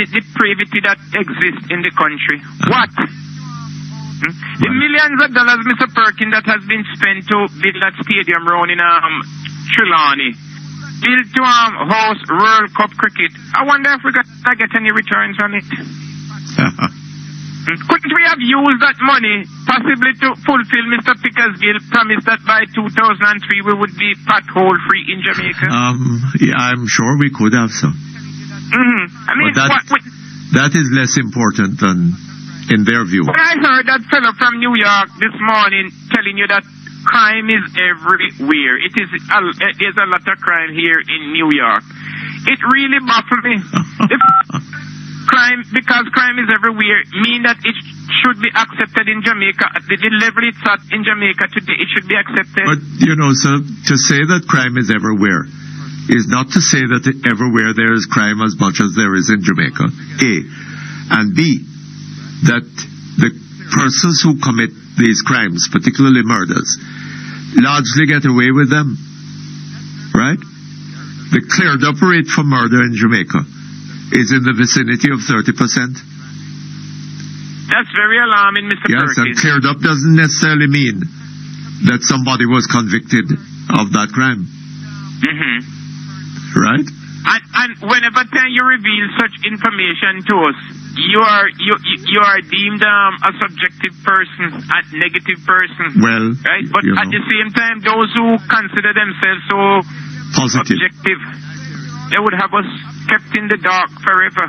depravity that exists in the country? What? The millions of dollars, Mr. Perkins, that has been spent to build that stadium round in Trelawney, built to host World Cup cricket. I wonder if we're going to get any returns on it. Couldn't we have used that money possibly to fulfill Mr. Pickersgill promise that by 2003 we would be pothole free in Jamaica? Yeah, I'm sure we could have, so. I mean, that is less important than in their view. When I heard that fellow from New York this morning telling you that crime is everywhere. There's a lot of crime here in New York. It really baffles me. Because crime is everywhere, mean that it should be accepted in Jamaica. At the level it's at in Jamaica today, it should be accepted. But, sir, to say that crime is everywhere is not to say that everywhere there is crime as much as there is in Jamaica, A. And B, that the persons who commit these crimes, particularly murders, largely get away with them. Right? The cleared up rate for murder in Jamaica is in the vicinity of 30%. That's very alarming, Mr. Yes, Perkins. and cleared up doesn't necessarily mean that somebody was convicted of that crime. Mm-hmm. Right? And whenever time you reveal such information to us, you are deemed a subjective person, a negative person. Well, right? But at the same time, those who consider themselves so positive, objective, they would have us kept in the dark forever.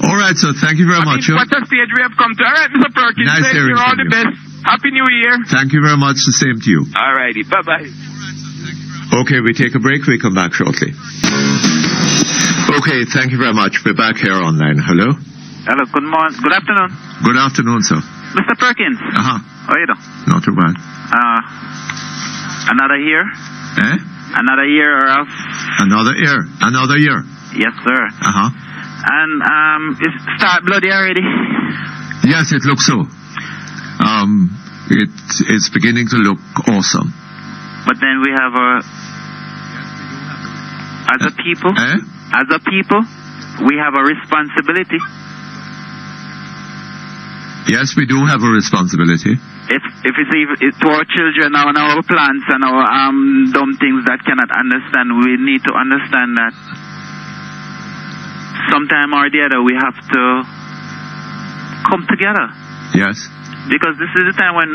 All right, so thank you very much. What a stage we have come to. All right, Mr. Perkins, nice thank you. All the best. Happy New Year. Thank you very much. The same to you. All righty. Bye-bye. Okay, we take a break. We come back shortly. Okay, thank you very much. We're back here online. Hello? Hello, good morning. Good afternoon. Good afternoon, sir. Mr. Perkins. Uh-huh. How are you doing? Not too bad. Another year? Eh? Another year or else? Another year. Another year. Yes, sir. Uh-huh. And it's start bloody already? Yes, it looks so. It's beginning to look awesome. But then we have as a people, we have a responsibility. Yes, we do have a responsibility. If it's to our children and our plants and our dumb things that cannot understand, we need to understand that sometime or the other we have to come together. Yes. Because this is the time when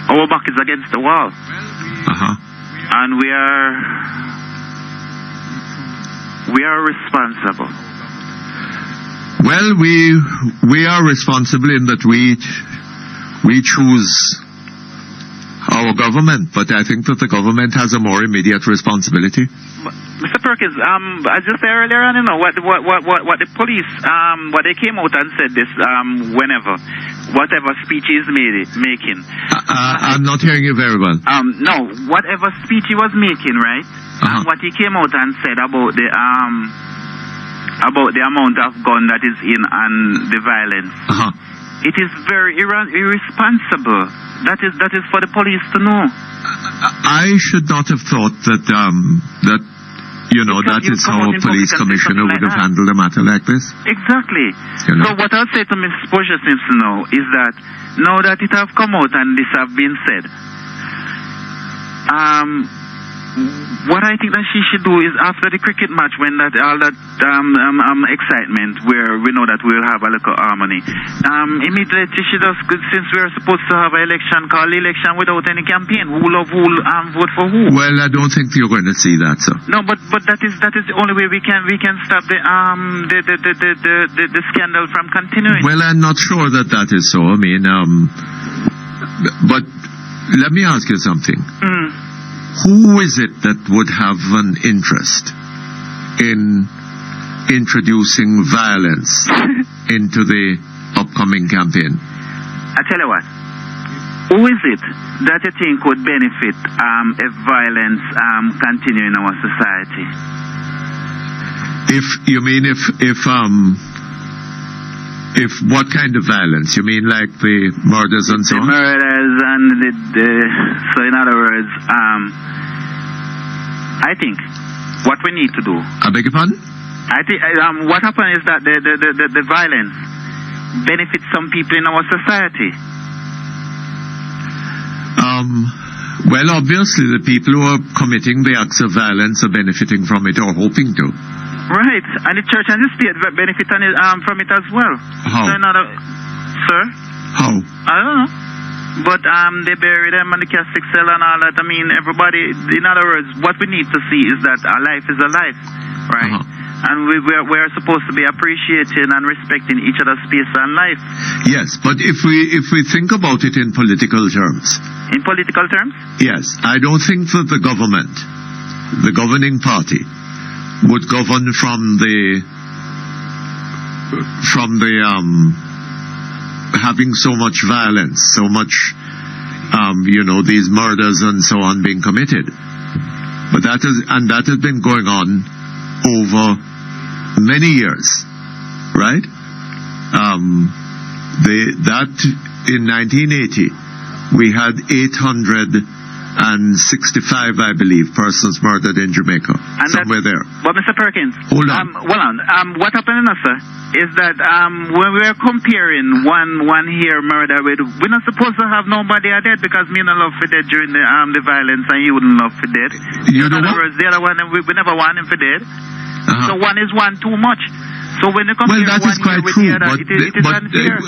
our back is against the wall. Uh-huh. And we are responsible. Well, we are responsible in that we choose our government, but I think that the government has a more immediate responsibility. Mr. Perkins, I just said earlier on, what the police, what they came out and said this, whatever speech he's making. I'm not hearing you very well. No, whatever speech he was making, right? Uh-huh. What he came out and said about the amount of gun that is in and the violence. Uh-huh. It is very irresponsible. That is for the police to know. I should not have thought that that is how a police commissioner would have handled a matter like this. Exactly. So what I'll say to Ms. Portia Simpson now is that now that it have come out and this have been said, what I think that she should do is after the cricket match, when that all that excitement, where we know that we'll have a little harmony, immediately she does, since we're supposed to have an election, call the election without any campaign. Who vote for who? Well, I don't think you're going to see that, sir. No, but that is the only way we can stop the scandal from continuing. Well, I'm not sure that is so. I mean, but let me ask you something. Who is it that would have an interest in introducing violence into the upcoming campaign? I tell you what. Who is it that you think would benefit if violence continue in our society? If what kind of violence? You mean like the murders and so on? The murders and so in other words, I think what we need to do. I beg your pardon? I think what happened is that the violence benefits some people in our society. Well, obviously the people who are committing the acts of violence are benefiting from it or hoping to. Right, and the church and the state benefit from it as well. How? Sir? How? I don't know. But they bury them and the Catholic cell and all that. I mean, everybody, in other words, what we need to see is that a life is a life, right? And we're supposed to be appreciating and respecting each other's space and life. Yes, but if we think about it in political terms. In political terms? Yes, I don't think that the government, the governing party, would govern from the having so much violence, so much these murders and so on being committed. But that has been going on over many years, right? That in 1980 we had 865, I believe, persons murdered in Jamaica, and somewhere there. But Mr. Perkins, hold on. What happened, sir, is that when we are comparing one here murder with, we're not supposed to have nobody dead because me not love for dead during the violence and you wouldn't love for dead. You know what? The other one we never want him for dead. So one is one too much. So when you compare that is quite true, but it is unfair.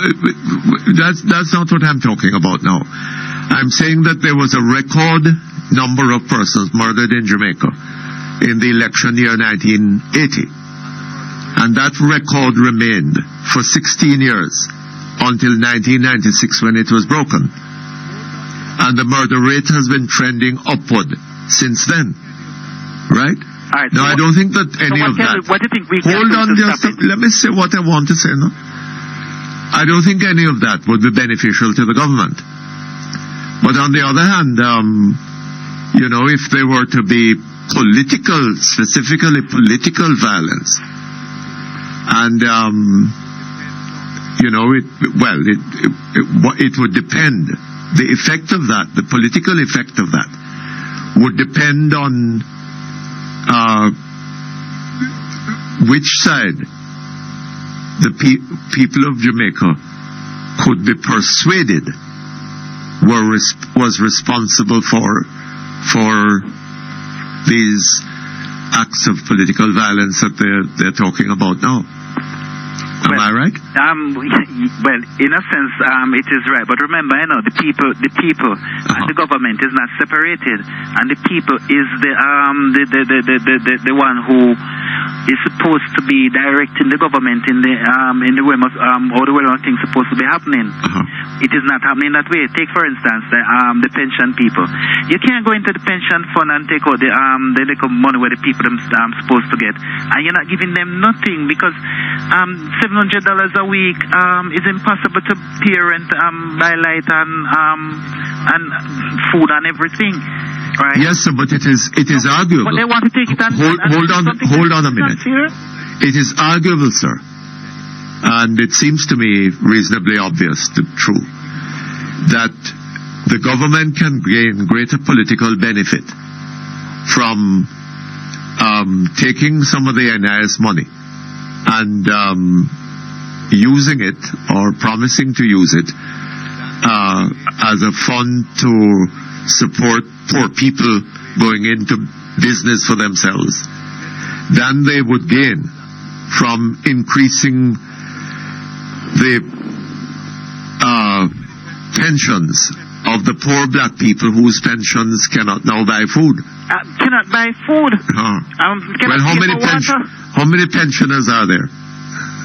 That's not what I'm talking about now. I'm saying that there was a record number of persons murdered in Jamaica in the election year 1980. And that record remained for 16 years until 1996 when it was broken. And the murder rate has been trending upward since then. Right? Right, now, I don't think that any of that... What do you think we can Hold on, let me say what I want to say now. I don't think any of that would be beneficial to the government. But on the other hand, if there were to be specifically political violence, and, it would depend. The effect of that, the political effect of that, would depend on which side the people of Jamaica could be persuaded was responsible for these acts of political violence that they're talking about now. Am I right? Well, in a sense, it is right. But remember, the people and the government is not separated, and the people is the one who is supposed to be directing the government in the way of all the way around things supposed to be happening. It is not happening that way. Take for instance the pension people. You can't go into the pension fund and take out the money where the people are supposed to get, and you're not giving them nothing because $700 a week is impossible to pay rent, buy light and food and everything. Right? Yes, sir, but it is arguable. But they want to take it hold on a minute. It is arguable, sir, and it seems to me reasonably obvious, true, that the government can gain greater political benefit from taking some of the NIS money and using it or promising to use it as a fund to support poor people going into business for themselves than they would gain from increasing the pensions of the poor black people whose pensions cannot now buy food. Cannot buy food? Well, how many pensioners are there?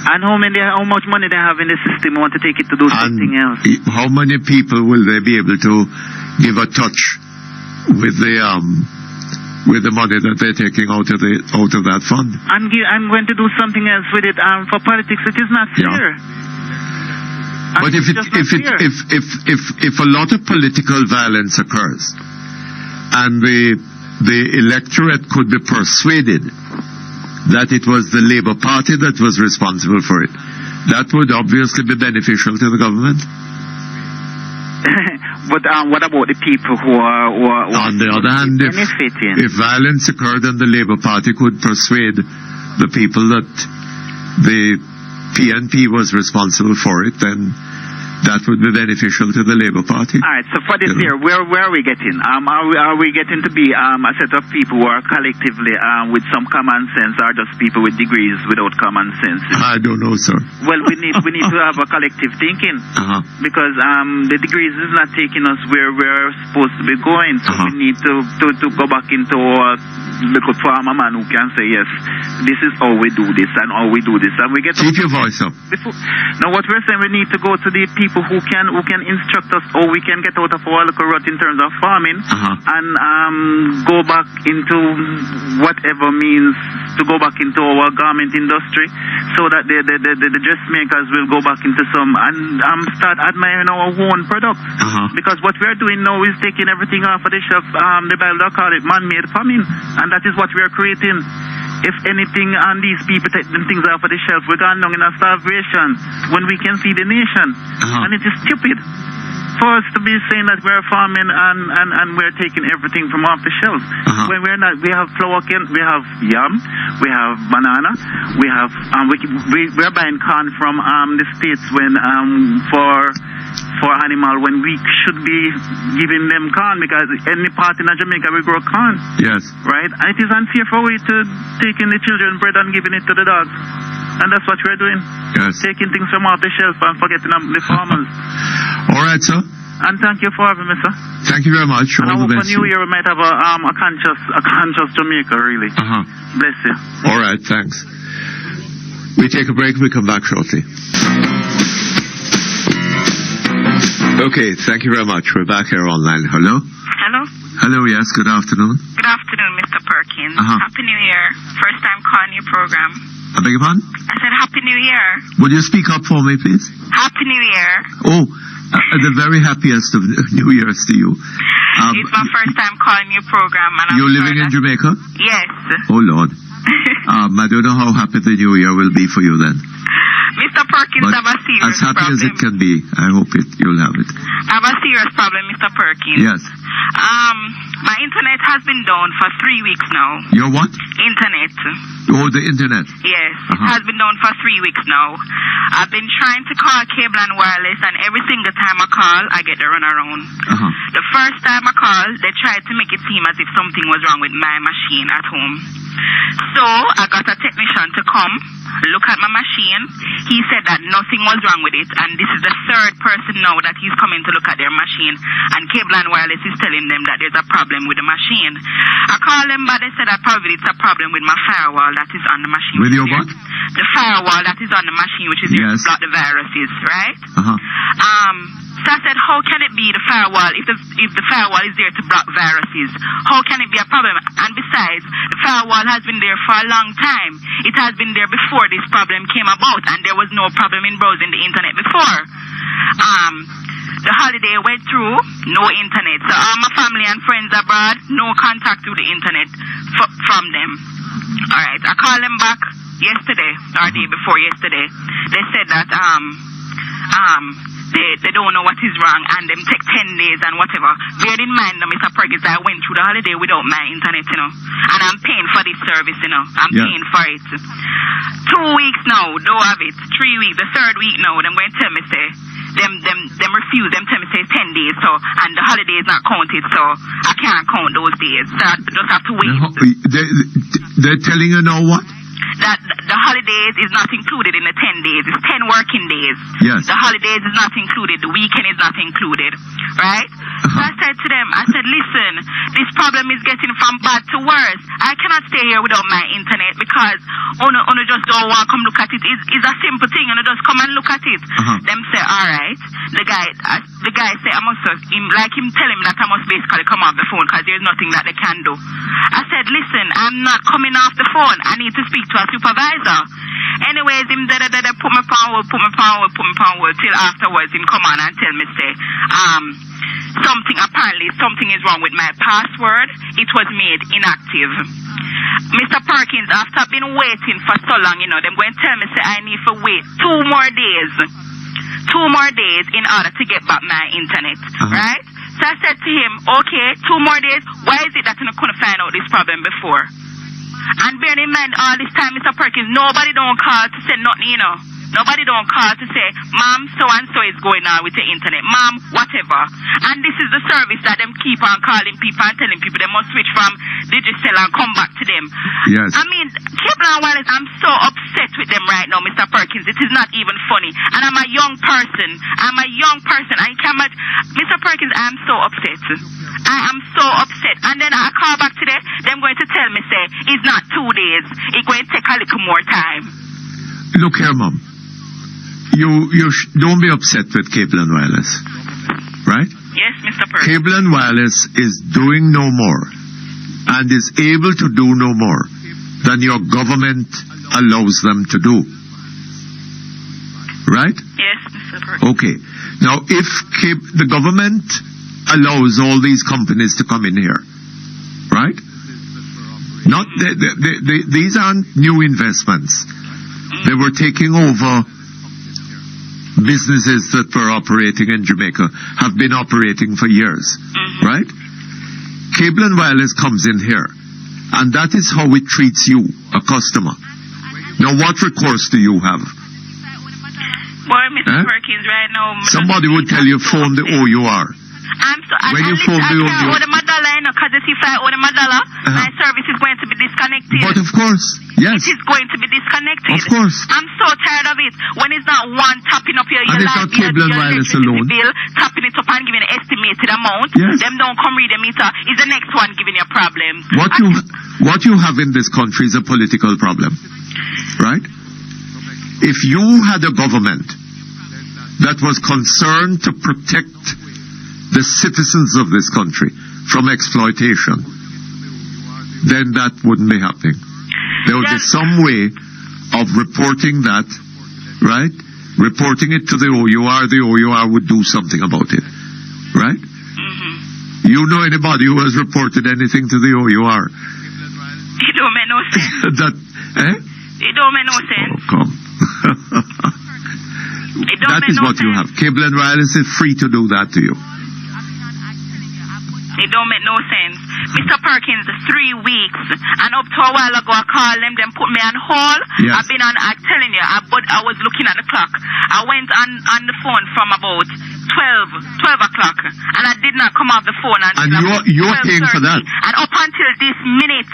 And how much money they have in the system want to take it to do something else? How many people will they be able to give a touch with the money that they're taking out of that fund? I'm going to do something else with it. For politics, it is not fair. But if a lot of political violence occurs, and the electorate could be persuaded that it was the Labour Party that was responsible for it, that would obviously be beneficial to the government. But what about the people who are on the other hand, if violence occurred and the Labour Party could persuade the people that the PNP was responsible for it, then that would be beneficial to the Labour Party. All right, so for this year, where are we getting? Are we getting to be a set of people who are collectively with some common sense, or just people with degrees without common sense? I don't know, sir. Well, we need to have a collective thinking because the degrees is not taking us where we're supposed to be going. So we need to go back into our little farmer man who can say, yes, this is how we do this and how we do this. And we get keep your voice up. Now what we're saying, we need to go to the people who can instruct us how we can get out of our little rut in terms of farming and go back into whatever means to go back into our garment industry, so that the dressmakers will go back into some and start admiring our own products. Because what we are doing now is taking everything off of the shelf. The Bible call it man-made famine, and that is what we are creating. If anything, these people take them things off of the shelf, we're going down in a starvation when we can feed the nation. And it is stupid for us to be saying that we're farming and we're taking everything from off the shelf. When we're not. We have flour cane, we have yam, we have banana, we have we're buying corn from the States when for animal, when we should be giving them corn, because any part in Jamaica we grow corn. Yes. Right? And it is unfair for we to taking the children bread and giving it to the dogs. And that's what we're doing. Yes. Taking things from off the shelf and forgetting the farmers. All right, sir. And thank you for having me, sir. Thank you very much. And I hope for New Year we might have a conscious Jamaica, really. Bless you. All right, thanks. We take a break. We come back shortly. Okay, thank you very much. We're back here online. Hello? Hello? Hello, yes, good afternoon. Good afternoon, Mr. Perkins. Happy New Year. First time calling your program. I beg your pardon? I said Happy New Year. Would you speak up for me, please? Happy New Year. Oh, the very happiest of New Years to you. It's my first time calling your program. And you're living in Jamaica? Yes. Oh, Lord. I don't know how happy the New Year will be for you then. Mr. Perkins, I have a serious problem. As happy as it can be. I hope you'll have it. I have a serious problem, Mr. Perkins. Yes. My internet has been down for 3 weeks now. Your what? Internet. Oh, the internet. Yes, it has been down for 3 weeks now. I've been trying to call Cable and Wireless, and every single time I call, I get the runaround. The first time I called, they tried to make it seem as if something was wrong with my machine at home. So I got a technician to come, look at my machine. He said that nothing was wrong with it, and this is the third person now that he's coming to look at their machine, and Cable and Wireless is telling them that there's a problem with the machine. I called them, but they said that probably it's a problem with my firewall that is on the machine. With your what? The firewall that is on the machine, which is here to block the viruses, right? So I said, how can it be the firewall if the firewall is there to block viruses? How can it be a problem? And besides, the firewall has been there for a long time. It has been there before this problem came about, and there was no problem in browsing the internet before. The holiday went through, no internet. So all my family and friends abroad, no contact through the internet from them. All right, I called them back yesterday, or day before yesterday. They said that they don't know what is wrong, and them take 10 days and whatever. Bear in mind, Mr. Perkins, I went through the holiday without my internet, and I'm paying for this service, I'm paying for it. 2 weeks now, don't have it. 3 weeks, the third week now, them going to tell me, say, them refuse, them tell me, say, 10 days, so, and the holiday is not counted, so I can't count those days, so I just have to wait. They're telling you now what? That the holidays is not included in the 10 days. It's 10 working days. Yes. The holidays is not included. The weekend is not included. Right? So I said to them, listen, this problem is getting from bad to worse. I cannot stay here without my internet because Ono just don't want to come look at it. It's a simple thing. Just come and look at it. Them say, all right. The guy say, I must tell him that I must basically come off the phone because there's nothing that they can do. I said, listen, I'm not coming off the phone. I need to speak to a supervisor. Anyways, him put me power till afterwards him come on and tell me say something is wrong with my password. It was made inactive. Mr. Perkins, after I've been waiting for so long, them going to tell me say I need to wait 2 more days. 2 more days in order to get back my internet. Right? So I said to him, okay, 2 more days, why is it that you couldn't find out this problem before? And bear in mind, all this time, Mr. Perkins, nobody don't call to say nothing, Nobody don't call to say, Mom, so-and-so is going on with the internet. Mom, whatever. And this is the service that them keep on calling people and telling people they must switch from Digicel and come back to them. Yes. I mean, Cable and Wireless, I'm so upset with them right now, Mr. Perkins. It is not even funny. And I'm a young person. I cannot, Mr. Perkins, I'm so upset. I am so upset. And then I call back today, they're going to tell me, say, it's not 2 days. It's going to take a little more time. Look here, Mom. Don't be upset with Cable and Wireless. Right? Yes, Mr. Perkins. Cable and Wireless is doing no more and is able to do no more than your government allows them to do. Right? Yes, Mr. Perkins. Okay. Now, if the government allows all these companies to come in here, right? Not these aren't new investments. They were taking over businesses that were operating in Jamaica, have been operating for years, right? Cable and Wireless comes in here, and that is how it treats you, a customer. Now, what recourse do you have? Well, Mr. Perkins, right now... Somebody would tell you, phone the OUR. When you phone the OUR... I can't owe them $1, because if I owe them $1, my service is going to be disconnected. But of course, yes. It is going to be disconnected. Of course. I'm so tired of it. When it's not one tapping up your light bill, Cable and Wireless alone. Bill, tapping it up and giving an estimated amount. Yes. Them don't come read the meter. Is the next one giving you problems. What you have in this country is a political problem, right? If you had a government that was concerned to protect the citizens of this country from exploitation, then that wouldn't be happening. There would be some way of reporting that, right? Reporting it to the OUR would do something about it, right? You know anybody who has reported anything to the OUR? It don't make no sense. It don't make no sense. Oh, come. That is what you have. Cable and Wireless is free to do that to you. It don't make no sense. Mr. Perkins, 3 weeks, and up to a while ago I called them put me on hold. Yes. I've been on, I'm telling you, but I was looking at the clock. I went on the phone from about 12 o'clock, and I did not come off the phone until and you're paying for that. And up until this minute,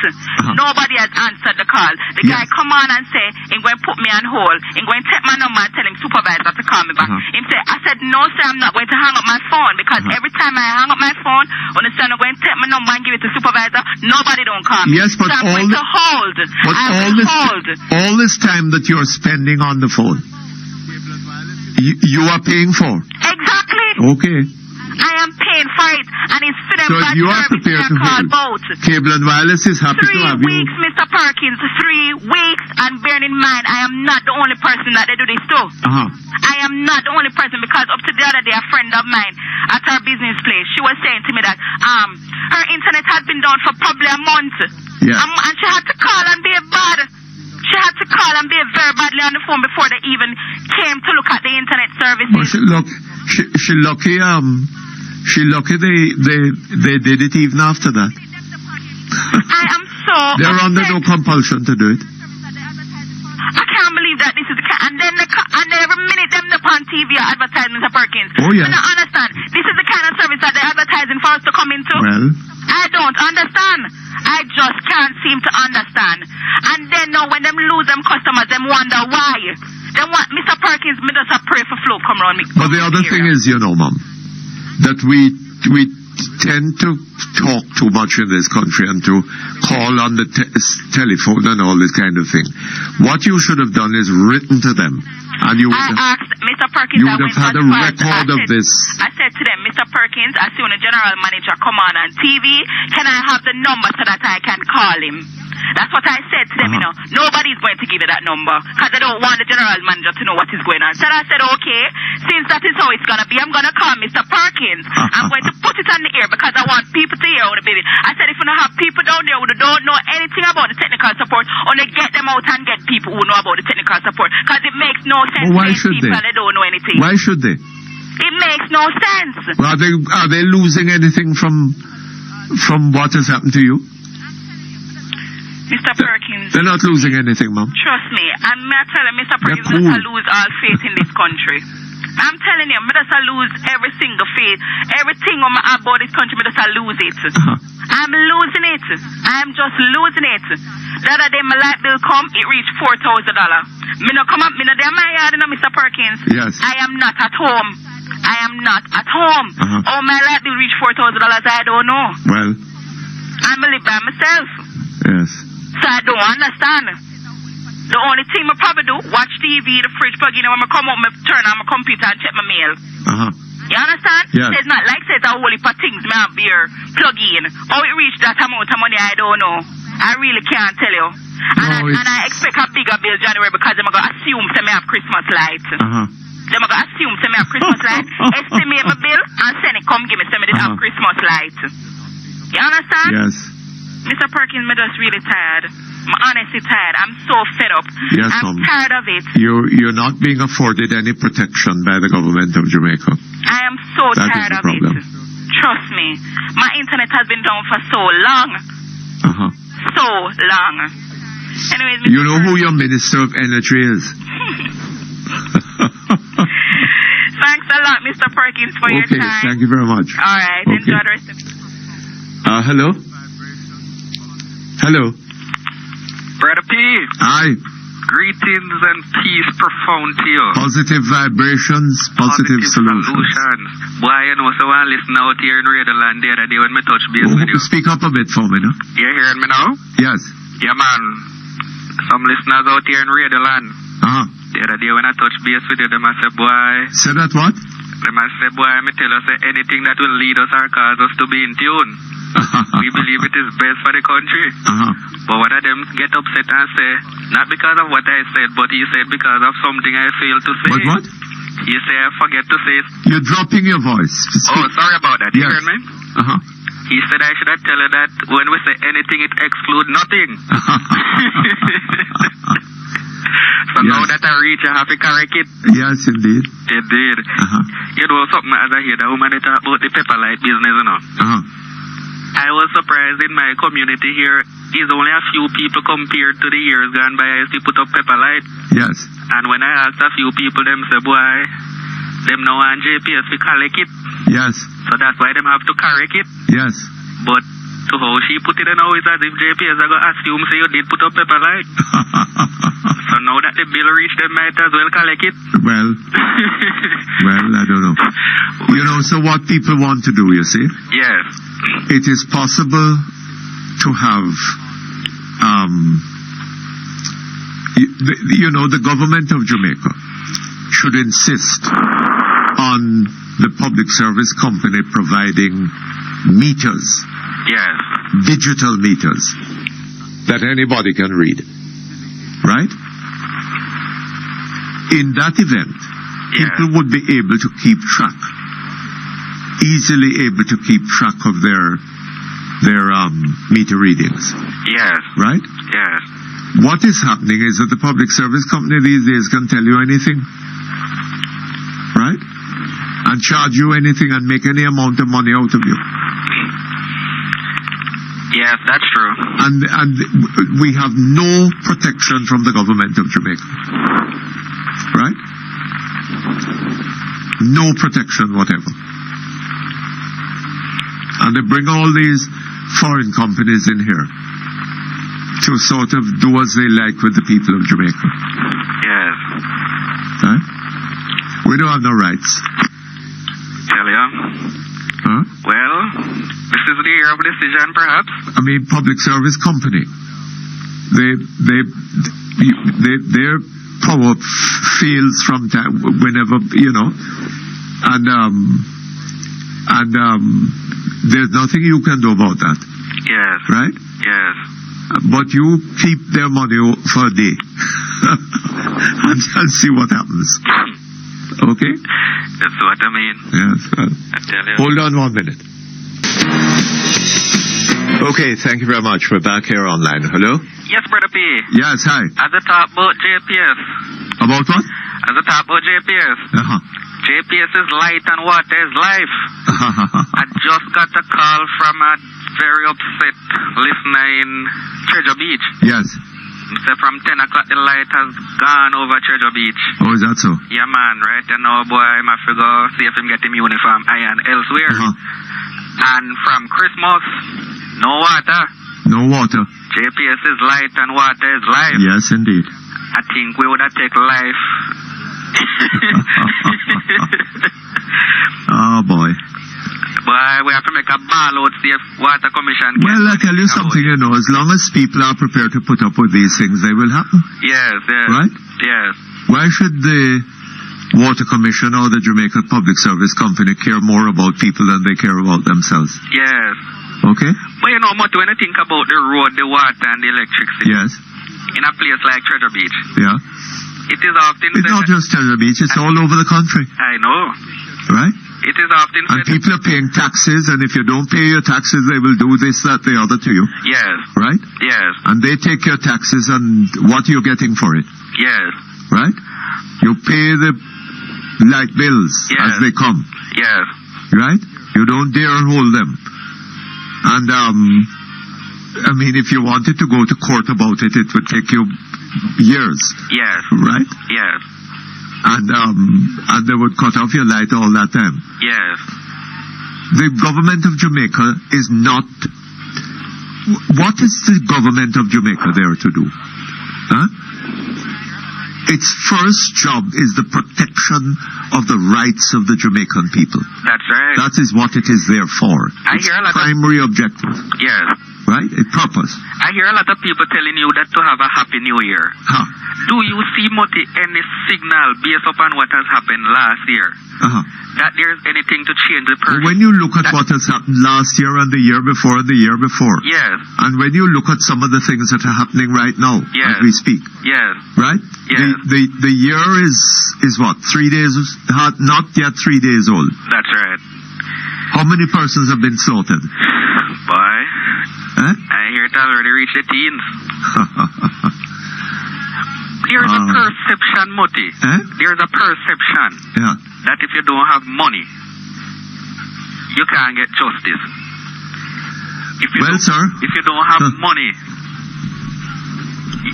nobody has answered the call. The guy come on and say, he's going to put me on hold. He's going to take my number and tell him supervisor to call me back. I said, no sir, I'm not going to hang up my phone, because every time I hang up my phone, when the son is going to take my number and give it to supervisor, nobody don't call me. Yes, but so I'm going to hold. But all this time that you're spending on the phone, you are paying for. Exactly. Okay. I am paying for it, and it's for them so that you are prepared to hold. Cable and Wireless is happy to have 3 weeks, Mr. Perkins, 3 weeks, and bearing in mind, I am not the only person that they do this to. I am not the only person, because up to the other day, a friend of mine at her business place, she was saying to me that her internet had been down for probably a month. Yeah. And she had to call and be bad. She had to call and behave very badly on the phone before they even came to look at the internet services. Well, she lucky they did it even after that. I am so They're under no compulsion to do it. I can't believe that this is the and then every minute them up on TV are advertising, Mr. Perkins. Oh yeah. I don't understand. This is the kind of service that they're advertising for us to come into. Well, I don't understand. I just can't seem to understand. And then now when them lose them customers, them wonder why. They want Mr. Perkins, me just a pray for flow come around me. But the other thing is, Mom, that we tend to talk too much in this country and to call on the telephone and all this kind of thing. What you should have done is written to them, and you would asked Mr. Perkins. You would have had a record of this. I said to them, Mr. Perkins, I see when a general manager come on TV, can I have the number so that I can call him? That's what I said to them, Nobody's going to give you that number, because I don't want the general manager to know what is going on. So I said, okay, since that is how it's going to be, I'm going to call Mr. Perkins. I'm going to put it on the air, because I want people to hear how the baby. I said, if you don't have people down there who don't know anything about the technical support, only get them out and get people who know about the technical support, because it makes no sense. Why should people they don't know anything. Why should they? It makes no sense. Well, are they losing anything from what has happened to you? Mr. Perkins. They're not losing anything, Mom. Trust me. I'm telling Mr. Perkins that I lose all faith in this country. I'm telling you, I just lose every single faith. Everything on my about this country, I just lose it. I'm losing it. I'm just losing it. The other day, my light bill come, it reached $4,000. Me no come up, me no there my yard, Mr. Perkins. Yes. I am not at home. I am not at home. Oh, my light bill reached $4,000, I don't know. Well. I'm live by myself. Yes. So I don't understand. The only thing I probably do, watch TV, the fridge plug in, and when I come home, I turn on my computer and check my mail. You understand? Yes. It's not like it's a whole heap of things me have here, plug in. How it reached that amount of money, I don't know. I really can't tell you. And I expect a bigger bill January because I'm going to assume that I have Christmas lights. They're going to assume that I have Christmas lights, estimate my bill, and send it, come give me some of this Christmas lights. You understand? Yes. Mr. Perkins, I'm just really tired. I'm honestly tired. I'm so fed up. Yes, I'm tired of it. You're not being afforded any protection by the government of Jamaica. I am so tired of it. Trust me. My internet has been down for so long. So long. Anyways, Mr. You know who your Minister of Energy is? Thanks a lot, Mr. Perkins, for your time. Okay, thank you very much. All right, enjoy the rest of it. Hello? Hello? Brother P. Aye. Greetings and peace profound to you. Positive vibrations, positive solutions. Boy, you know, so I listen out here in Radio Land the other day when me touch base with you. Speak up a bit for me, no? You hearing me now? Yes. Yeah, man. Some listeners out here in Radio Land. The other day when I touch base with you, them I say, boy. Say that what? Them I say, boy, me tell us anything that will lead us or cause us to be in tune. We believe it is best for the country. But one of them get upset and say, not because of what I said, but he said because of something I failed to say. But what? He said I forget to say. You're dropping your voice. Oh, sorry about that. You Yes. heard me? He said I should have tell her that when we say anything, it excludes nothing. So now that I reach, I have to correct it. Yes, indeed. Indeed. You know something as I hear the woman that talk about the pepper light business, you know. I was surprised in my community here. Is only a few people compared to the years gone by I used to put up pepper light. Yes. And when I asked a few people, them say, boy, them now on JPS we collect it. Yes. So that's why them have to correct it. Yes. But to how she put it now is as if JPS are going to assume say you did put up pepper light. So now that the bill reached them, might as well collect it. Well, I don't know. You know, so what people want to do, you see? Yes. It is possible to have, the government of Jamaica should insist on the public service company providing meters. Yes. Digital meters that anybody can read. Right? In that event, people would be able to keep track, easily able to keep track of their meter readings. Yes. Right? Yes. What is happening is that the public service company these days can tell you anything. Right? And charge you anything and make any amount of money out of you. Yes, that's true. And we have no protection from the government of Jamaica. Right? No protection whatever. And they bring all these foreign companies in here to sort of do as they like with the people of Jamaica. Yes. Right? We don't have no rights. Tell you. Well, this is the year of decision, perhaps. I mean, public service company. Their power fails from time whenever, and there's nothing you can do about that. Yes. Right? Yes. But you keep their money for a day and see what happens. Okay? That's what I mean. Yes. I tell you. Hold on 1 minute. Okay, thank you very much. We're back here online. Hello? Yes, Brother P. Yes, hi. As I talk about JPS. About what? As I talk about JPS. JPS is light and water is life. I just got a call from a very upset listener in Treasure Beach. Yes. So from 10 o'clock, the light has gone over Treasure Beach. Oh, is that so? Yeah, man, right? And now, boy, I'm have to go see if him get him uniform iron elsewhere. And from Christmas, no water. No water. JPS is light and water is life. Yes, indeed. I think we would have taken life. Oh, boy. But we have to make a ball out, see if Water Commission can... Well, I tell you something, you know, as long as people are prepared to put up with these things, they will happen. Yes, yes. Right? Yes. Why should the Water Commission or the Jamaica Public Service Company care more about people than they care about themselves? Yes. Okay? But you know, Mutty, when I think about the road, the water, and the electricity... Yes. In a place like Treasure Beach... Yeah. It is often... It's not just Treasure Beach, it's all over the country. I know. Right? It is often... And people are paying taxes, and if you don't pay your taxes, they will do this, that, the other to you. Yes. Right? Yes. And they take your taxes and what you're getting for it. Yes. Right? You pay the light bills as they come. Yes. Right? You don't dare hold them. And, I mean, if you wanted to go to court about it, it would take you years. Yes. Right? Yes. And they would cut off your light all that time. Yes. The government of Jamaica is not... What is the government of Jamaica there to do? Huh? Its first job is the protection of the rights of the Jamaican people. That's right. That is what it is there for. I hear a lot primary objective. Yes. Right? Its purpose. I hear a lot of people telling you that to have a happy new year. Huh. Do you see, Mutty, any signal based upon what has happened last year that there's anything to change the person? When you look at what has happened last year and the year before and the year before. Yes. And when you look at some of the things that are happening right now as we speak. Yes. Right? Yes. The year is what? 3 days? Not yet 3 days old. That's right. How many persons have been slaughtered? Boy. Eh? I hear it already reached the teens. There's a perception, Mutty. There's a perception that if you don't have money, you can't get justice. If you don't have money,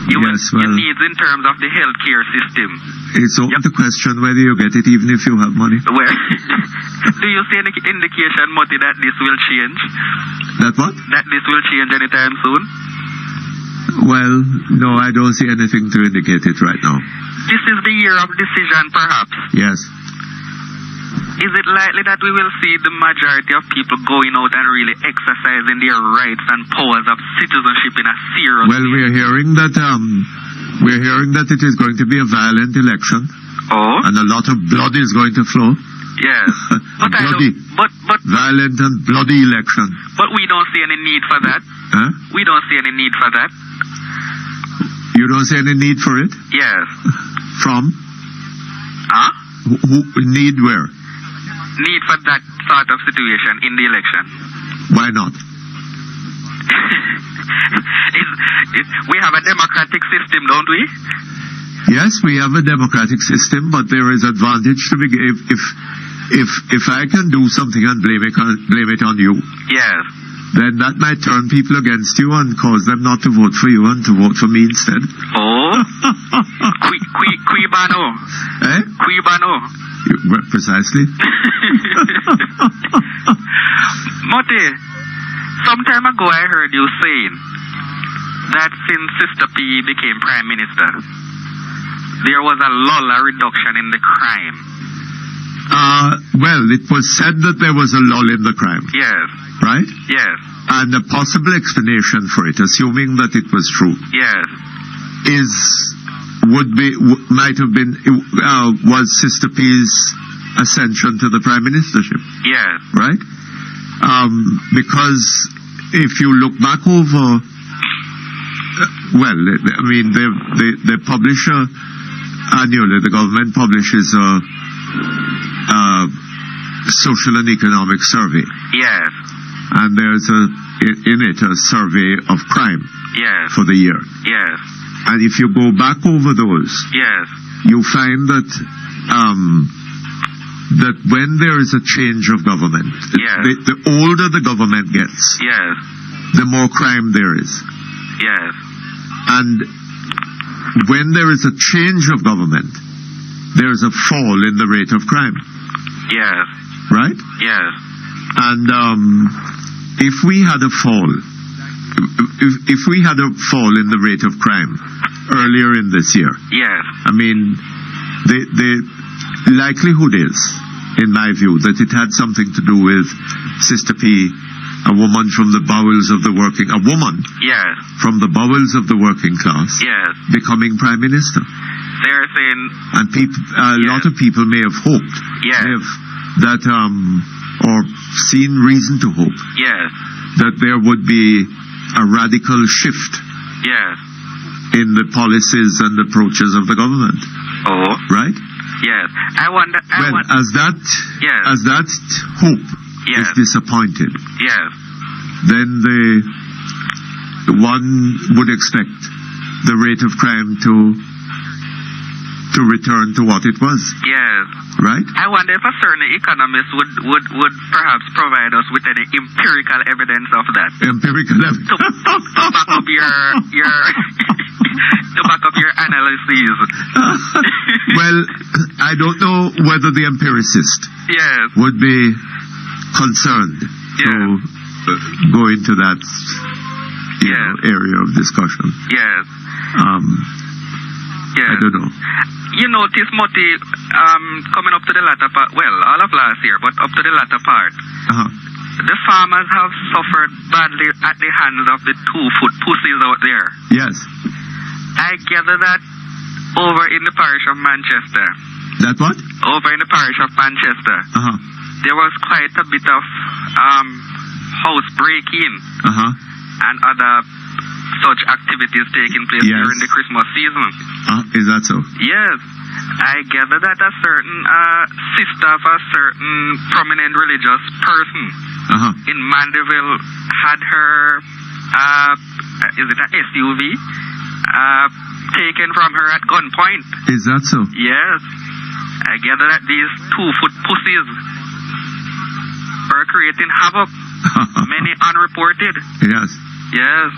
your needs in terms of the healthcare system. It's open to question whether you get it even if you have money. Well, do you see any indication, Mutty, that this will change? That what? That this will change anytime soon? Well, no, I don't see anything to indicate it right now. This is the year of decision, perhaps. Yes. Is it likely that we will see the majority of people going out and really exercising their rights and powers of citizenship in a serious way? Well, we're hearing that it is going to be a violent election. Oh? And a lot of blood is going to flow. Yes. But violent and bloody election. But we don't see any need for that. Huh? We don't see any need for that. You don't see any need for it? Yes. From? Huh? Who need where? Need for that sort of situation in the election. Why not? We have a democratic system, don't we? Yes, we have a democratic system, but there is advantage to be if I can do something and blame it on you. Yes. Then that might turn people against you and cause them not to vote for you and to vote for me instead. Oh. Qui bano. Eh? Qui bano. Precisely. Mutty, some time ago I heard you saying that since Sister P became Prime Minister, there was a lull, a reduction in the crime. Well, it was said that there was a lull in the crime. Yes. Right? Yes. And a possible explanation for it, assuming that it was true. Yes. Was Sister P's ascension to the prime ministership. Yes. Right? Because if you look back over, they publish annually, the government publishes a social and economic survey. Yes. And there's in it a survey of crime. Yes. For the year. Yes. And if you go back over those, yes, you find that that when there is a change of government, yes, the older the government gets, yes, the more crime there is. Yes. And when there is a change of government, there is a fall in the rate of crime. Yes. Right? Yes. And if we had a fall, if we had a fall in the rate of crime earlier in this year, yes. I mean, the likelihood is, in my view, that it had something to do with Sister P, a woman from the bowels of the working, a woman yes. from the bowels of the working class, yes. becoming prime minister. They're saying, and a lot of people may have hoped, yes. may have that, or seen reason to hope, yes. that there would be a radical shift, yes. in the policies and approaches of the government. Oh, right? Yes. As that hope yes. is disappointed, yes. then the one would expect the rate of crime to return to what it was. Yes. Right? I wonder if a certain economist would perhaps provide us with any empirical evidence of that. Empirical evidence. To back up your to back up your analyses. Well, I don't know whether the empiricist yes. would be concerned to go into that area of discussion. Yes. I don't know. You notice, Mutty, coming up to the latter part, well, all of last year, but up to the latter part, the farmers have suffered badly at the hands of the 2-foot pussies out there. Yes. I gather that over in the parish of Manchester. That what? Over in the parish of Manchester. There was quite a bit of house breaking and other such activities taking place during the Christmas season. Is that so? Yes. I gather that a certain sister of a certain prominent religious person in Mandeville had her, is it a SUV, taken from her at gunpoint. Is that so? Yes. I gather that these 2-foot pussies were creating havoc. Many unreported. Yes. Yes.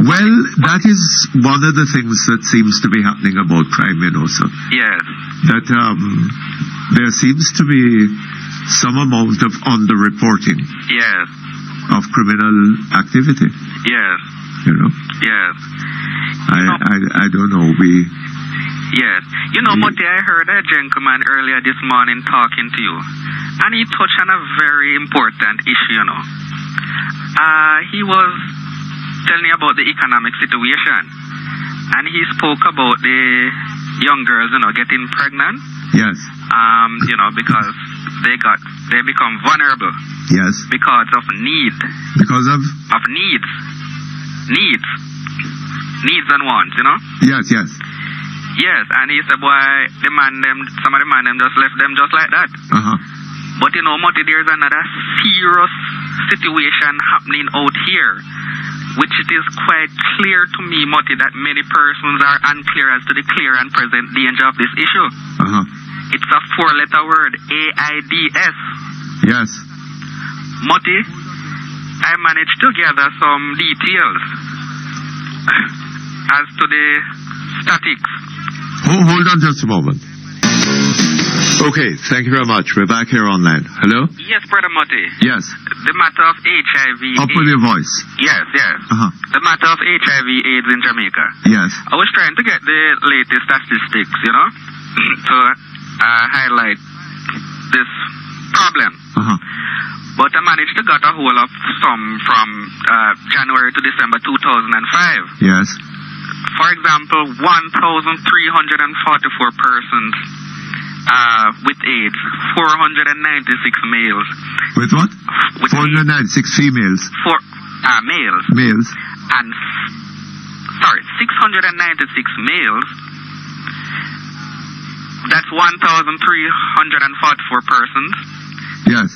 Well, that is one of the things that seems to be happening about crime also. Yes. That there seems to be some amount of underreporting. Yes. Of criminal activity. Yes. You know? Yes. I don't know. Yes. You know, Mutty, I heard a gentleman earlier this morning talking to you, and he touched on a very important issue, you know. He was telling me about the economic situation, and he spoke about the young girls, you know, getting pregnant. Yes. You know, because they become vulnerable. Yes. Because of need. Because of needs. Needs and wants, you know? Yes, yes. Yes, and he said, boy, some of the man them just left them just like that. But you know, Mutty, there's another serious situation happening out here, which it is quite clear to me, Mutty, that many persons are unclear as to the clear and present danger of this issue. It's a 4-letter word, AIDS. Yes. Mutty, I managed to gather some details as to the statistics. Hold on just a moment. Okay, thank you very much. We're back here online. Hello? Yes, Brother Mutty. Yes. The matter of HIV. Up with your voice. Yes, yes. The matter of HIV/AIDS in Jamaica. Yes. I was trying to get the latest statistics, you know, to highlight this problem. But I managed to get a hold of some from January to December 2005. Yes. For example, 1,344 persons with AIDS, 496 males. With what? With 496 females. Males. Males. And 696 males. That's 1,344 persons. Yes.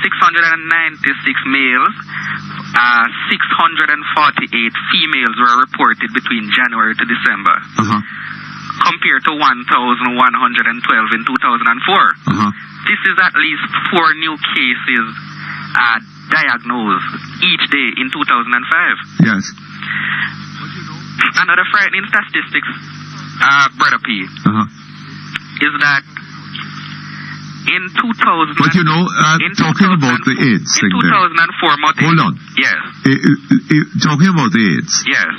696 males. 648 females were reported between January to December. Compared to 1,112 in 2004. This is at least 4 new cases diagnosed each day in 2005. Yes. Another frightening statistics Brother P, is that in 2000... But talking about the AIDS thing in 2004, Mutty. Hold on. Yes. Talking about the AIDS. Yes.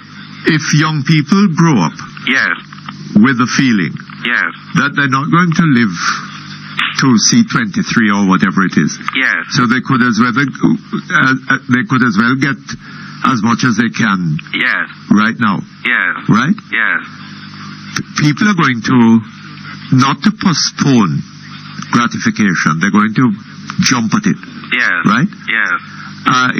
If young people grow up yes. with the feeling yes. that they're not going to live to see 23 or whatever it is. Yes. So they could as well get as much as they can. Yes. Right now. Yes. Right? Yes. People are going to not to postpone gratification. They're going to jump at it. Yes. Right? Yes.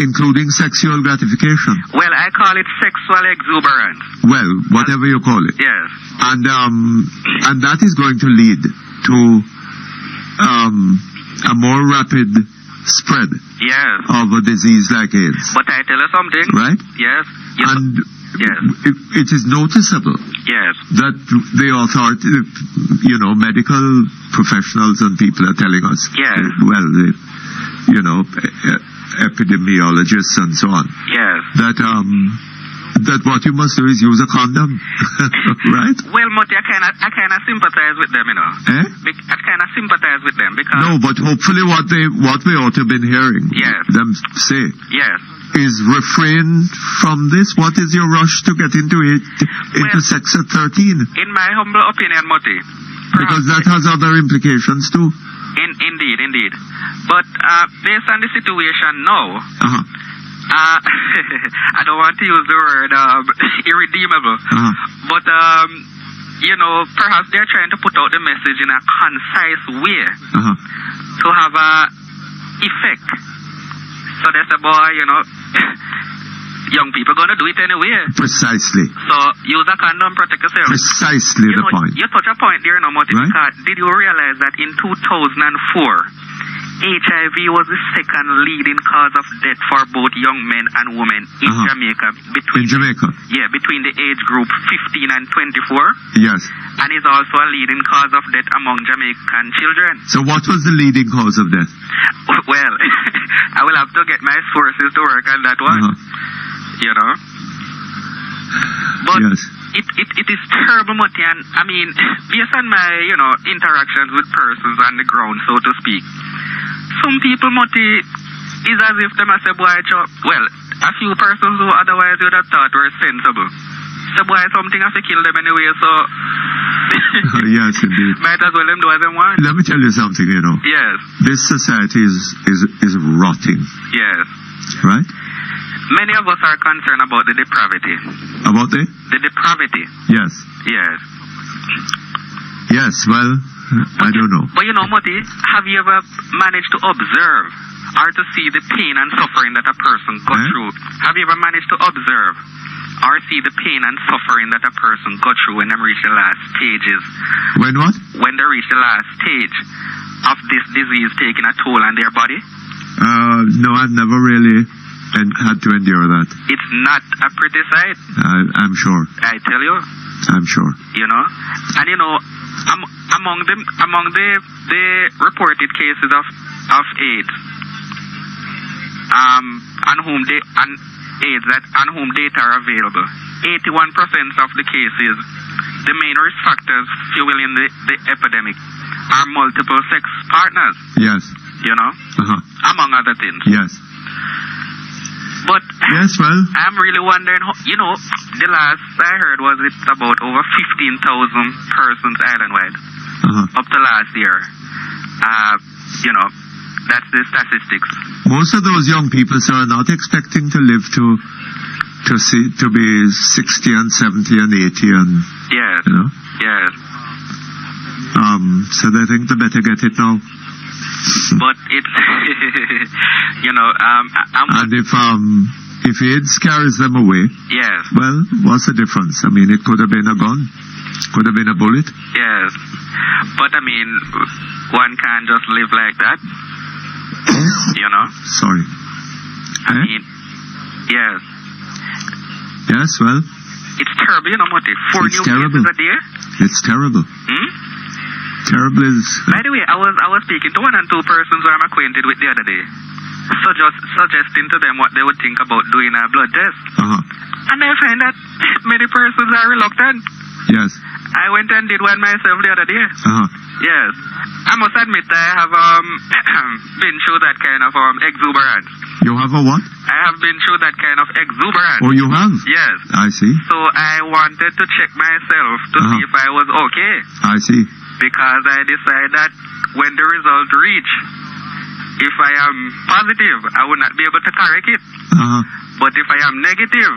Including sexual gratification. Well, I call it sexual exuberance. Well, whatever you call it. Yes. And that is going to lead to a more rapid spread yes. of a disease like AIDS. But I tell you something. Right? Yes. And yes. It is noticeable yes. that the authority, medical professionals and people are telling us. Yes. Well, epidemiologists and so on. Yes. That what you must do is use a condom, right? Well, Mutty, I kind of sympathize with them, Eh? I kind of sympathize with them because... No, but hopefully what we ought to have been hearing yes. them say yes. is refrain from this. What is your rush to get into sex at 13? In my humble opinion, Mutty. Because that has other implications too. Indeed. But based on the situation now... I don't want to use the word irredeemable, but perhaps they're trying to put out the message in a concise way to have a effect. So they say, boy, young people gonna do it anyway. Precisely. So use a condom, protect yourself. Precisely the point. You touch a point there, Mutty, right? because did you realize that in 2004? HIV was the second leading cause of death for both young men and women in Jamaica. Between the age group 15 and 24. Yes. And is also a leading cause of death among Jamaican children. So what was the leading cause of death? Well, I will have to get my sources to work on that one. But yes. It is terrible, Mutty, and I mean, based on my, interactions with persons on the ground, so to speak, some people, Mutty, is as if they must say, boy, well, a few persons who otherwise would have thought were sensible. So, boy, something has to kill them anyway, so... yes, indeed. Might as well them do as they want. Let me tell you something, Yes. This society is rotting. Yes. Right? Many of us are concerned about the depravity. About the? The depravity. Yes. Yes. Yes, well, I don't know. But Mutty, have you ever managed to observe or to see the pain and suffering that a person goes through? Have you ever managed to observe or see the pain and suffering that a person goes through when they reach the last stages? When what? When they reach the last stage of this disease taking a toll on their body? No, I've never really had to endure that. It's not a pretty sight. I'm sure. I tell you. I'm sure. And among the reported cases of AIDS, on whom data are available, 81% of the cases, the main risk factors fueling the epidemic are multiple sex partners. Yes. Among other things. Yes. But yes, well, I'm really wondering, the last I heard was it's about over 15,000 persons island-wide up to last year. That's the statistics. Most of those young people, sir, are not expecting to live to be 60 and 70 and 80 and yes, yes. So they think they better get it now. But it's and if AIDS carries them away, yes. Well, what's the difference? I mean, it could have been a gun, could have been a bullet. Yes, but I mean, one can't just live like that. Sorry. I mean, yes. Yes, well. It's terrible, Mutty. 4 new terrible. cases a day. It's terrible. Terrible is... By the way, I was speaking to 1 and 2 persons who I'm acquainted with the other day, suggesting to them what they would think about doing a blood test. And I find that many persons are reluctant. Yes. I went and did one myself the other day. Yes. I must admit I have been through that kind of exuberance. You have a what? I have been through that kind of exuberance. Oh, you have? Yes. I see. So I wanted to check myself to see if I was okay. I see. Because I decided that when the result reach, if I am positive, I will not be able to correct it. But if I am negative,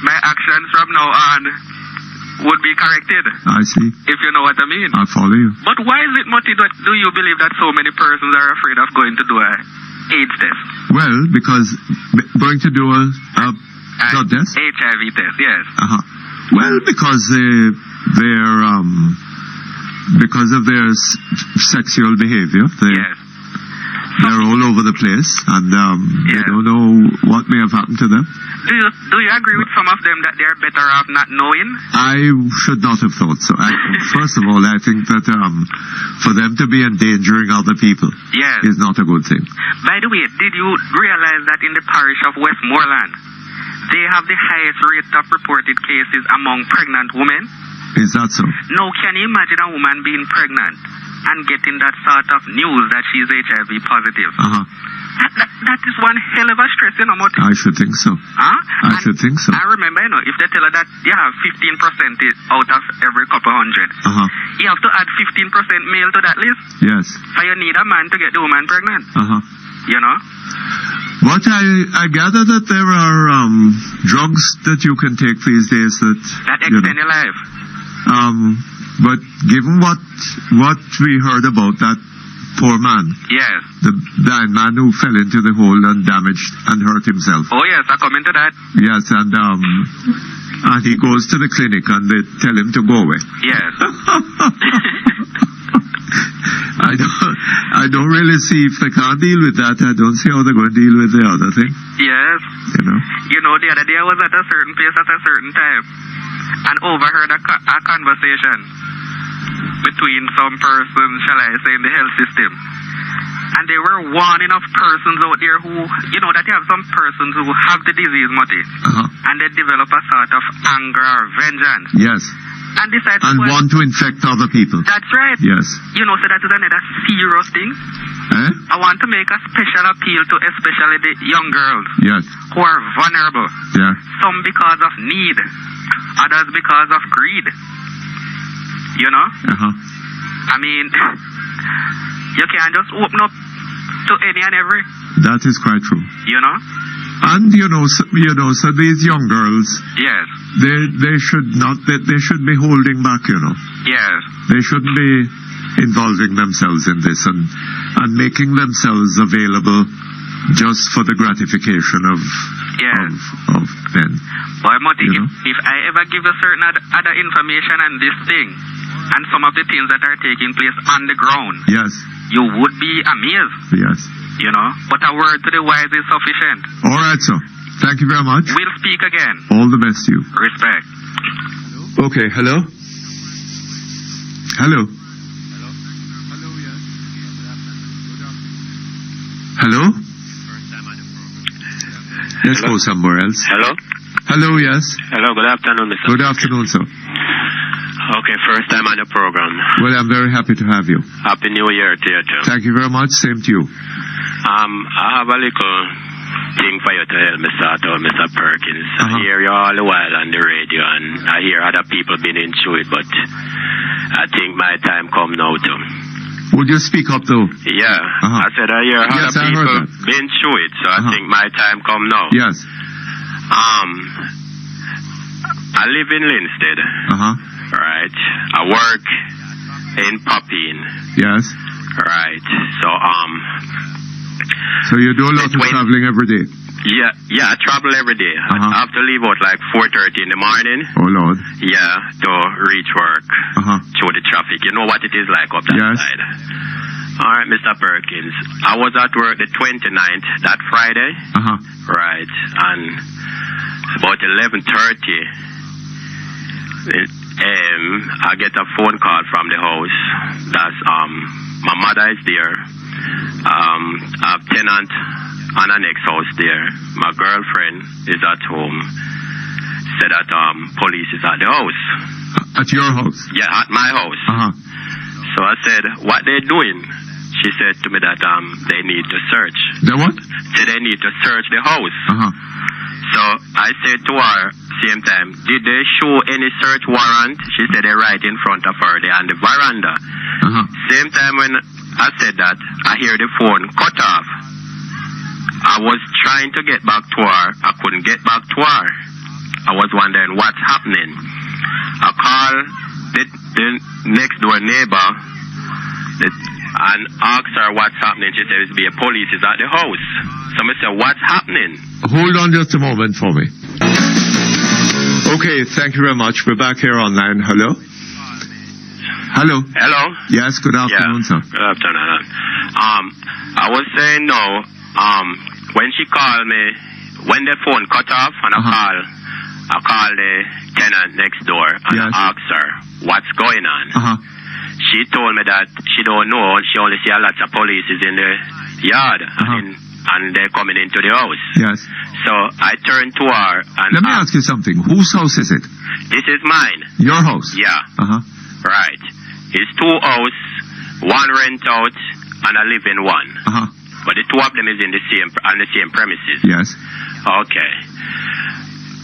my actions from now on would be corrected. I see. If you know what I mean. I follow you. But why is it, Mutty, do you believe that so many persons are afraid of going to do a AIDS test? Well, because going to do a blood test? HIV test, yes. Well, because because of their sexual behavior. They're all over the place, and they don't know what may have happened to them. Do you agree with some of them that they're better off not knowing? I should not have thought so. First of all, I think that for them to be endangering other people is not a good thing. By the way, did you realize that in the parish of Westmoreland, they have the highest rate of reported cases among pregnant women? Is that so? Now, can you imagine a woman being pregnant and getting that sort of news that she's HIV positive? That is one hell of a stress, you know, Mutty. I should think so. I should think so. I remember, if they tell her that you have 15% out of every couple hundred, you have to add 15% male to that list. Yes. So you need a man to get the woman pregnant. You know? But I gather that there are drugs that you can take these days that extend your life. But given what we heard about that poor man, the blind man who fell into the hole and damaged and hurt himself. Oh yes, I come into that. Yes, and he goes to the clinic and they tell him to go away. Yes. I don't really see, if they can't deal with that, I don't see how they're going to deal with the other thing. Yes. You know, the other day I was at a certain place at a certain time and overheard a conversation between some persons, shall I say, in the health system. And they were warning of persons out there who, that you have some persons who have the disease, Mutty, and they develop a sort of anger or vengeance. Yes. And decide want to infect other people. That's right. Yes. So that is another serious thing. I want to make a special appeal to especially the young girls. Yes. Who are vulnerable. Yeah. Some because of need, others because of greed. I mean, you can't just open up to any and every. That is quite true. And so these young girls, they should be holding back, Yes. They shouldn't be involving themselves in this and making themselves available just for the gratification of men. Boy, Mutty, if I ever give a certain other information on this thing and some of the things that are taking place on the ground, you would be amazed. Yes. But a word to the wise is sufficient. All right, sir. Thank you very much. We'll speak again. All the best to you. Respect. Okay, hello? Hello? Hello? Let's go somewhere else. Hello? Hello, yes. Hello, good afternoon, Mr. Good afternoon, sir. Okay, first time on the program. Well, I'm very happy to have you. Happy New Year to you, too. Thank you very much. Same to you. I have a little thing for you to help me sort out, Mr. Perkins. I hear you all the while on the radio, and I hear other people being into it, but I think my time come now, too. Would you speak up, though? Yeah. I said I hear other people been through it, so I think my time come now. Yes. I live in Linstead. Right. I work in Papine. Yes. Right. So you do a lot of traveling every day? Yeah, I travel every day. I have to leave out like 4:30 in the morning. Oh, Lord. Yeah, to reach work through the traffic. You know what it is like up that side. All right, Mr. Perkins. I was at work the 29th, that Friday. Right. And about 11:30, I get a phone call from the house. That's my mother is there. I have tenant on the next house there. My girlfriend is at home. Said that police is at the house. At your house? Yeah, at my house. So I said, what they doing? She said to me that they need to search. They what? So they need to search the house. So I said to her, same time, did they show any search warrant? She said they're right in front of her. They're on the veranda. Same time when I said that, I hear the phone cut off. I was trying to get back to her. I couldn't get back to her. I was wondering what's happening. I called the next door neighbor and asked her what's happening. She said the police is at the house. So I said, what's happening? Hold on just a moment for me. Okay, thank you very much. We're back here online. Hello? Hello? Hello? Yes, good afternoon, sir. Good afternoon. I was saying no. When she called me, when the phone cut off and I called the tenant next door and I asked her what's going on. She told me that she don't know. She only see a lot of police in the yard and they're coming into the house. Yes. So I turned to her and let me ask you something. Whose house is it? This is mine. Your house? Yeah. Right. It's 2 houses, 1 rent out and I live in one. But the 2 of them is in the same premises. Yes. Okay.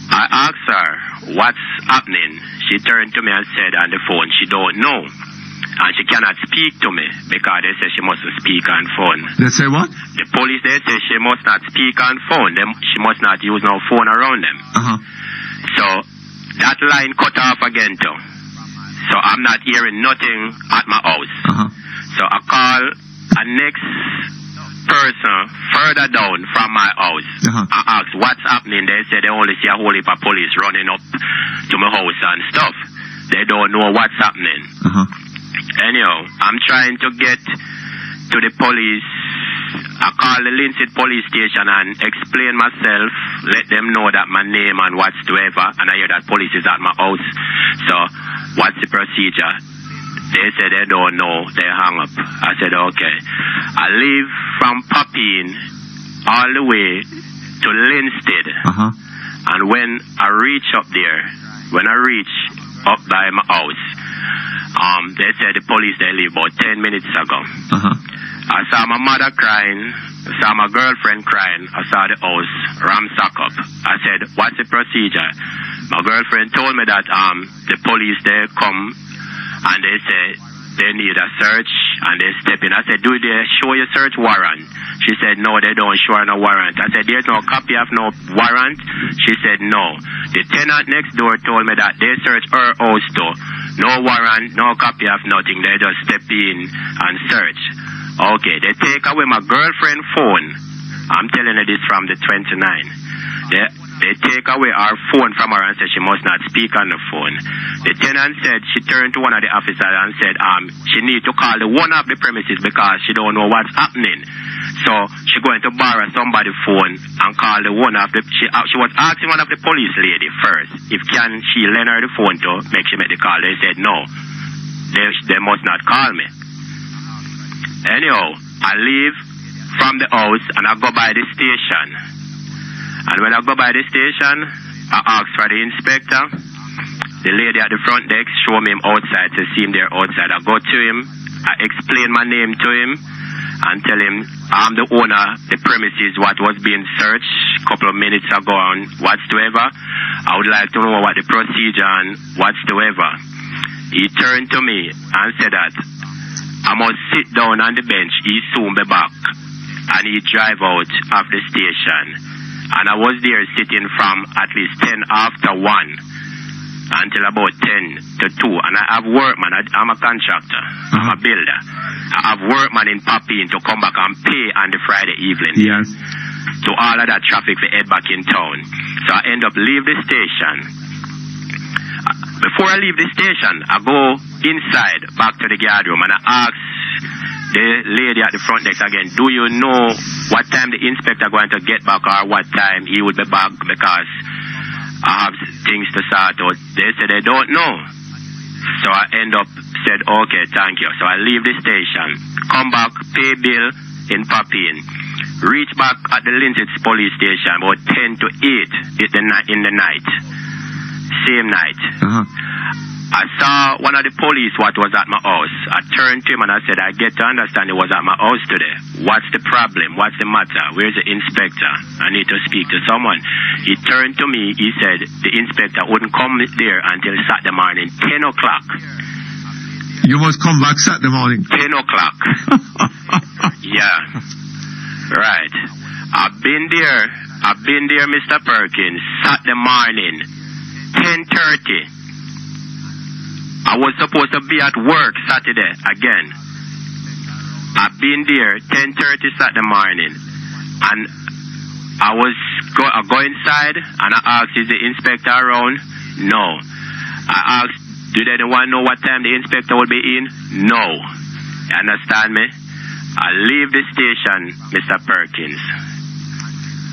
I asked her what's happening. She turned to me and said on the phone she don't know. And she cannot speak to me because they say she mustn't speak on phone. They say what? The police, they say she must not speak on phone. She must not use no phone around them. So that line cut off again too. So I'm not hearing nothing at my house. So I call a next person further down from my house. I asked what's happening. They say they only see a whole heap of police running up to my house and stuff. They don't know what's happening. Anyhow, I'm trying to get to the police. I call the Linseed police station and explain myself, let them know that my name and whatsoever, and I hear that police is at my house. So what's the procedure? They said they don't know. They hung up. I said, okay. I leave from Papine all the way to Linstead. And when I reach up there, when I reach up by my house, they said the police, they leave about 10 minutes ago. I saw my mother crying. I saw my girlfriend crying. I saw the house ramsack up. I said, what's the procedure? My girlfriend told me that the police, they come and they say they need a search and they step in. I said, do they show you search warrant? She said, no, they don't show no warrant. I said, there's no copy of no warrant? She said, no. The tenant next door told me that they searched her house too. No warrant, no copy of nothing. They just step in and search. Okay, they take away my girlfriend's phone. I'm telling you this from the 29. They take away our phone from her and said she must not speak on the phone. The tenant said she turned to one of the officers and said she need to call the one of the premises because she don't know what's happening. So she going to borrow somebody's phone and call the one of the... She was asking one of the police lady first if can she lend her the phone to make she make the call. They said no. They must not call me. Anyhow, I leave from the house and I go by the station. And when I go by the station, I ask for the inspector. The lady at the front desk show me him outside to see him there outside. I go to him, I explain my name to him and tell him I'm the owner of the premises what was being searched a couple of minutes ago and whatsoever. I would like to know what the procedure and whatsoever. He turned to me and said that I must sit down on the bench. He soon be back. And he drive out of the station. And I was there sitting from at least 10 after 1 until about 10 to 2. And I have workman. I'm a contractor. I'm a builder. I have workman in Papine to come back and pay on the Friday evening. Yes. To all of that traffic to head back in town. So I end up leave the station. Before I leave the station, I go inside back to the guard room and I ask the lady at the front desk again, do you know what time the inspector going to get back or what time he would be back because I have things to sort out. They said they don't know. So I end up said, okay, thank you. So I leave the station, come back, pay bill in Papine, reach back at the Linseed police station about 10 to 8 in the night. Same night. I saw one of the police what was at my house. I turned to him and I said, I get to understand he was at my house today. What's the problem? What's the matter? Where's the inspector? I need to speak to someone. He turned to me. He said the inspector wouldn't come there until Saturday morning, 10 o'clock. You must come back Saturday morning. 10 o'clock. Yeah. Right. I've been there, Mr. Perkins, Saturday morning, 10:30. I was supposed to be at work Saturday again. I've been there 10:30 Saturday morning, and I go inside and I asked, is the inspector around? No. I asked, did anyone know what time the inspector will be in? No. You understand me? I leave the station, Mr. Perkins.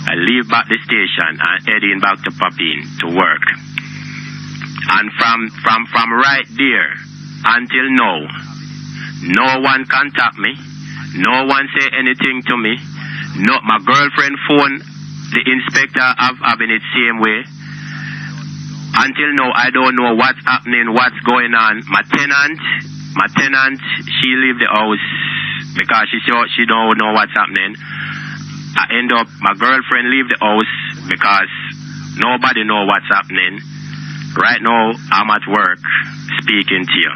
I leave back the station and heading back to Papine to work. And from right there until now, no one contact me, no one say anything to me. No, my girlfriend phone the inspector having it same way. Until now, I don't know what's happening, what's going on. My tenant, she leave the house because she don't know what's happening. I end up, my girlfriend leave the house because nobody know what's happening. Right now, I'm at work speaking to you.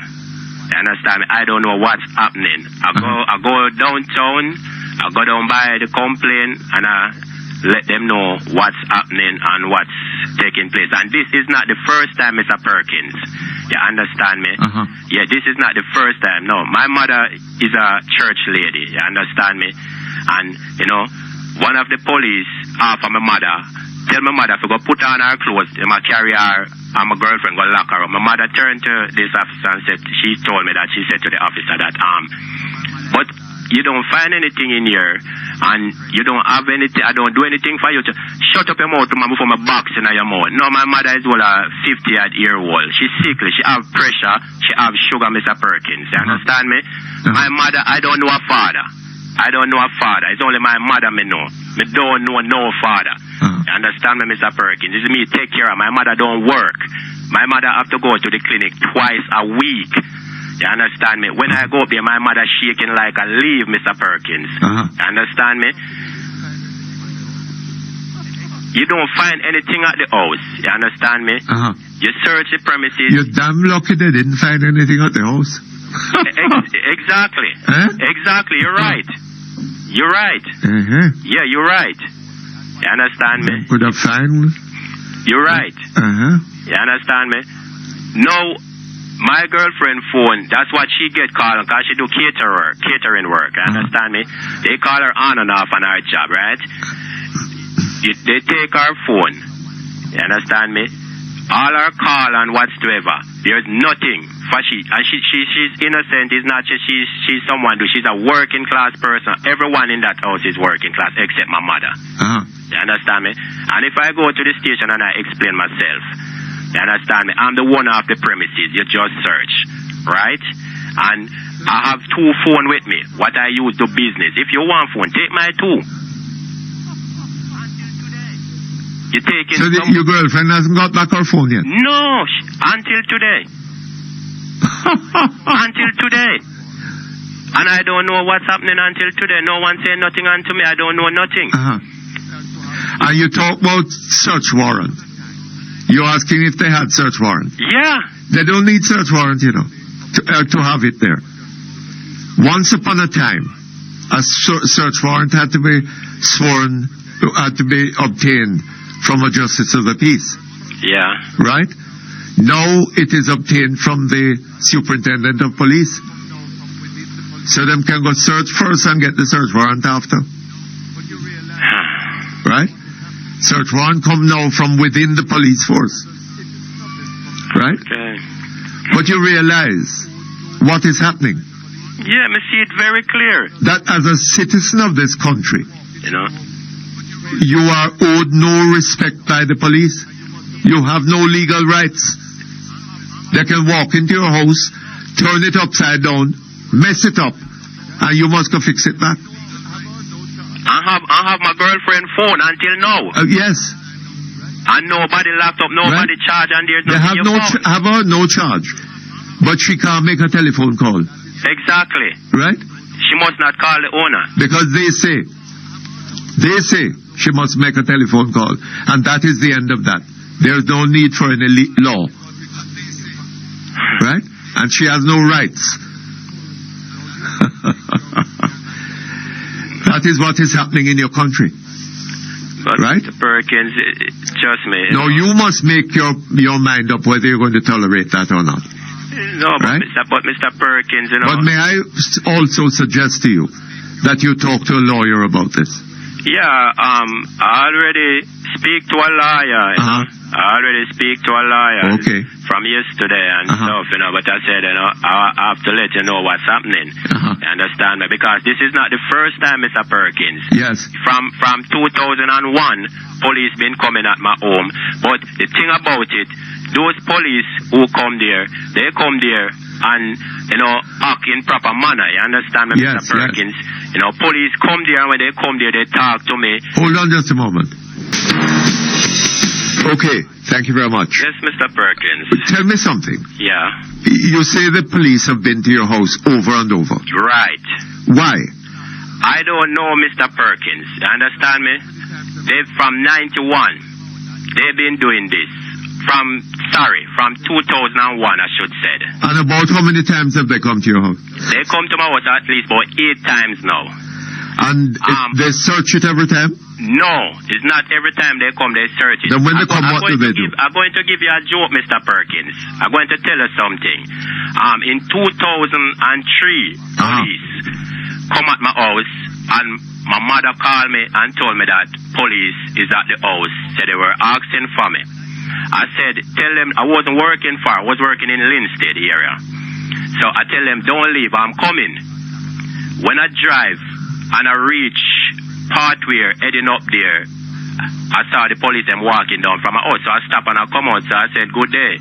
You understand me? I don't know what's happening. I go downtown, I go down by the complaint, and I let them know what's happening and what's taking place. And this is not the first time, Mr. Perkins. You understand me? Yeah, this is not the first time. No, my mother is a church lady. You understand me? And, you know, one of the police, half of my mother, tell my mother to go put on her clothes, my carry her, and my girlfriend go lock her up. My mother turned to this officer and said, she told me that she said to the officer that, but you don't find anything in here, and you don't have anything, I don't do anything for you to shut up your mouth before my box in your mouth. No, my mother is well a 50-year-old. She's sickly, she have pressure, she have sugar, Mr. Perkins. You understand me? My mother, I don't know her father. I don't know her father. It's only my mother me know. Me don't know no father. You understand me, Mr. Perkins? This is me take care of. My mother don't work. My mother have to go to the clinic twice a week. You understand me? When I go up there, my mother shaking like a leaf, Mr. Perkins. You understand me? You don't find anything at the house. You understand me? You search the premises. You're damn lucky they didn't find anything at the house. Exactly. Exactly. You're right. You're right. Yeah, you're right. You understand me? Could have found. You're right. You understand me? No, my girlfriend phone, that's what she get called because she do catering work. You understand me? They call her on and off on her job, right? They take her phone. You understand me? All her call and whatsoever. There's nothing. For she's innocent. It's not just she's someone. She's a working class person. Everyone in that house is working class except my mother. You understand me? And if I go to the station and I explain myself, you understand me? I'm the one off the premises. You just search, right? And I have 2 phones with me. What I use to business. If you want phone, take my 2. You take it. So your girlfriend hasn't got back her phone yet? No, until today. Until today. And I don't know what's happening until today. No one saying nothing unto me. I don't know nothing. And you talk about search warrant. You're asking if they had search warrant. Yeah. They don't need search warrant, you know, to have it there. Once upon a time, a search warrant had to be obtained from a justice of the peace. Yeah. Right? Now it is obtained from the superintendent of police. So them can go search first and get the search warrant after. Right? Search warrant come now from within the police force. Right? Okay. But you realize what is happening. Yeah, I see it very clear. That as a citizen of this country, you know, you are owed no respect by the police. You have no legal rights. They can walk into your house, turn it upside down, mess it up, and you must go fix it back. I have my girlfriend phone until now. Yes. And nobody locked up, nobody charged, and there's they have no charge. But she can't make a telephone call. Exactly. Right? She must not call the owner. Because they say she must make a telephone call. And that is the end of that. There's no need for any law. Right? And she has no rights. That is what is happening in your country. But right? Mr. Perkins, trust me. No, you must make your mind up whether you're going to tolerate that or not. No, right? but Mr. Perkins, you know. But may I also suggest to you that you talk to a lawyer about this? Yeah, I already speak to a lawyer. I already speak to a lawyer from yesterday and stuff, you know, but I said, you know, I have to let you know what's happening. You understand me? Because this is not the first time, Mr. Perkins. Yes. From 2001, police been coming at my home. But the thing about it, those police who come there, they come there and, you know, act in proper manner. You understand me, Mr. Perkins? Yes. You know, police come there, and when they come there, they talk to me. Hold on just a moment. Okay, thank you very much. Yes, Mr. Perkins. Tell me something. Yeah. You say the police have been to your house over and over. Right. Why? I don't know, Mr. Perkins. You understand me? They've from 91. They've been doing this. From 2001, I should say. And about how many times have they come to your house? They come to my house at least about 8 times now. And they search it every time? No, it's not every time they come, they search it. Then when they come, what do they do? I'm going to give you a joke, Mr. Perkins. I'm going to tell you something. In 2003, police come at my house, and my mother called me and told me that police is at the house. Said they were asking for me. I said, tell them I wasn't working far. I was working in Linstead area. So I tell them, don't leave, I'm coming. When I drive and I reach Pathway heading up there, I saw the police them walking down from my house. So I stop and I come out. So I said, good day.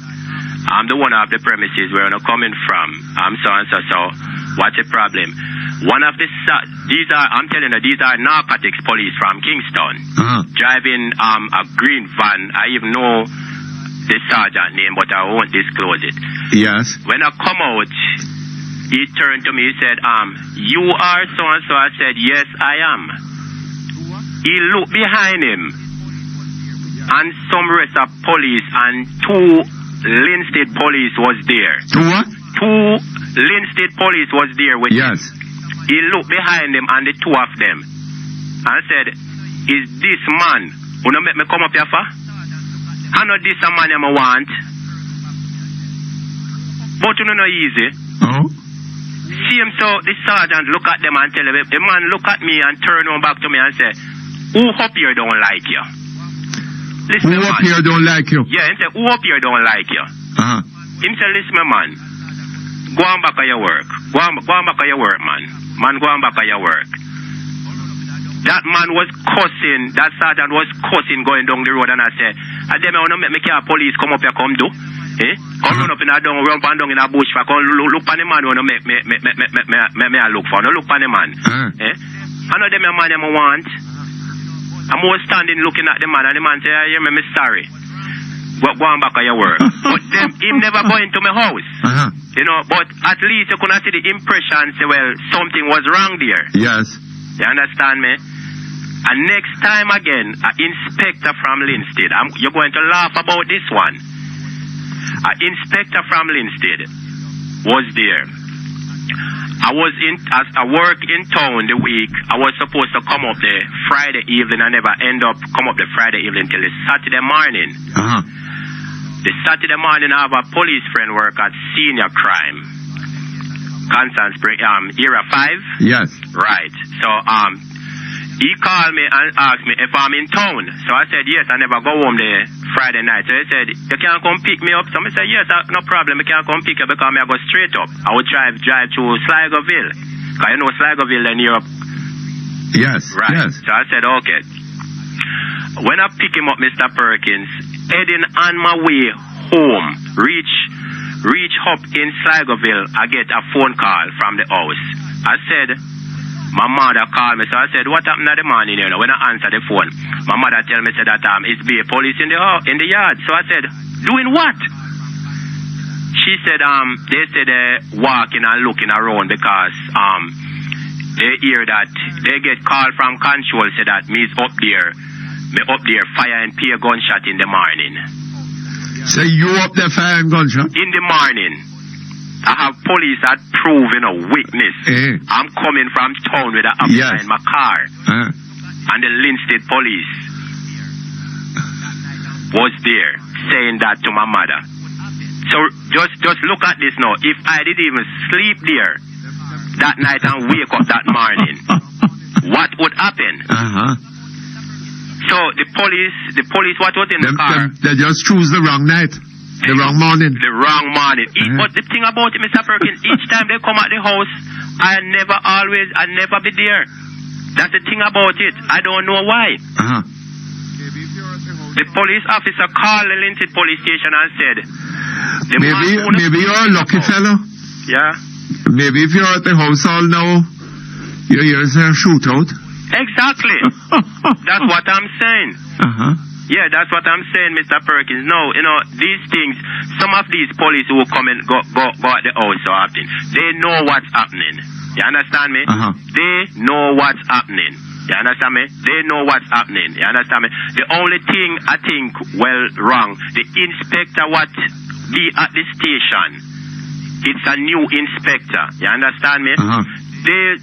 I'm the one of the premises where I'm coming from. I'm so and so. So what's the problem? One of I'm telling you, these are narcotics police from Kingston. Driving a green van. I even know the sergeant name, but I won't disclose it. Yes. When I come out, he turned to me, he said, you are so and so. I said, yes, I am. He looked behind him, and some rest of police and 2 Linstead police was there. 2 what? 2 Linstead police was there with him. He looked behind him and the 2 of them and said, is this man who don't make me come up here for? I know this a man I want. But you know easy. See him, so the sergeant look at them and tell him, the man look at me and turn on back to me and say, who up here don't like you? Listen, who up here don't like you? Yeah, he said, who up here don't like you? Him say, listen, man, go on back on your work. Go on back on your work, man. Man, go on back on your work. That man was cussing, that sergeant was cussing going down the road, and I said, I tell me, I want to make a police come up here, come do. Come run up in a down, run down in a bush, for come look for the man who want to make me look for. No look for the man. I know them a man I want. I'm always standing looking at the man, and the man say, I hear me, sorry. Go on back on your work. But them, him never going to my house. You know, but at least you could see the impression, say, well, something was wrong there. Yes. You understand me? And next time again, an inspector from Linstead, you're going to laugh about this one. An inspector from Linstead was there. I work in town the week. I was supposed to come up there Friday evening. I never end up come up the Friday evening till the Saturday morning. The Saturday morning I have a police friend work at Senior Crime, Constant Spring, Era 5. Yes. Right. So he called me and asked me if I'm in town. So I said yes. I never go home there Friday night. So he said, you can come pick me up. So I said yes, no problem. You can come pick you because I go straight up. I would drive through Sligoville. Because you know Sligoville in Europe. Yes. Right. Yes. So I said okay. When I pick him up, Mr. Perkins, heading on my way home, reach up in Sligoville, I get a phone call from the house. I said, my mother called me, so I said, what happened in the morning, you know, when I answered the phone? My mother tell me, said that it's be a police in the yard. So I said, doing what? she said they said walking and looking around because they hear that they get call from control say that me's up there fire and pay a gunshot in the morning. So you up there fire and gunshot? In the morning. I have police that proven a witness. I'm coming from town with an officer in my car. And the Linstead police was there saying that to my mother. So just look at this now. If I didn't even sleep there that night and wake up that morning, what would happen? So the police, what was in the car? They just choose the wrong night. The wrong morning. The wrong morning. But the thing about it, Mr. Perkins, each time they come at the house, I never be there. That's the thing about it. I don't know why. The police officer called the Linstead police station and said, maybe you're a lucky fellow. Yeah. Maybe if you're at the house all now, you hear a shootout. Exactly. That's what I'm saying. Yeah, that's what I'm saying, Mr. Perkins. No, these things, some of these police who come and go at the house so often, they know what's happening. You understand me? They know what's happening. You understand me? They know what's happening. You understand me? The only thing I think, wrong, the inspector what be at the station, it's a new inspector. You understand me?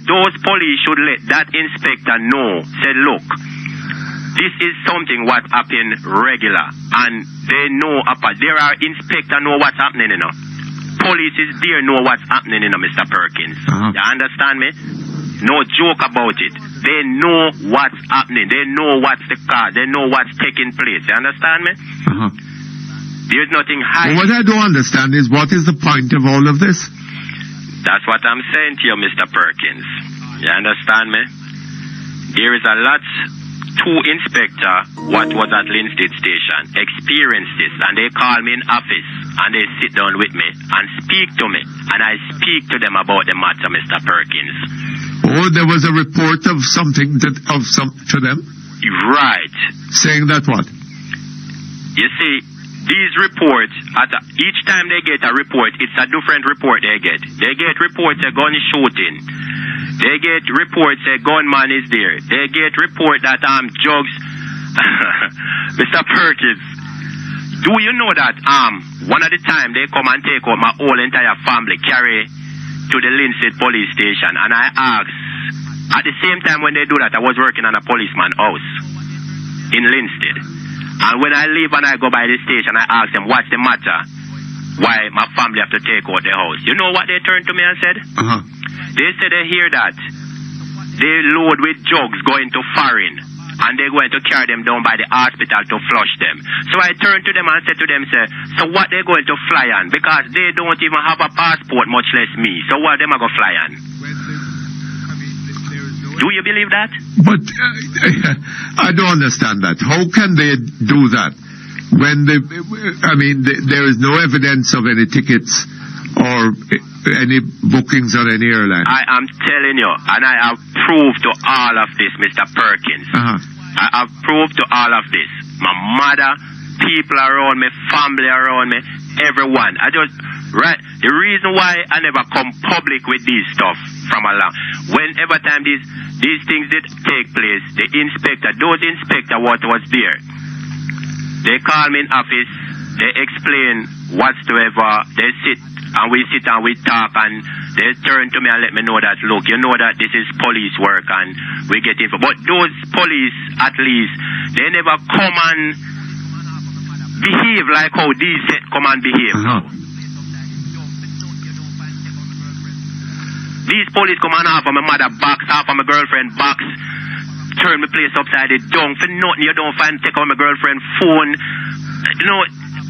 Those police should let that inspector know, say, look, this is something what happen regular, and they know there are inspector know what's happening, Police is there know what's happening, Mr. Perkins. You understand me? No joke about it. They know what's happening. They know what's the cause. They know what's taking place. You understand me? There's nothing high. What I don't understand is what is the point of all of this? That's what I'm saying to you, Mr. Perkins. You understand me? There is a lot. Two inspector what was at Linstead station experienced this, and they call me in office and they sit down with me and speak to me, and I speak to them about the matter, Mr. Perkins. Oh, there was a report of something to them? Right. Saying that what? You see, these reports, each time they get a report, it's a different report they get. They get reports of gun shooting. They get reports a gunman is there. They get report that drugs. Mr. Perkins, do you know that one of the time they come and take out my whole entire family, carry to the Linstead police station, and I asked, at the same time when they do that, I was working on a policeman's house in Linstead. And when I leave and I go by the station, I ask them, what's the matter? Why my family have to take out the house? You know what they turned to me and said? They said they hear that they load with drugs going to foreign, and they're going to carry them down by the hospital to flush them. So I turned to them and said to them, so what they going to fly on? Because they don't even have a passport, much less me. So what them are going to fly on? Do you believe that? But I don't understand that. How can they do that when there is no evidence of any tickets or any bookings on any airline? I am telling you, and I have proved to all of this, Mr. Perkins. I have proved to all of this. My mother, people around me, family around me, everyone. The reason why I never come public with these stuff from Allah, whenever time these things did take place, those inspector what was there, they call me in office, they explain whatsoever, they sit and we talk, and they turn to me and let me know that, look, you know that this is police work and we get info. But those police, at least, they never come and behave like how these set come and behave. These police come and half of my mother box, half of my girlfriend box, turn my place upside down for nothing. You don't find take out my girlfriend phone.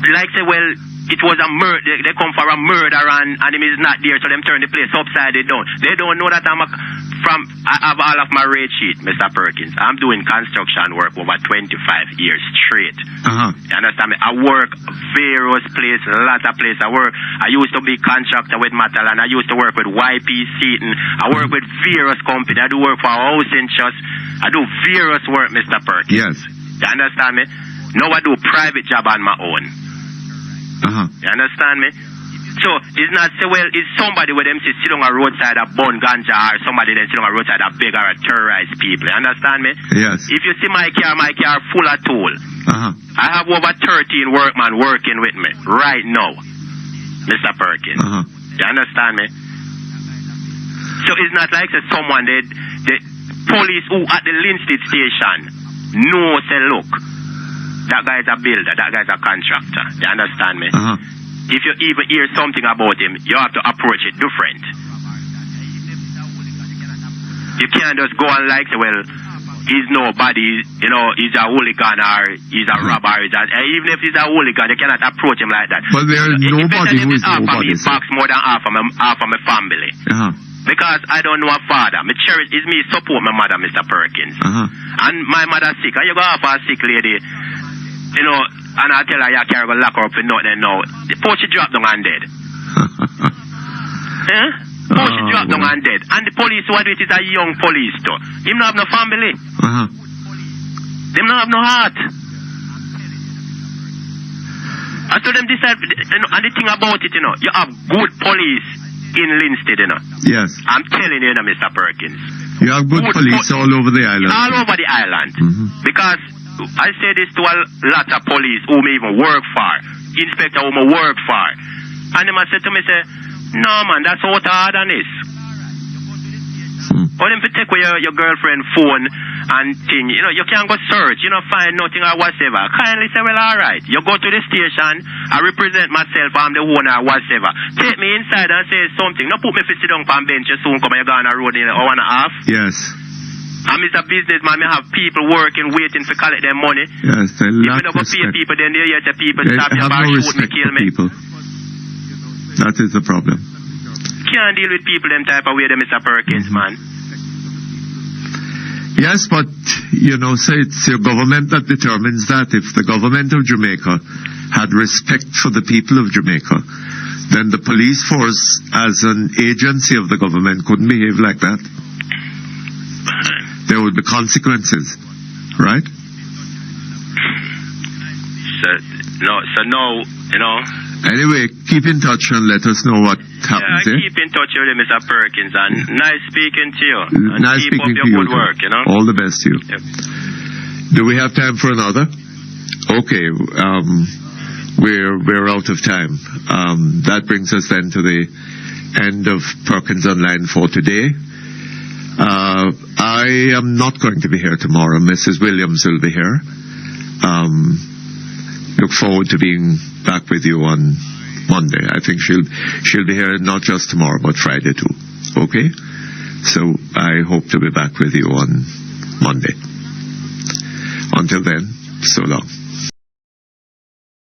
Like say, well, it was a murder. They come for a murder and him is not there, so them turn the place upside down. They don't know that I have all of my rate sheet, Mr. Perkins. I'm doing construction work over 25 years straight. You understand me? I work various places, a lot of places. I used to be contractor with Matalan. I used to work with YP Seaton. I work with various companies. I do work for housing trust. I do various work, Mr. Perkins. Yes. You understand me? Now I do private job on my own. You understand me? So it's not say, well, it's somebody with them sit on a roadside a bun ganja, or somebody then sit on a roadside a beg or a terrorize people. You understand me? Yes. If you see my car full of tool. I have over 13 workmen working with me right now, Mr. Perkins. You understand me? So it's not like that someone, the police who at the Linstead station know, say, look, that guy's a builder, that guy's a contractor. You understand me? If you even hear something about him, you have to approach it different. You can't just go on like, well, he's nobody, you know, he's a hooligan or he's a robber. Even if he's a hooligan, you cannot approach him like that. But there's nobody who is nobody. Half more than half of my family. Because I don't know a father. Me cherish is me support my mother, Mr. Perkins. And my mother sick. And you go off a sick lady, you know, and I tell her you can't go lock her up for nothing now. Before she dropped down and dead. Before she dropped down and dead. And the police, what it is a young police too. Him not have no family. Them not have no heart. And so them decide, you know, and the thing about it, you know, you have good police in Linstead, you know. Yes. I'm telling you, Mr. Perkins. You have good police all over the island. All over the island. Because I say this to a lot of police who may even work for, inspector who may work for. And they must say to me, say, no man, that's how hard on this. Or them to take away your girlfriend phone and thing, you know, you can't go search, you know, find nothing or whatever. Kindly say, well, alright, you go to the station, I represent myself, I'm the owner or whatever. Take me inside and say something. Don't put me to sit down on bench, you soon come and you go on a road in an hour and a half. Yes. I'm a businessman, I have people working, waiting to collect their money. Yes, they lack if you don't go pay people, then they hear the people stop you, have no respect kill for me. people. That is the problem. Can't deal with people them type of way, Mr. Perkins, man. Yes, but, you know, say it's your government that determines that. If the government of Jamaica had respect for the people of Jamaica, then the police force, as an agency of the government, couldn't behave like that. There would be consequences, right? So no, you know. Anyway, keep in touch and let us know what happens. Yeah, keep in touch with you, Mr. Perkins, and nice speaking to you. And nice keep speaking up to your you. good work, you know. All the best to you. Yep. Do we have time for another? Okay, we're out of time. That brings us then to the end of Perkins Online for today. I am not going to be here tomorrow. Mrs. Williams will be here. Look forward to being back with you on Monday. I think she'll be here not just tomorrow, but Friday too. Okay? So I hope to be back with you on Monday. Until then, so long.